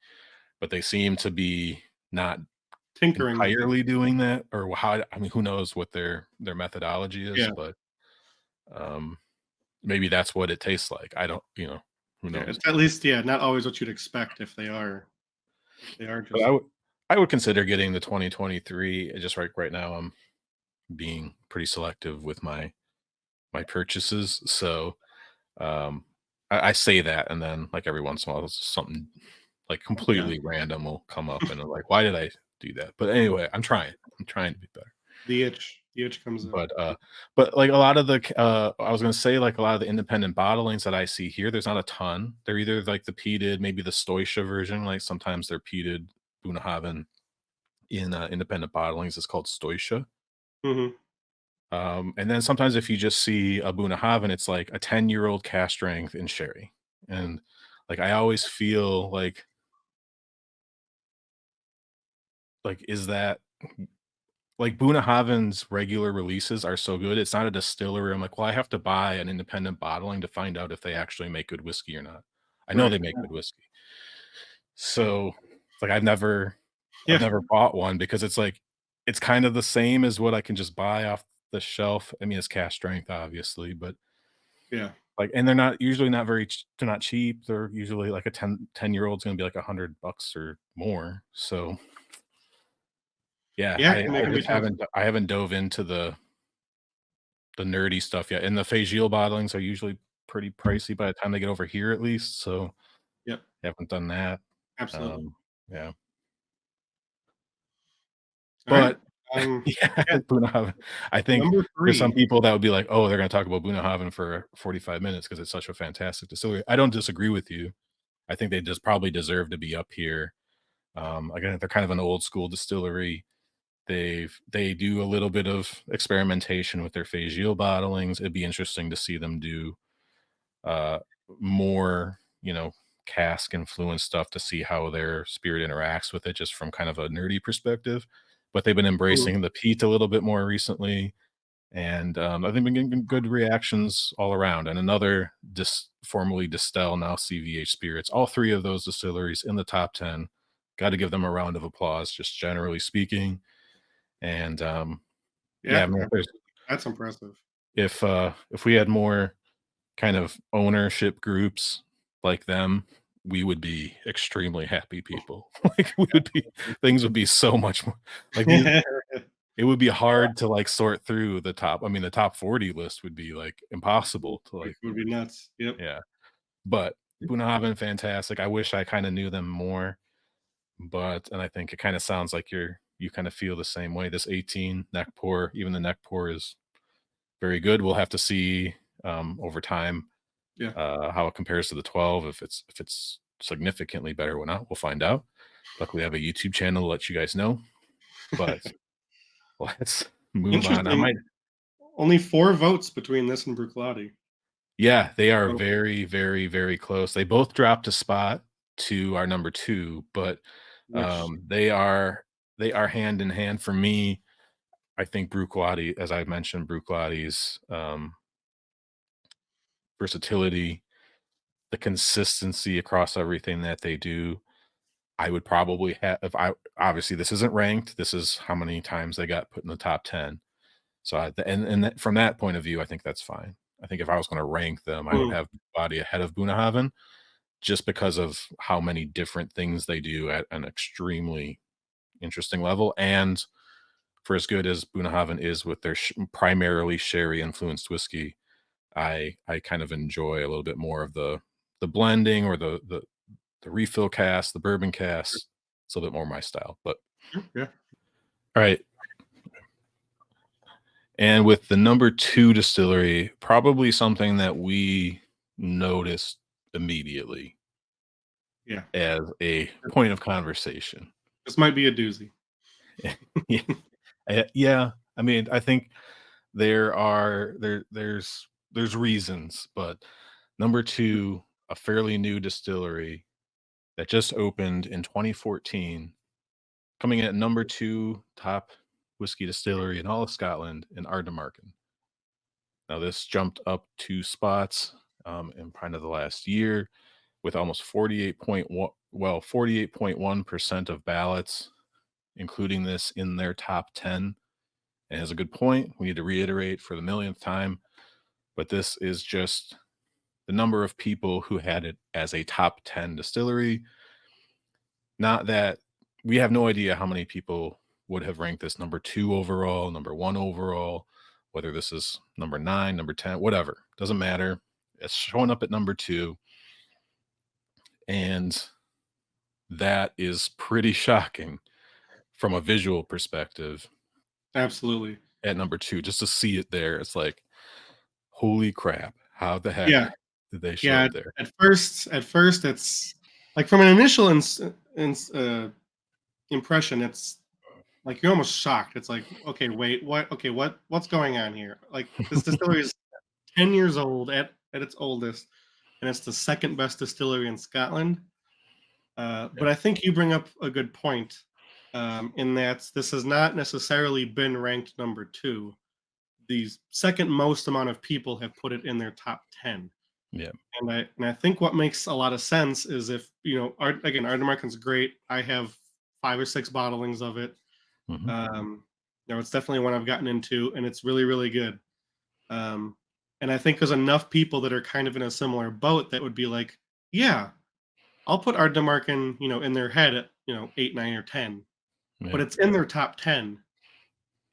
But they seem to be not Tinkering with it. entirely doing that, or how I mean, who knows what their methodology is, Yeah. but, um, maybe that's what it tastes like. I don't who Yeah, knows? it's at least, yeah, not always what you'd expect if they are But just I would consider getting the 2023. Just right now, I'm being pretty selective with my purchases, so, um, I say that, and then, like, every once in a while, something, like, yeah, completely random will come up, and I'm like, "Why did I do that?" But anyway, I'm trying to be better. the itch comes up. But, like, a lot of the I was gonna say, like, a lot of the independent bottlings that I see here, there's not a ton. They're either, like, the peated, maybe the Stoisha version, like, sometimes they're peated Bunnahabhain in, independent bottlings, it's called Stoisha. Mhm. And then sometimes if you just see a Bunnahabhain, it's like a 10-year-old cask strength in sherry, and, like, I always feel like, is that like, Bunnahabhain's regular releases are so good, it's not a distillery. I'm like, "Well, I have to buy an independent bottling to find out if they actually make good whiskey or not." I know Right. they make Yeah. good whiskey. So, like, I've Yeah. never bought one because it's like it's kind of the same as what I can just buy off the shelf. I mean, it's cask strength, obviously, but, Yeah. like, and they're not usually not very ch they're not cheap. They're usually like a 10-year-old's gonna be like $100 or more. So, yeah, Yeah, it I can be just tough. I haven't dove into the nerdy stuff yet, and the Fagile bottlings are usually pretty pricey by the time they get over here at least, so Yep, haven't done that. absolutely. Um, yeah. Alright. But Um, yeah, yeah, Bunnahabhain. I think number there's some 3. people that would be like, "Oh, they're gonna talk about Bunnahabhain for 45 minutes because it's such a fantastic distillery." I don't disagree with you. I think they just probably deserve to be up here. Again, they're kind of an old school distillery. They do a little bit of experimentation with their Fagile bottlings. It'd be interesting to see them do uh, more, cask influence stuff to see how their spirit interacts with it, just from kind of a nerdy perspective. But they've been Mhm. embracing the peat a little bit more recently. and I think been getting good reactions all around. And another formerly Distell, now CVH Spirits. All three of those distilleries in the top 10. Got to give them a round of applause, just generally speaking. And yeah, I Yeah, mean, that's impressive. if we had more kind of ownership groups like them, we would be extremely happy people. Like we would be things would be so much more like these it would be hard to like sort through the top. I mean, the top 40 list would be like impossible to It like, would be nuts. Yep. yeah. But Bunnahabhain, fantastic. I wish I kind of knew them more, but and I think it kind of sounds like you kind of feel the same way. This 18 neck pour, even the neck pour is very good. We'll have to see over time Yeah. how it compares to the 12. If it's significantly better or not, we'll find out. Luckily, I have a YouTube channel to let you guys know. But let's move on. I Interesting. might, Only 4 votes between this and Bruichladdich. yeah, they are So, very, very, very close. They both dropped a spot to our number two, but which they are hand in hand for me. I think Bruichladdich, as I mentioned, Bruichladdich versatility, the consistency across everything that they do. I would probably have if I obviously this isn't ranked. This is how many times they got put in the top 10. So from that point of view, I think that's fine. I think if I was going to rank them, I would mm, have Body ahead of Bunnahabhain just because of how many different things they do at an extremely interesting level. And for as good as Bunnahabhain is with their primarily sherry influenced whiskey, I kind of enjoy a little bit more of the blending or the refill cast, the bourbon cast. It's a little bit more my style. But yeah, all right. And with the number two distillery, probably something that we noticed immediately yeah. as a point of conversation. This might be a doozy. Yeah. Yeah. I mean, I think there's reasons, but number two, a fairly new distillery that just opened in 2014, coming at number two top whiskey distillery in all of Scotland in Ardnamurchan. Now this jumped up 2 spots in kind of the last year with almost 48.1% of ballots, including this in their top 10. And as a good point, we need to reiterate for the millionth time, but this is just the number of people who had it as a top 10 distillery. Not that we have no idea how many people would have ranked this number two overall, number one overall, whether this is number nine, number 10, whatever. Doesn't matter. It's showing up at number two. And that is pretty shocking from a visual perspective Absolutely. at number two. Just to see it there, it's like, holy crap. How the heck Yeah, did they show yeah. up there? At first, it's like from an initial impression, it's like you're almost shocked. It's like, okay, wait, what? Okay, what's going on here? Like this distillery is 10 years old at its oldest, and it's the second best distillery in Scotland. But I think you bring up a good point in that this has not necessarily been ranked number two. The second most amount of people have put it in their top 10. Yeah. And I think what makes a lot of sense is if, again, Ardnamurchan's great. I have 5 or 6 bottlings of it. Hmm. It's definitely one I've gotten into, and it's really, really good. Um, and I think there's enough people that are kind of in a similar boat that would be like, yeah, I'll put Ardnamurchan, in their head at, 8, 9, or 10, Yeah. but it's in their top 10.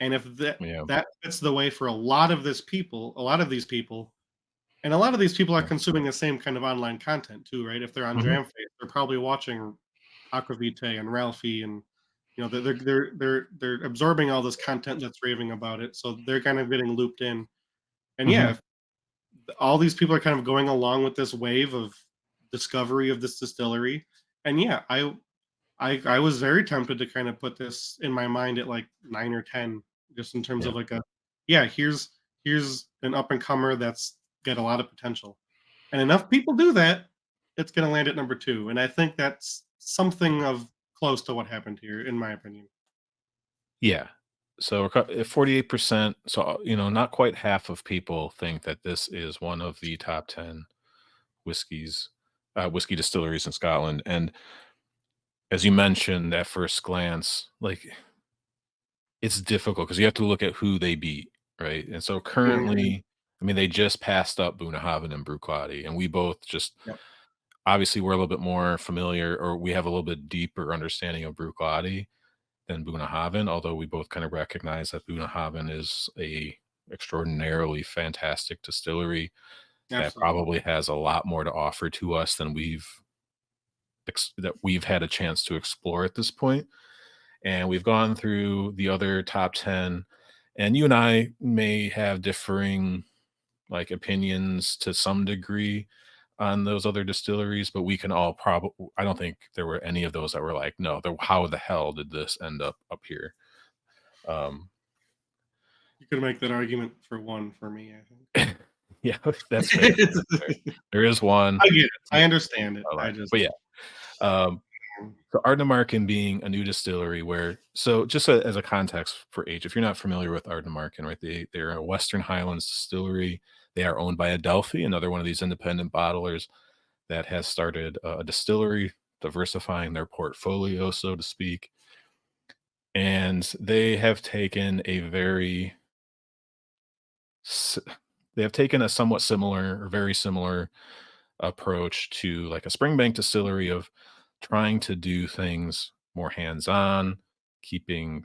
And if Yeah. that fits the way for a lot of these people, and a lot of these people are Yeah. consuming the same kind of online content too, right? If they're on Hmm. Dramface, they're probably watching Aquavite and Ralphie, and they're absorbing all this content that's raving about it, so they're kind of getting looped in. And yeah, Hmm. if all these people are kind of going along with this wave of discovery of this distillery, and yeah, I was very tempted to kind of put this in my mind at like 9 or 10, just in terms Yeah. of like yeah, here's an up and comer that's got a lot of potential, and enough people do that, it's going to land at number two, and I think that's something of close to what happened here, in my opinion. Yeah. So we're 48%. So, not quite half of people think that this is one of the top 10 whiskeys, whiskey distilleries in Scotland. And as you mentioned at first glance, like it's difficult because you have to look at who they beat, right? And so Mhm. currently, I mean, they just passed up Bunnahabhain and Bruichladdich, and we both just Yep. obviously we're a little bit more familiar, or we have a little bit deeper understanding of Bruichladdich than Bunnahabhain, although we both kind of recognize that Bunnahabhain is a extraordinarily fantastic distillery that Absolutely. probably has a lot more to offer to us than we've had a chance to explore at this point. And we've gone through the other top 10, and you and I may have differing like opinions to some degree on those other distilleries, but we can all probably, I don't think there were any of those that were like, no, how the hell did this end up here? Um, You could make that argument for one for me, I yeah, that's fair. think. That's fair. There is one. I get it. It's I understand it. a I lot. just But yeah, um, mm, so Ardnamurchan being a new distillery where, so just as a context for age, if you're not familiar with Ardnamurchan, right, they're a Western Highlands distillery. They are owned by Adelphi, another one of these independent bottlers that has started a distillery, diversifying their portfolio, so to speak. And they have taken a very, s- they have taken a somewhat similar or very similar approach to like a Springbank distillery of trying to do things more hands-on, keeping,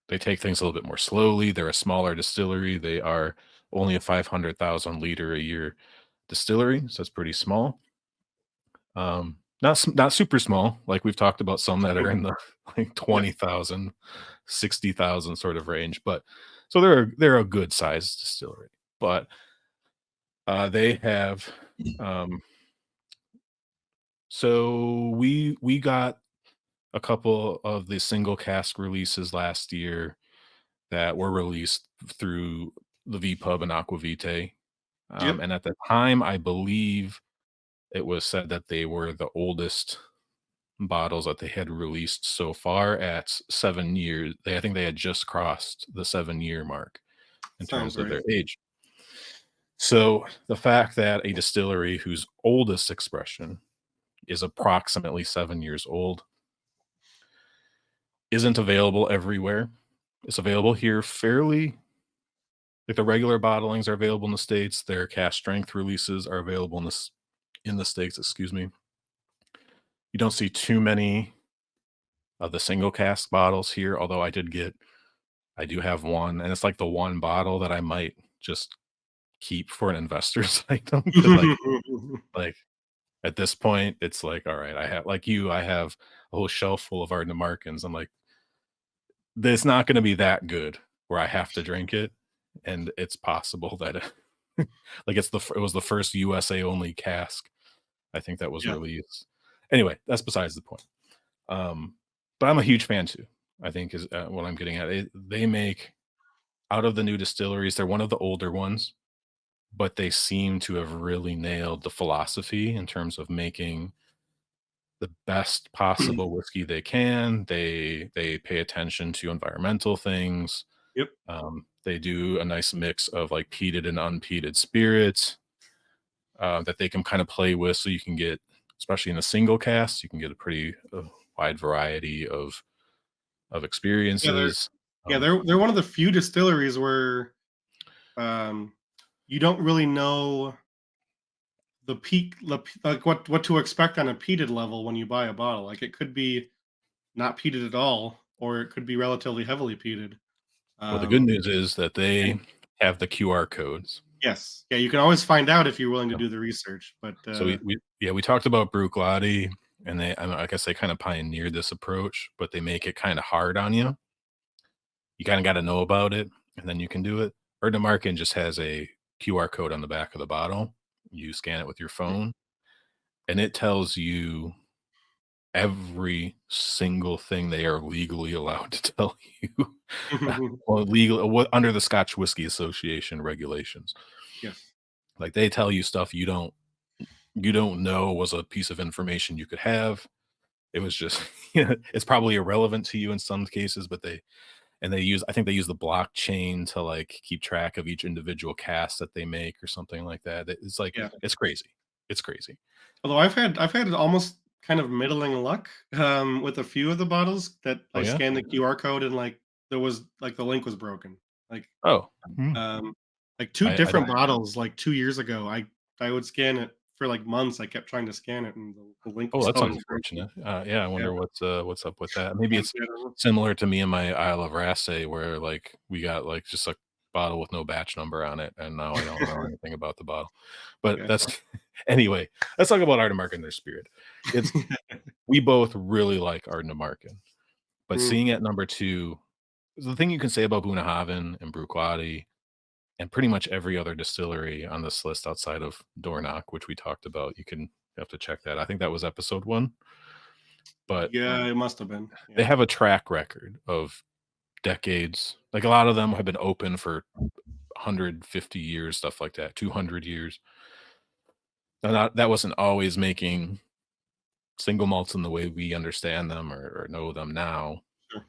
they take things a little bit more slowly. They're a smaller distillery. They are only a 500,000 liter a year distillery, so it's pretty small. Not super small, like we've talked about some that are in the like yeah, 20,000, 60,000 sort of range, but so they're a good sized distillery. But they have um so we got a couple of the single cask releases last year that were released through the VPub and Aquavitae. yep, And at the time, I believe it was said that they were the oldest bottles that they had released so far at 7 years. I think they had just crossed the 7 year mark in sounds terms of right. their age. So the fact that a distillery whose oldest expression is approximately 7 years old isn't available everywhere. It's available here fairly, like the regular bottlings are available in the States. Their cask strength releases are available in the States, excuse me. You don't see too many of the single cask bottles here, although I do have one, and it's like the one bottle that I might just keep for an investor's item because like at this point, it's like, all right, I have like you, I have a whole shelf full of Ardnamurchans. I'm like, it's not going to be that good where I have to drink it, and it's possible that like it was the first USA only cask I think that was yeah, released. Anyway, that's besides the point. Um, but I'm a huge fan too. I think is what I'm getting at. They make out of the new distilleries, they're one of the older ones, but they seem to have really nailed the philosophy in terms of making the best possible whiskey they can. They pay attention to environmental things. yep. They do a nice mix of like peated and unpeated spirits that they can kind of play with, so you can get, especially in a single cast, you can get a pretty wide variety of Yeah, experiences. yeah, Um, they're one of the few distilleries where um, you don't really know like what to expect on a peated level when you buy a bottle. Like it could be not peated at all, or it could be relatively heavily peated. well, the good Um, news is that they and have the QR codes. yes, yeah, you can always find out if you're willing to do the research. But So we talked about Bruichladdich, and I guess they kind of pioneered this approach, but they make it kind of hard on you. You kind of got to know about it, and then you can do it. Erdemarkin just has a QR code on the back of the bottle. You scan it with your phone, and it tells you every single thing they are legally allowed to tell you. Well, legal what under the Scotch Whisky Association regulations. yes, Like they tell you stuff you don't know was a piece of information you could have. it was just it's probably irrelevant to you in some cases, but they use I think they use the blockchain to like keep track of each individual cast that they make or something like that. It's like Yeah. it's crazy. It's crazy. Although I've had almost kind of middling luck, with a few of the bottles that Oh I yeah. scanned the QR code and, like, there was like, the link was broken. Like, Oh, hmm. um, like 2 I don't. different bottles, like, 2 years ago, I would scan it for, like, months. I kept trying to scan it, and the link Oh, was that's always broken. unfortunate. Yeah, I Yeah, wonder what's up with that. Maybe it's I don't know. similar to me and my Isle of Raasay, where like we got like just a bottle with no batch number on it, and now I don't know anything about the bottle. But Yeah. that's anyway. Let's talk about Ardnamurchan and their spirit. It's we both really like Ardnamurchan, but Mm, seeing at number two, the thing you can say about Bunnahabhain and Bruichladdich and pretty much every other distillery on this list outside of Dornoch, which we talked about, you have to check that. I think that was episode one, but yeah, it must have been. they Yeah. have a track record of decades. Like a lot of them have been open for 150 years, stuff like that, 200 years. Now, that wasn't always making single malts in the way we understand them or know them now. Sure.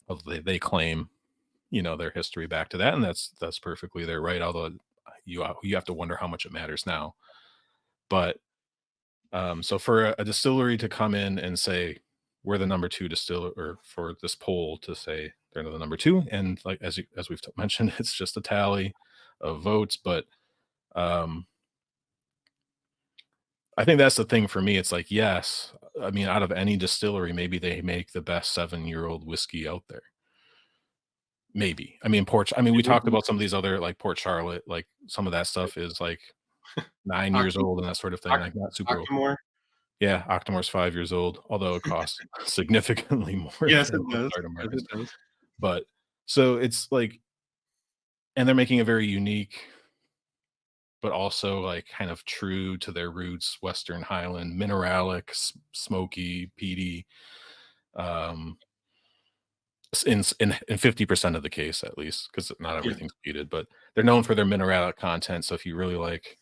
Although they claim, their history back to that, and that's perfectly their right. Although you have to wonder how much it matters now. But so for a distillery to come in and say we're the number two distiller, or for this poll to say they're the number two, and like as we've mentioned, it's just a tally of votes. But um, I think that's the thing for me. It's like, yes, I mean, out of any distillery, maybe they make the best 7-year-old whiskey out there. Maybe. I mean, Port. I mean, we talked Maybe. about some of these other like Port Charlotte, like some of that stuff is like 9 years Octom old and that sort of thing, like not super old. Octomore? Yeah, Octomore's 5 years old, although it costs significantly more Yes, it than does. Yes, Ardnamurchan. it does. But so it's like, and they're making a very unique, but also like kind of true to their roots, Western Highland, mineralic, smoky, peaty. Um, in 50% of the case, at least, because not Yeah. everything's peated, but they're known for their mineralic content. So if you really like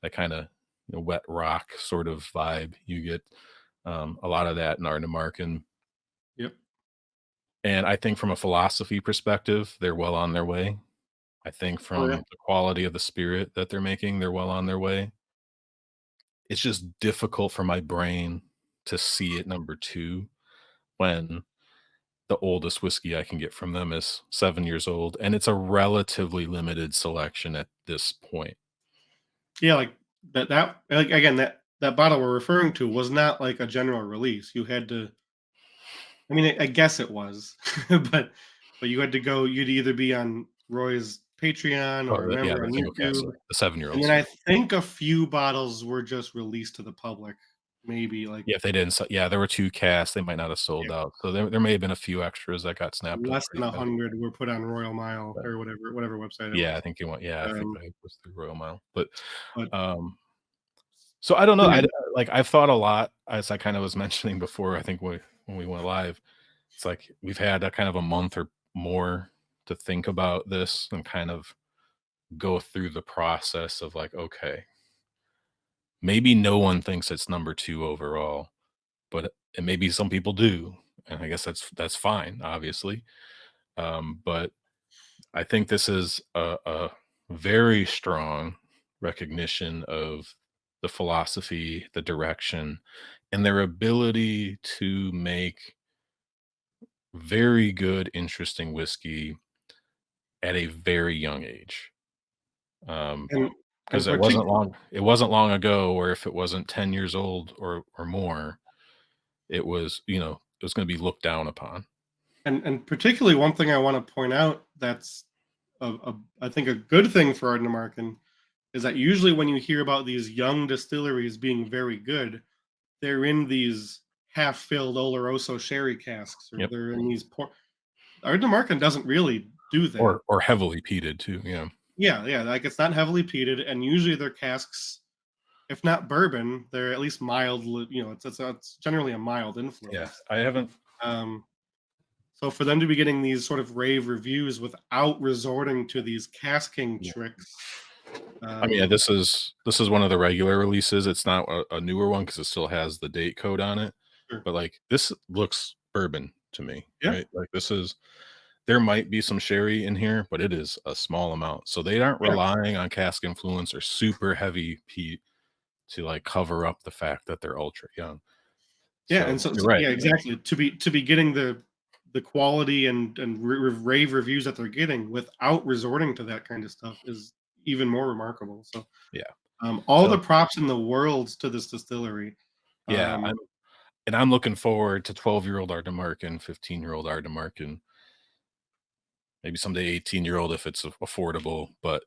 that kind of wet rock sort of vibe, you get a lot of that in Ardnamurchan. Yep. And I think from a philosophy perspective, they're well on their way. I think Oh, yeah. from the quality of the spirit that they're making, they're well on their way. It's just difficult for my brain to see it number two when the oldest whiskey I can get from them is 7 years old, and it's a relatively limited selection at this point. Yeah, like, like, again, that bottle we're referring to was not, like, a general release. You had to I mean, I guess it was, but you had to go you'd either be on Roy's Patreon Oh, or a yeah, member the on single cast, YouTube, the and then 7-year-olds. I think a few bottles were just released to the public, maybe, like, Yeah, if they didn't yeah, there were 2 casts, they might not have sold yeah, out. So there may have been a few extras that got snapped up less than pretty fast. 100 were put on Royal Mile But or whatever website it yeah, was. I think Um, I was through Royal Mile. But, but um, so I don't know, yeah, like, I've thought a lot, as I kind of was mentioning before, I think when we went live, it's like we've had a kind of a month or more to think about this and kind of go through the process of like, okay, maybe no one thinks it's number 2 overall, but and maybe some people do, and I guess that's fine, obviously. But I think this is a very strong recognition of the philosophy, the direction, and their ability to make very good, interesting whiskey at a very young age. Um, and because particularly it wasn't long ago where if it wasn't 10 years old or more, it was, it was gonna be looked down upon. particularly one thing I wanna point out that's I think a good thing for Ardnamurchan is that usually when you hear about these young distilleries being very good, they're in these half-filled Oloroso sherry casks, or Yep. they're in these Ardnamurchan doesn't really do that. Or heavily peated too, yeah. Yeah, yeah, like, it's not heavily peated, and usually their casks, if not bourbon, they're at least it's generally a mild Yeah, influence. I haven't. Um, so for them to be getting these sort of rave reviews without resorting to these casking Yeah. tricks, I mean, yeah, um, this is one of the regular releases. It's not a newer one because it still has the date code on it. Sure. but like this looks bourbon to me, Yeah. right? Like there might be some sherry in here, but it is a small amount. So they aren't Yeah. relying on cask influence or super heavy peat to like cover up the fact that they're ultra young. Yeah, So and so, you're right. yeah, exactly. To be getting the quality and rave reviews that they're getting without resorting to that kind of stuff is even more remarkable. So, Yeah. all the So props in the world to this distillery. yeah, Um, I'm looking forward to 12-year-old Ardnamurchan, 15-year-old Ardnamurchan, maybe someday 18-year-old if it's affordable. But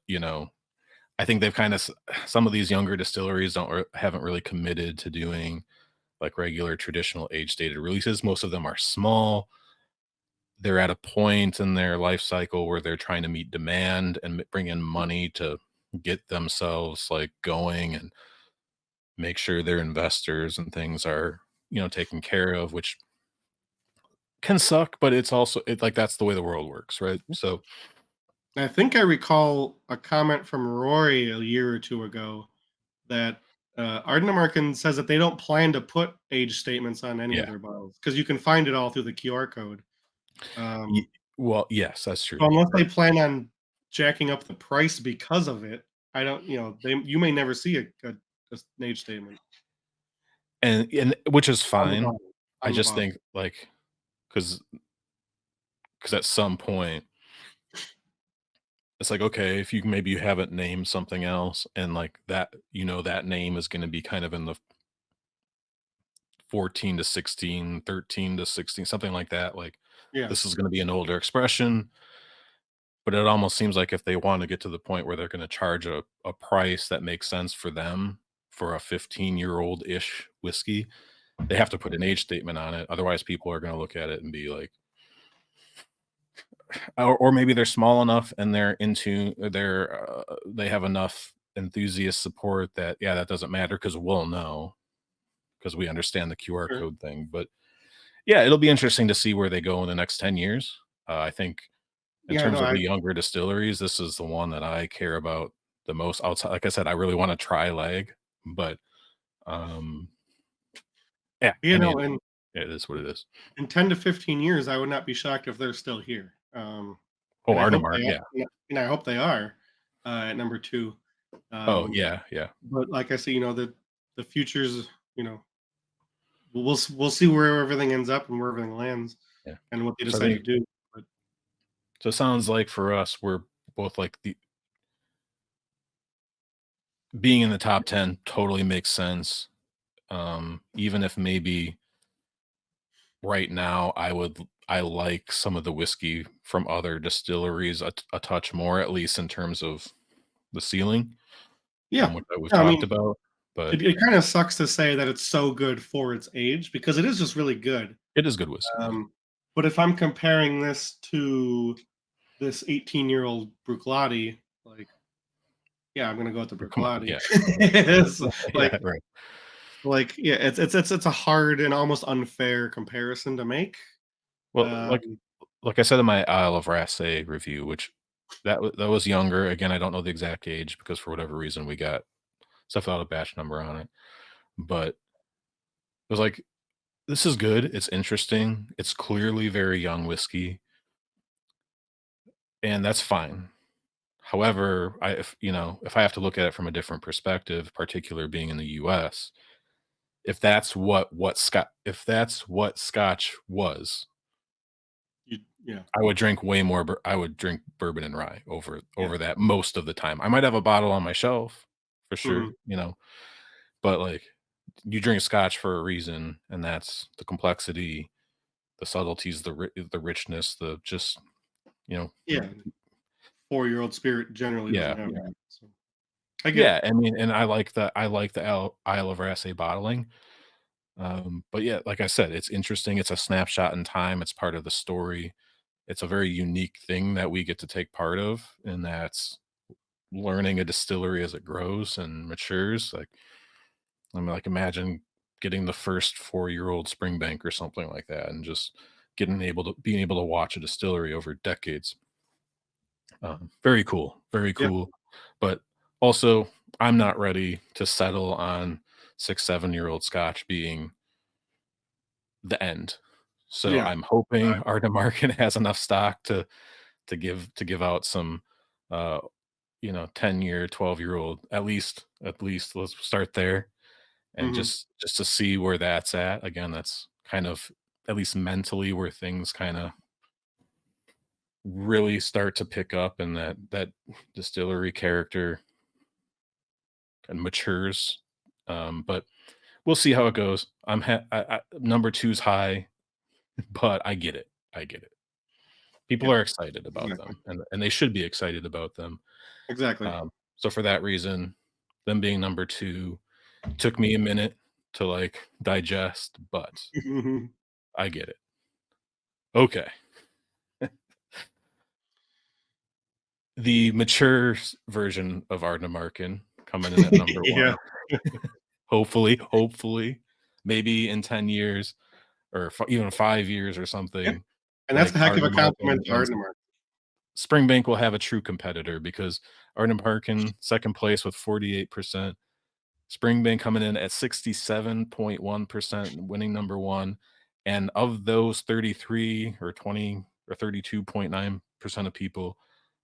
I think they've kind of some of these younger distilleries haven't really committed to doing like regular traditional age stated releases. Most of them are small. They're at a point in their life cycle where they're trying to meet demand and bring in money to get themselves like going and make sure their investors and things are taken care of, which can suck, but it's also like that's the way the world works, right? So I think I recall a comment from Rory a year or two ago that Ardnamurchan says that they don't plan to put age statements on any of yeah. their bottles because you can find it all through the QR code. Ye Um, well, yes, that's so true, unless but they plan on jacking up the price because of it, I don't. You may never see an age statement and which is on the fine. bottle. I On the just bottle. think, like, because at some point, it's like, okay, if maybe you haven't named something else and, like, that that name is gonna be kind of in the 14 to 16, 13 to 16, something like that, like, Yeah. this is gonna be an older expression, but it almost seems like if they wanna get to the point where they're gonna charge a price that makes sense for them for a 15-year-old-ish whiskey, they have to put an age statement on it, otherwise people are gonna look at it and be like or maybe they're small enough and they're into they have enough enthusiast support that, yeah, that doesn't matter because 'cause we'll know because we understand the QR Sure. code thing, but yeah, it'll be interesting to see where they go in the next 10 years. I think in Yeah. No. terms of the younger distilleries, this is the one that I care about the most outside like I said, I really wanna try lag, but, um, yeah, I You mean, know, and it is what it is. in 10 to 15 years, I would not be shocked if they're still here. Oh, And I hope Arnemark, they are. yeah. And I hope they are at number two. Oh, Um, yeah, yeah, but like I say, the future's, we'll see where everything ends up and where everything lands yeah. and what they So I decide to think do. But so it sounds like for us, we're both like the being in the top 10 totally makes sense. Even if maybe right now I like some of the whiskey from other distilleries a touch more, at least in terms of the ceiling, yeah, which we've I talked mean, about, but it kind of sucks to say that it's so good for its age because it is just really good. it is good whiskey, yeah. Um, but if I'm comparing this to this 18-year-old Bruichladdich, like, yeah, I'm gonna go with the Come on, Bruichladdich. yeah. It's Yeah, right. yeah, it's a hard and almost unfair comparison to make. Well, Um, like I said in my Isle of Raasay review, which that was younger. Again, I don't know the exact age because for whatever reason we got stuff without a batch number on it. But it was like, this is good. It's interesting. It's clearly very young whiskey, and that's fine. However, if I have to look at it from a different perspective, particular being in the US, if that's what Scotch was, yeah, I would drink bourbon and rye yeah. over that most of the time. I might have a bottle on my shelf for sure, Mhm. but, like, you drink Scotch for a reason, and that's the complexity, the subtleties, the richness, the just, you know Yeah, 4-year-old spirit generally yeah. doesn't have that, so I get Yeah, it. I mean, and I like the Isle of Raasay bottling, but yeah, like I said, it's interesting, it's a snapshot in time, it's part of the story, it's a very unique thing that we get to take part of, and that's learning a distillery as it grows and matures, like, I mean, like, imagine getting the first 4-year-old Springbank or something like that, and just being able to watch a distillery over decades. Very cool, very Yeah, cool, but also, I'm not ready to settle on 6, 7-year-old Scotch being the end. So Yeah. I'm hoping Ardnam Market has enough stock to give out some, uh, 10-year, 12-year-old at least let's start there and Mhm. just to see where that's at. Again, that's kind of at least mentally where things kinda really start to pick up and that distillery character and matures. But we'll see how it goes. Number 2's high, but I get it. I get it. People Yeah. are excited about Exactly. them, and they should be excited about them. Exactly. So for that reason, them being number 2 took me a minute to, like, digest, but I get it. Okay. The mature version of Ardnamurchan coming in at number Yeah. 1. Hopefully, maybe in 10 years or even 5 years or Yeah. something, And that's like a heck of a Ardnamurchan compliment to and Artemark. Springbank will have a true competitor because Ardnamurchan, 2nd place with 48%. Springbank coming in at 67.1%, winning number 1, and of those 33 or 20 or 32.9% of people,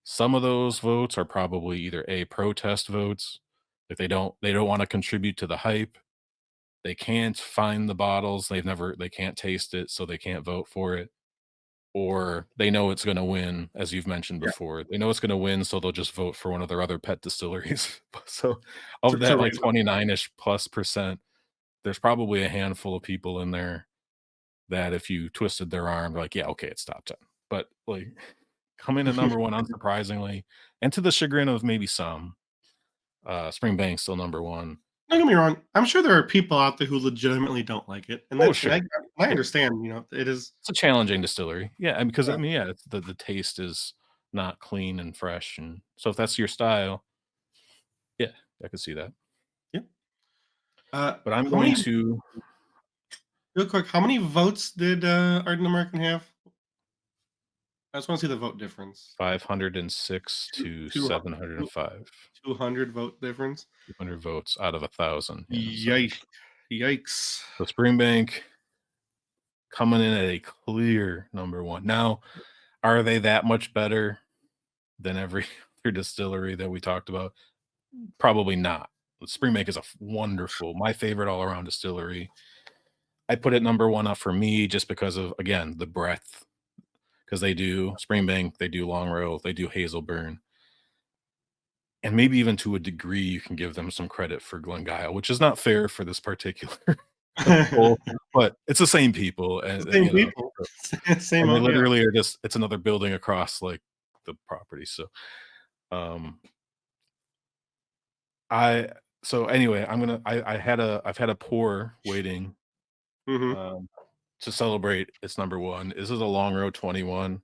some of those votes are probably either A, protest votes, if they don't wanna contribute to the hype, they can't find the bottles, they can't taste it, so they can't vote for it, or they know it's gonna win, as you've mentioned Yeah. before. They know it's gonna win, so they'll just vote for one of their other pet distilleries. So, of To that, like, raise them. 29-ish plus percent, there's probably a handful of people in there that if you twisted their arm, they're like, "Yeah, okay, it's top 10." But, like, coming in number 1 unsurprisingly, and to the chagrin of maybe some, Springbank's still number 1. Don't get me wrong, I'm sure there are people out there who legitimately don't like it, and Oh, that's sure. I Yep. understand, it is It's a challenging distillery. Yeah, and because, I uh, mean, yeah, it's the taste is not clean and fresh, and so if that's your style, yeah, I can see that. yeah. But I'm How going many to real quick, how many votes did, Arden American have? I just wanna see the vote difference. 506 Two to two hu two 705. 200 vote difference? 200 votes out of 1,000, yeah, so Yikes. Springbank coming in at a clear number 1. Now, are they that much better than every other distillery that we talked about? Probably not. But Springbank is a wonderful my favorite all-around distillery. I put it number 1 up for me just because of, again, the breadth, because they do Springbank, they do Long Row, they do Hazelburn, and maybe even to a degree, you can give them some credit for Glengyle, which is not fair for this particular poll, but it's the same people, The and, same people. Same and they o yeah. literally are just it's another building across, like, the property, so, um, I so anyway, I've had a pour waiting, Mhm. um, to celebrate its number 1. This is a Long Row 21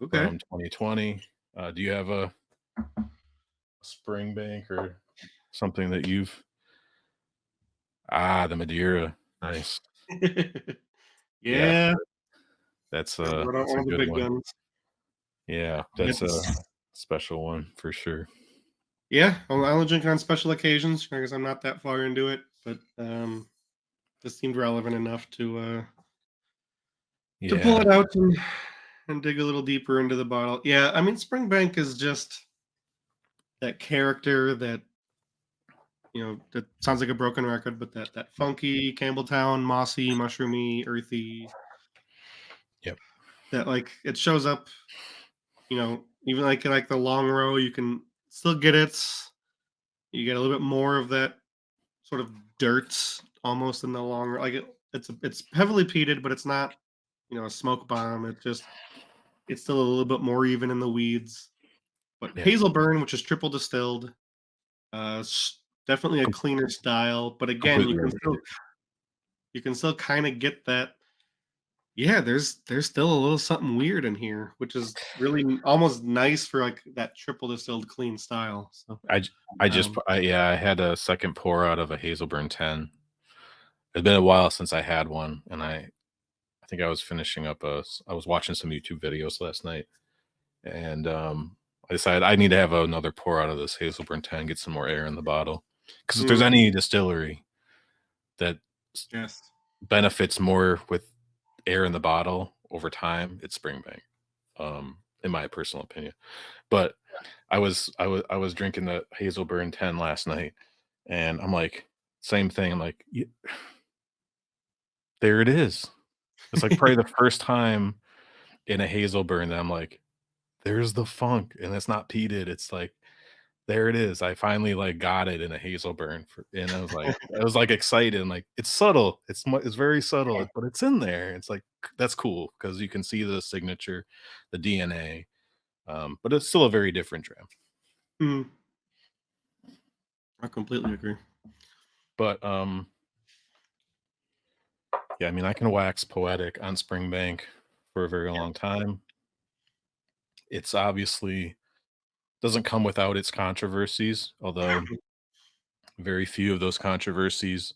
Okay. from 2020. Do you have a Springbank or something that you've the Madeira, nice. Yeah, Yeah. that's I a brought out that's one a of the good big one. guns. Yeah, that's a It's special one for sure. yeah, I only drink it on special occasions because I'm not that far into it, but, this seemed relevant enough to pull Yeah, it out and dig a little deeper into the bottle. Yeah, I mean, Springbank is just that character that, that sounds like a broken record, but that funky Campbelltown, mossy, mushroomy, earthy, yep, that, like, it shows up, even like the long row, you can still get it. You get a little bit more of that sort of dirt almost in the long row. Like it's heavily peated, but it's not, a smoke bomb. It's still a little bit more even in the weeds. But yeah, Hazelburn, which is triple distilled, definitely a com cleaner style. But again, completely underrated. you can still kind of get that. Yeah, there's still a little something weird in here, which is really almost nice for like that triple distilled clean style. So, I j I just um, pu yeah, I had a second pour out of a Hazelburn 10. It's been a while since I had one, and I think I was finishing up I was watching some YouTube videos last night, and, I decided I need to have another pour out of this Hazelburn 10, get some more air in the bottle. Because if there's mm, any distillery that yes, benefits more with air in the bottle over time, it's Springbank, in my personal opinion. But I was drinking the Hazelburn 10 last night, and I'm like, same thing. I'm like, there it is. It's like probably the first time in a Hazelburn that I'm like, there's the funk, and it's not peated. It's like, there it is. I finally like got it in a Hazelburn, and I was like excited. And like it's subtle. It's very subtle, but it's in there. It's like that's cool because you can see the signature, the DNA. But it's still a very different dram. Mm, I completely agree. But yeah, I mean, I can wax poetic on Springbank for a very long time. It's obviously doesn't come without its controversies, although very few of those controversies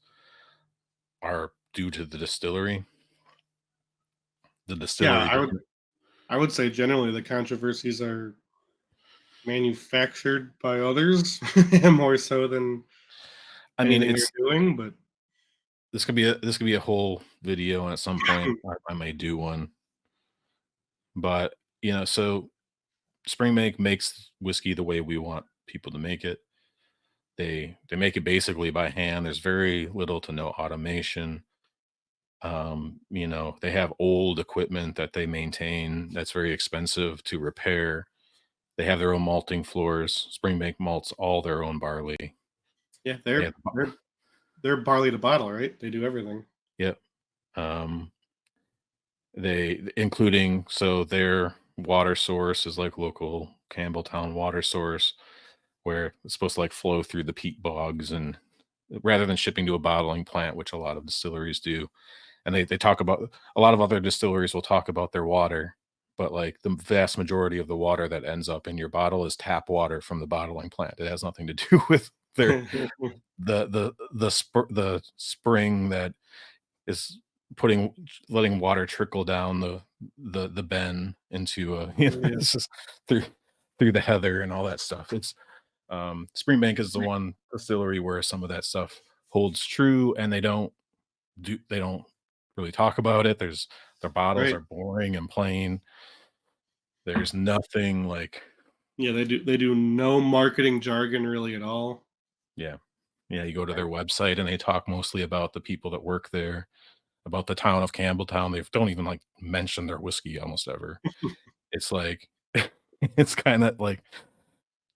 are due to the distillery. The Yeah, distillery I would say generally the controversies are manufactured by others more so than I mean, anything it's they're doing, but this could be a whole video, and at some point I may do one. But so Springbank makes whiskey the way we want people to make it. They make it basically by hand. There's very little to no automation. They have old equipment that they maintain that's very expensive to repair. They have their own malting floors. Springbank malts all their own barley. yeah, They have, they're barley to bottle, right? They do everything. yep. Um, including so their water source is like local Campbelltown water source where it's supposed to like flow through the peat bogs and rather than shipping to a bottling plant, which a lot of distilleries do. And they talk about a lot of other distilleries will talk about their water, but like the vast majority of the water that ends up in your bottle is tap water from the bottling plant. It has nothing to do with their the spring that is letting water trickle down the ben into Yeah, it's just through the heather and all that stuff. It's Springbank is the right, one distillery where some of that stuff holds true, and they don't really talk about it. Their bottles right. are boring and plain. There's nothing like Yeah, they do no marketing jargon really at all. yeah. Yeah, you go to Right. their website and they talk mostly about the people that work there, about the town of Campbelltown. They don't even like mention their whiskey almost ever. It's like it's kinda like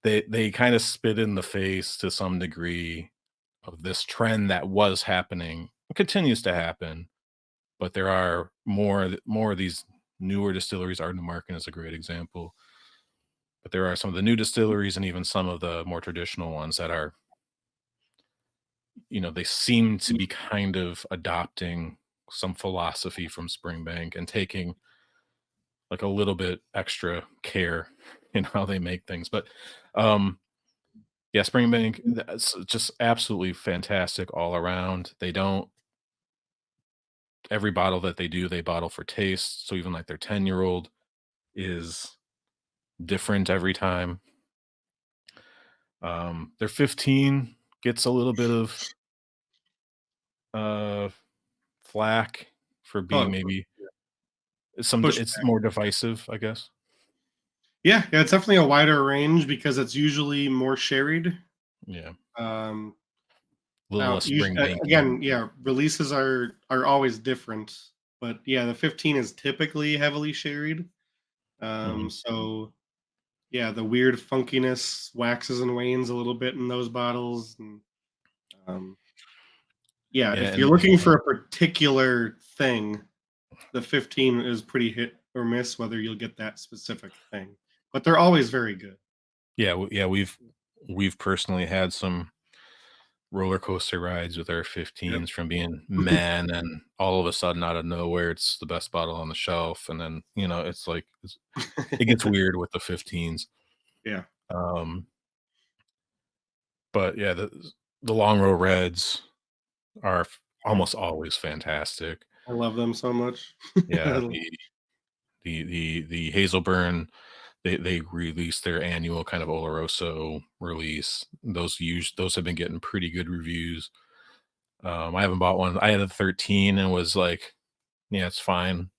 they kinda spit in the face to some degree of this trend that was happening, continues to happen, but there are more of these newer distilleries. Ardnamurchan is a great example, but there are some of the new distilleries and even some of the more traditional ones that are, they seem to be kind of adopting some philosophy from Springbank and taking like a little bit extra care in how they make things. But um yeah, Springbank, that's just absolutely fantastic all around. They don't every bottle that they do, they bottle for taste. So even like their 10-year-old is different every time. Their 15 gets a little bit of uh flack for being Oh, maybe push. it's more divisive, I guess. Yeah, yeah, it's definitely a wider range because it's usually more sherried. Yeah. Um, A little less spring banky. again, yeah, releases are always different, but yeah, the 15 is typically heavily sherried. Mhm. So yeah, the weird funkiness waxes and wanes a little bit in those bottles. And, um, yeah, Yeah, if you're and looking for a particular thing, the 15 is pretty hit or miss whether you'll get that specific thing. But they're always very good. yeah, we've personally had some roller coaster rides with our Yep. 15s from being man and all of a sudden out of nowhere it's the best bottle on the shelf and then, it's like it gets weird with the 15s. Yeah, Um, but yeah, the long row reds are yeah. almost always fantastic. I love them so much. Yeah, the Hazelburn, they released their annual kind of Oloroso release. Those have been getting pretty good reviews. I haven't bought one. I had a 13 and was like, yeah, it's fine.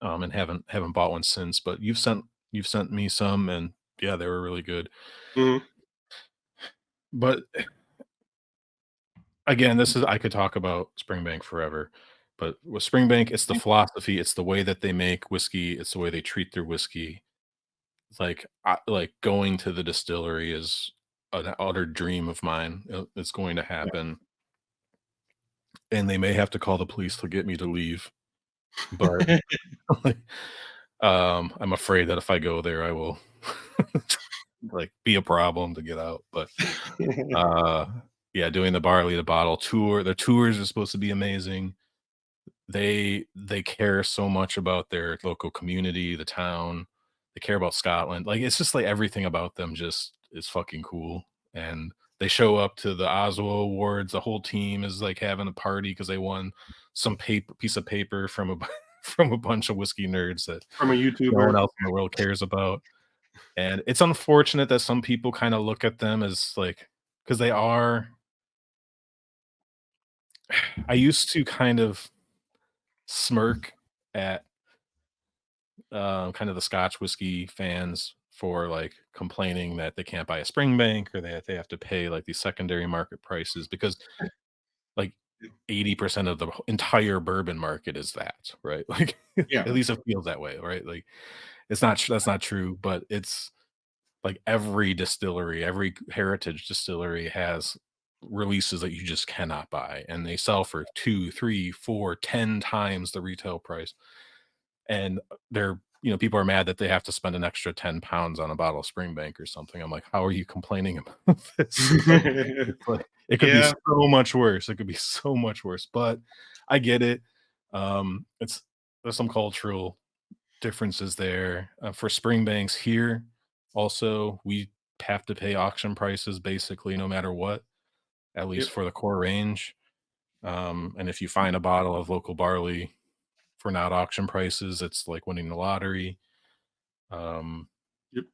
And haven't bought one since. But you've sent me some, and yeah, they were really good. Mhm. But again, this is I could talk about Springbank forever. But with Springbank, it's the philosophy, it's the way that they make whiskey, it's the way they treat their whiskey. Like going to the distillery is an utter dream of mine. It's going to happen, and they may have to call the police to get me to leave, but, like, I'm afraid that if I go there, I will, like, be a problem to get out, but, uh, yeah, doing the barley to bottle tour the tours are supposed to be amazing. They care so much about their local community, the town. They care about Scotland. Like, it's just, like, everything about them just is fucking cool, and they show up to the Oslo Awards, the whole team is, like, having a party because they won some piece of paper from a from a bunch of whiskey nerds that From a no one YouTuber. else in the world cares about, and it's unfortunate that some people kinda look at them as, like, because they are I used to kind of smirk at kind of the Scotch whiskey fans for like complaining that they can't buy a Springbank or that they have to pay like these secondary market prices because like 80% of the entire bourbon market is that, right? Like Yeah. at least it feels that way, right? Like it's not that's not true, but it's like every distillery, every heritage distillery has releases that you just cannot buy and they sell for two, three, four, 10 times the retail price and they're people are mad that they have to spend an extra 10 pounds on a bottle of Springbank or something. I'm like, "How are you complaining about this?" Like, it could be Yeah. so much worse. It could be so much worse, but I get it. It's there's some cultural differences there. For Springbanks here, also, we have to pay auction prices basically no matter what, at least Yep. for the core range. And if you find a bottle of local barley for not auction prices, it's like winning the lottery. Um, Yep.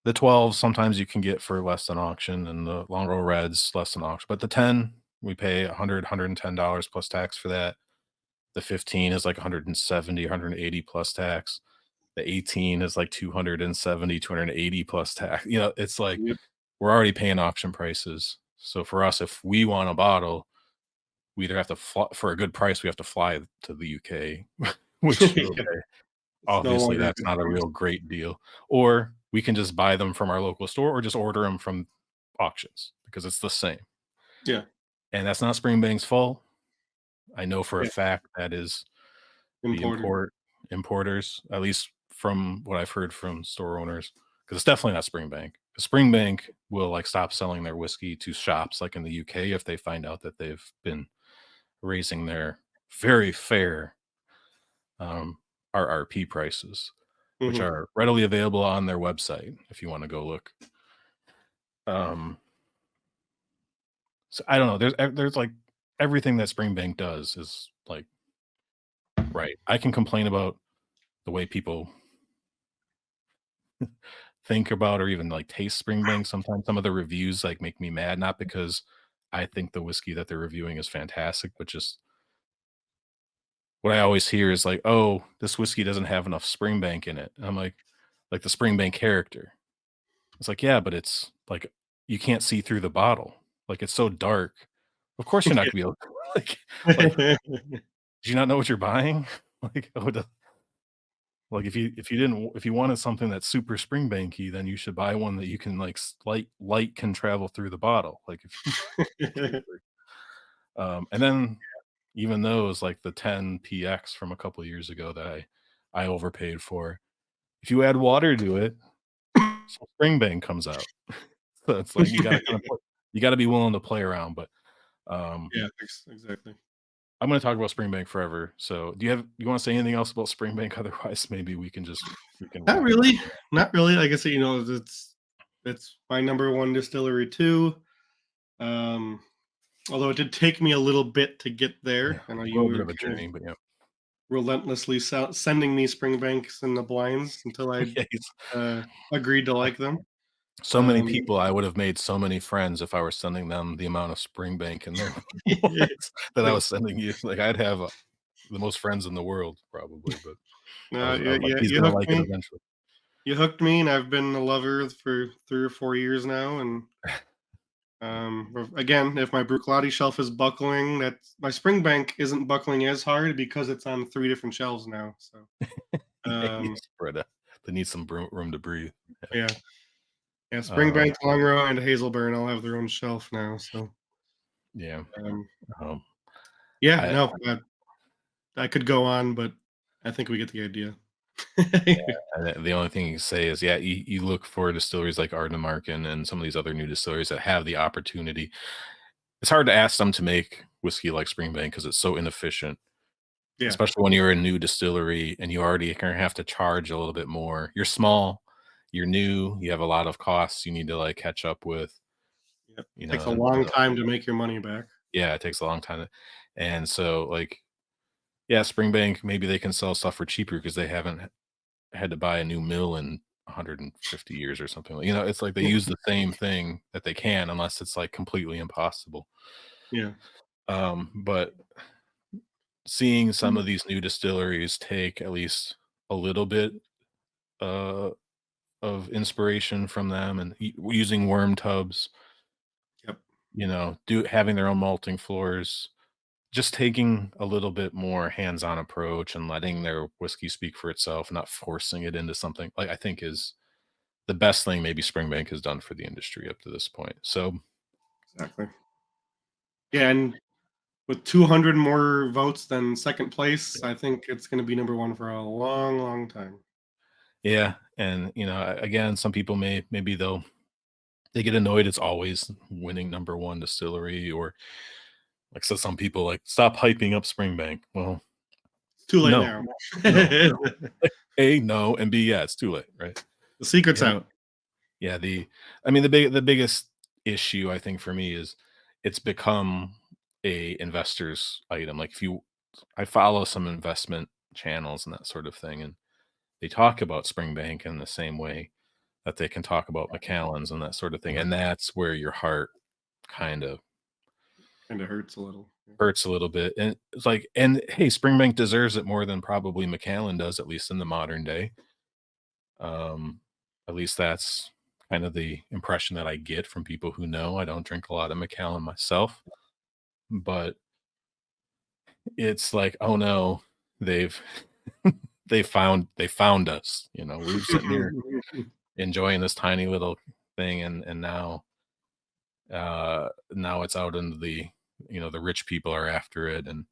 the 12 sometimes you can get for less than auction, and the Longo Reds less than auction. But the 10, we pay 110 dollars plus tax for that. The 15 is like 170, 180 plus tax. The 18 is like 270, 280 plus tax. It's like Yep. we're already paying auction prices. So for us, if we want a bottle, we either have to fly for a good price, we have to fly to the UK, which Yeah. It's no obviously, longer a that's good not a price. real great deal. Or we can just buy them from our local store or just order them from auctions because it's the same. Yeah. And that's not Springbank's fault. I know for a Yeah. fact that is the Importer. importers, at least from what I've heard from store owners, because it's definitely not Springbank. Springbank will like stop selling their whiskey to shops like in the UK if they find out that they've been raising their very fair RRP prices, which Mhm. are readily available on their website if you want to go look. Um, so I don't know. There's like everything that Springbank does is like right. I can complain about the way people think about or even like taste Springbank. Sometimes some of the reviews like make me mad, not because I think the whiskey that they're reviewing is fantastic, but just what I always hear is like, "Oh, this whiskey doesn't have enough Springbank in it." And I'm like the Springbank character. It's like, "Yeah, but it's like you can't see through the bottle. Like it's so dark. Of course you're not gonna be able to like, Yeah. do you not know what you're buying?" Like, oh, like if you wanted something that's super Springbanky, then you should buy one that you can like light can travel through the bottle. Like if you seriously. And then even those like the 10 PX from a couple years ago that I overpaid for. If you add water to it, some Springbank comes out. So it's like you gotta be willing to play around, but, um, Yeah, exactly. I'm gonna talk about Springbank forever, so you wanna say anything else about Springbank? Otherwise, maybe we can Not wrap it up. really, not really. Like I said, it's my number one distillery too. Um, Although it did take me a little bit to get Yeah, there. I know a you little bit were of a kind of journey, but yeah. relentlessly sending me Springbanks in the blinds until I Yeah, he's agreed to like them. So many people, I would have made so many friends if I were sending them the amount of Springbank in their wallets that I was sending you. Like, I'd have, the most friends in the world probably, but No, I was like, "He's you gonna hooked like it me. eventually." You hooked me, and I've been a lover for 3 or 4 years now, and, again, if my Bruichladdich shelf is buckling, that's my Springbank isn't buckling as hard because it's on 3 different shelves now, so, Yeah, you um, spread out. They need some room to breathe. Yeah. yeah. Yeah, Um, Springbank, Longrow, and Hazelburn all have their own shelf now, so, yeah, um, um, yeah, I no, I could go on, but I think we get the idea. the only thing you can say is, yeah, you look for distilleries like Ardnamurchan and some of these other new distilleries that have the opportunity. It's hard to ask them to make whiskey like Springbank because it's so inefficient, Yeah, especially when you're a new distillery and you already kinda have to charge a little bit more. You're small, you're new, you have a lot of costs you need to, like, catch up with, yep. you Takes know, a and long time to make your money back. yeah, it takes a long time to and so, like, yeah, Springbank, maybe they can sell stuff for cheaper because they haven't had to buy a new mill in 150 years or something. It's like they Yeah, use the same thing that they can unless it's, like, completely impossible. yeah, But seeing some of these new distilleries take at least a little bit, uh, of inspiration from them and using worm tubs, yep, do having their own malting floors, just taking a little bit more hands-on approach and letting their whiskey speak for itself, not forcing it into something, like, I think is the best thing maybe Springbank has done for the industry up to this point. So, exactly. Yeah, and with 200 more votes than second place, I think it's gonna be number 1 for a long, long time. yeah, and, again, some people maybe they get annoyed it's always winning number 1 distillery or, like, so some people, like, "Stop hyping up Springbank." Well, It's too late no, now. no. Like, A, no, and B, yeah, it's too late, right? The secret's And out. yeah, the biggest issue I think for me is it's become a investor's item. Like, I follow some investment channels and that sort of thing, and they talk about Springbank in the same way that they can talk about Macallan's and that sort of thing, and that's where your heart kind of Kinda hurts a little. hurts a little bit, and it's like, and hey, Springbank deserves it more than probably Macallan does, at least in the modern day. Um, at least that's kind of the impression that I get from people who know. I don't drink a lot of Macallan myself, but it's like, "Oh, no, they've they found us." We were sitting here enjoying this tiny little thing, and now it's out into the rich people are after it, and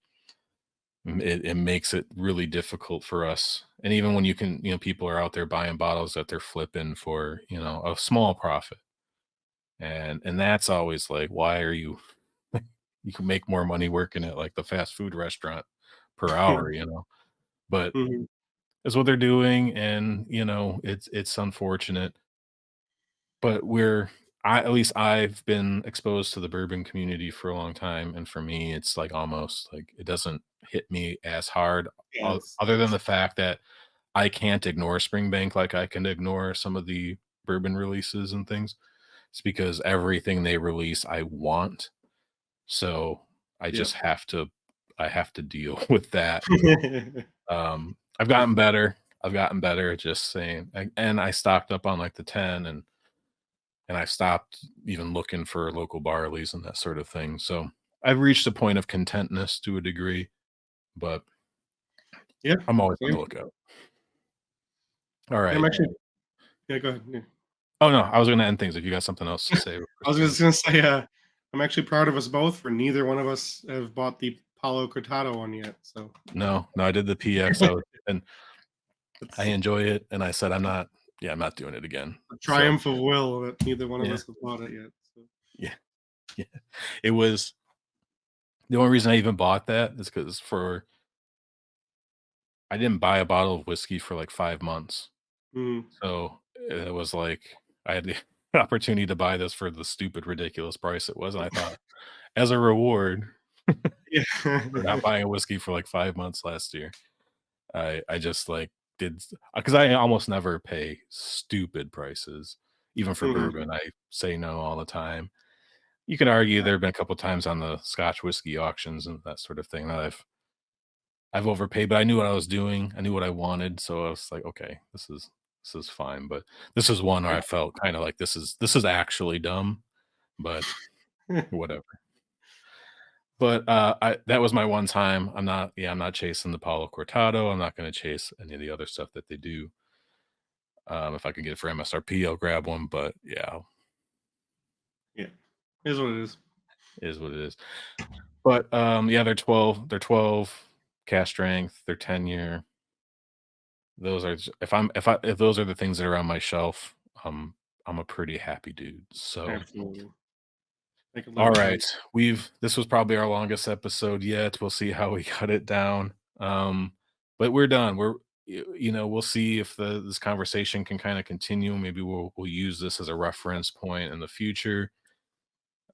it makes it really difficult for us. And even when people are out there buying bottles that they're flipping for, a small profit. And that's always like, why are you you can make more money working at like the fast food restaurant per hour, but Mhm. it's what they're doing. And it's unfortunate, but at least I've been exposed to the bourbon community for a long time, and for me it's like almost like it doesn't hit me as hard, Yeah, other than the fact that I can't ignore Springbank like I can ignore some of the bourbon releases and things. It's because everything they release I want. So I yeah. just have to deal with that. I've gotten better. I've gotten better at just saying, and I stocked up on like the 10, and I stopped even looking for local barleys and that sort of thing. So I've reached a point of contentness to a degree, but Yeah, I'm always on same. the lookout. All Yeah, I'm right. actually yeah, go ahead, yeah. Oh no, I was going to end things if you got something else to say. I was just gonna say, I'm actually proud of us both for neither one of us have bought the Paulo Cortado one yet, so No, no, I did the PX. And I it's enjoy it. And I said, yeah, I'm not doing it again. a So triumph of will that neither one of yeah, us have bought it yet, so yeah, yeah. It was the only reason I even bought that is because I didn't buy a bottle of whiskey for like 5 months. mhm. So it was like I had the opportunity to buy this for the stupid, ridiculous price it was. And I thought, as a reward for not Yeah. buying a whiskey for like 5 months last year, I just like did because I almost never pay stupid prices. Even for Hmm. bourbon, I say no all the time. You can argue there have been a couple times on the Scotch whiskey auctions and that sort of thing that I've overpaid, but I knew what I was doing. I knew what I wanted, so I was like, "Okay, this is fine." But this is one where I felt kinda like this is actually dumb, but whatever. But, I that was my one time. I'm not chasing the Paulo Cortado. I'm not gonna chase any of the other stuff that they do. If I can get it for MSRP, I'll grab one, but yeah, Yeah, is what it is. it is what it is. But, yeah, they're 12 cash strength, they're 10-year. Those are j if those are the things that are on my shelf, I'm a pretty happy dude. So, Absolutely, they could live without. alright, we've this was probably our longest episode yet. We'll see how we cut it down. But we're done. We'll see if this conversation can kinda continue. Maybe we'll use this as a reference point in the future.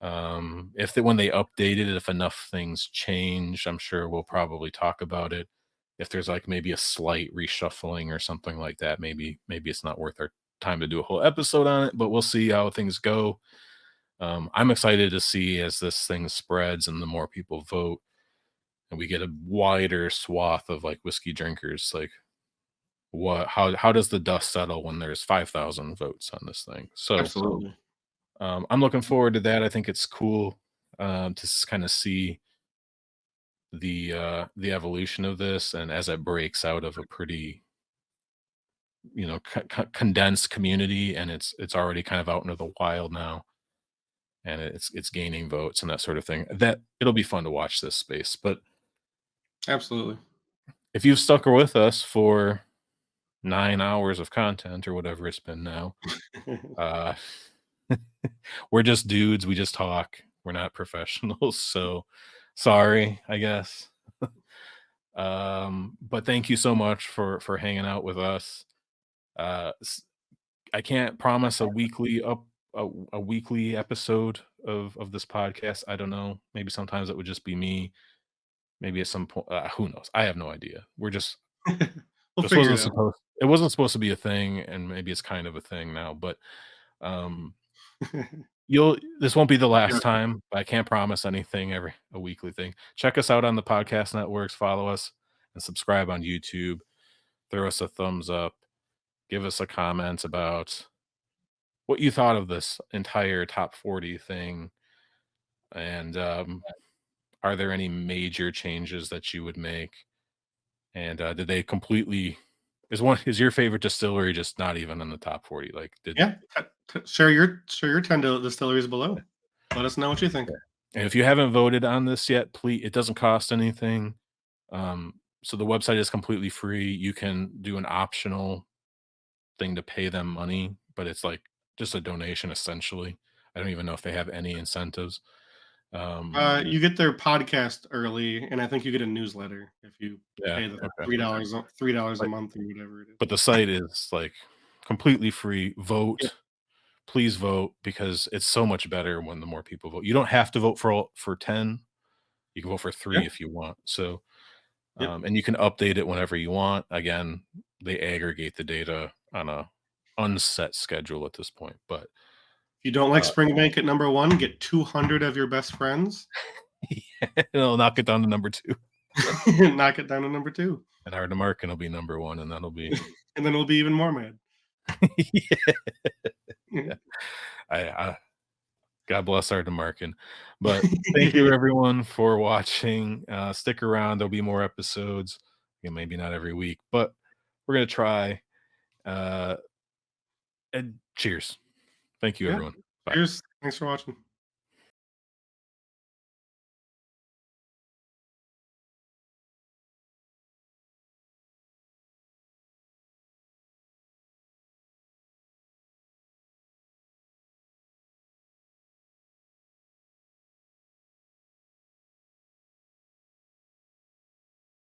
If when they update it, if enough things change, I'm sure we'll probably talk about it. If there's like maybe a slight reshuffling or something like that, maybe it's not worth our time to do a whole episode on it, but we'll see how things go. I'm excited to see as this thing spreads and the more people vote and we get a wider swath of like whiskey drinkers, like how does the dust settle when there's 5,000 votes on this thing? So Absolutely, I'm looking forward to that. I think it's cool to kind of see the evolution of this, and as it breaks out of a pretty condensed community, and it's already kind of out into the wild now, and it's gaining votes and that sort of thing. That it'll be fun to watch this space. But absolutely. if you've stuck with us for 9 hours of content or whatever it's been now, uh, we're just dudes. We just talk. We're not professionals, so sorry, I guess. But thank you so much for hanging out with us. I can't promise a weekly episode of this podcast. I don't know. Maybe sometimes it would just be me. Maybe at some point, who knows? I have no idea. We'll This figure wasn't it out. supposed it wasn't supposed to be a thing, and maybe it's kind of a thing now. But um, you'll this won't be the last Gotcha. time. But I can't promise anything. Every a weekly thing. Check us out on the podcast networks. Follow us and subscribe on YouTube. Throw us a thumbs up. Give us a comment about what you thought of this entire top 40 thing. And are there any major changes that you would make? And did they completely is your favorite distillery just not even in the top 40? Like did Yeah, share your 10 distilleries below. Let us know what you think. yeah. And if you haven't voted on this yet, please it doesn't cost anything. So the website is completely free. You can do an optional thing to pay them money, but it's like just a donation essentially. I don't even know if they have any incentives. Um, You get their podcast early, and I think you get a newsletter if you yeah, pay the okay. $3 a But month or whatever it is. but the site is like completely free. Yep, Vote, please vote because it's so much better when the more people vote. You don't have to vote for 10. You can vote for yeah, 3 if you want. So, yep. and you can update it whenever you want. Again, they aggregate the data on a unset schedule at this point. But If you don't like uh, Springbank at number 1, get 200 of your best friends, it'll knock it down to number 2. knock it down to number 2, And our Demarcan will be number 1, and that'll be and then we'll be even more mad. yeah. I God bless our Demarcan. But thank you everyone for watching. Stick around. There'll be more episodes. Maybe not every week, but we're gonna try. Uh, and cheers. Thank you, Yeah, everyone. Bye. cheers. Thanks for watching.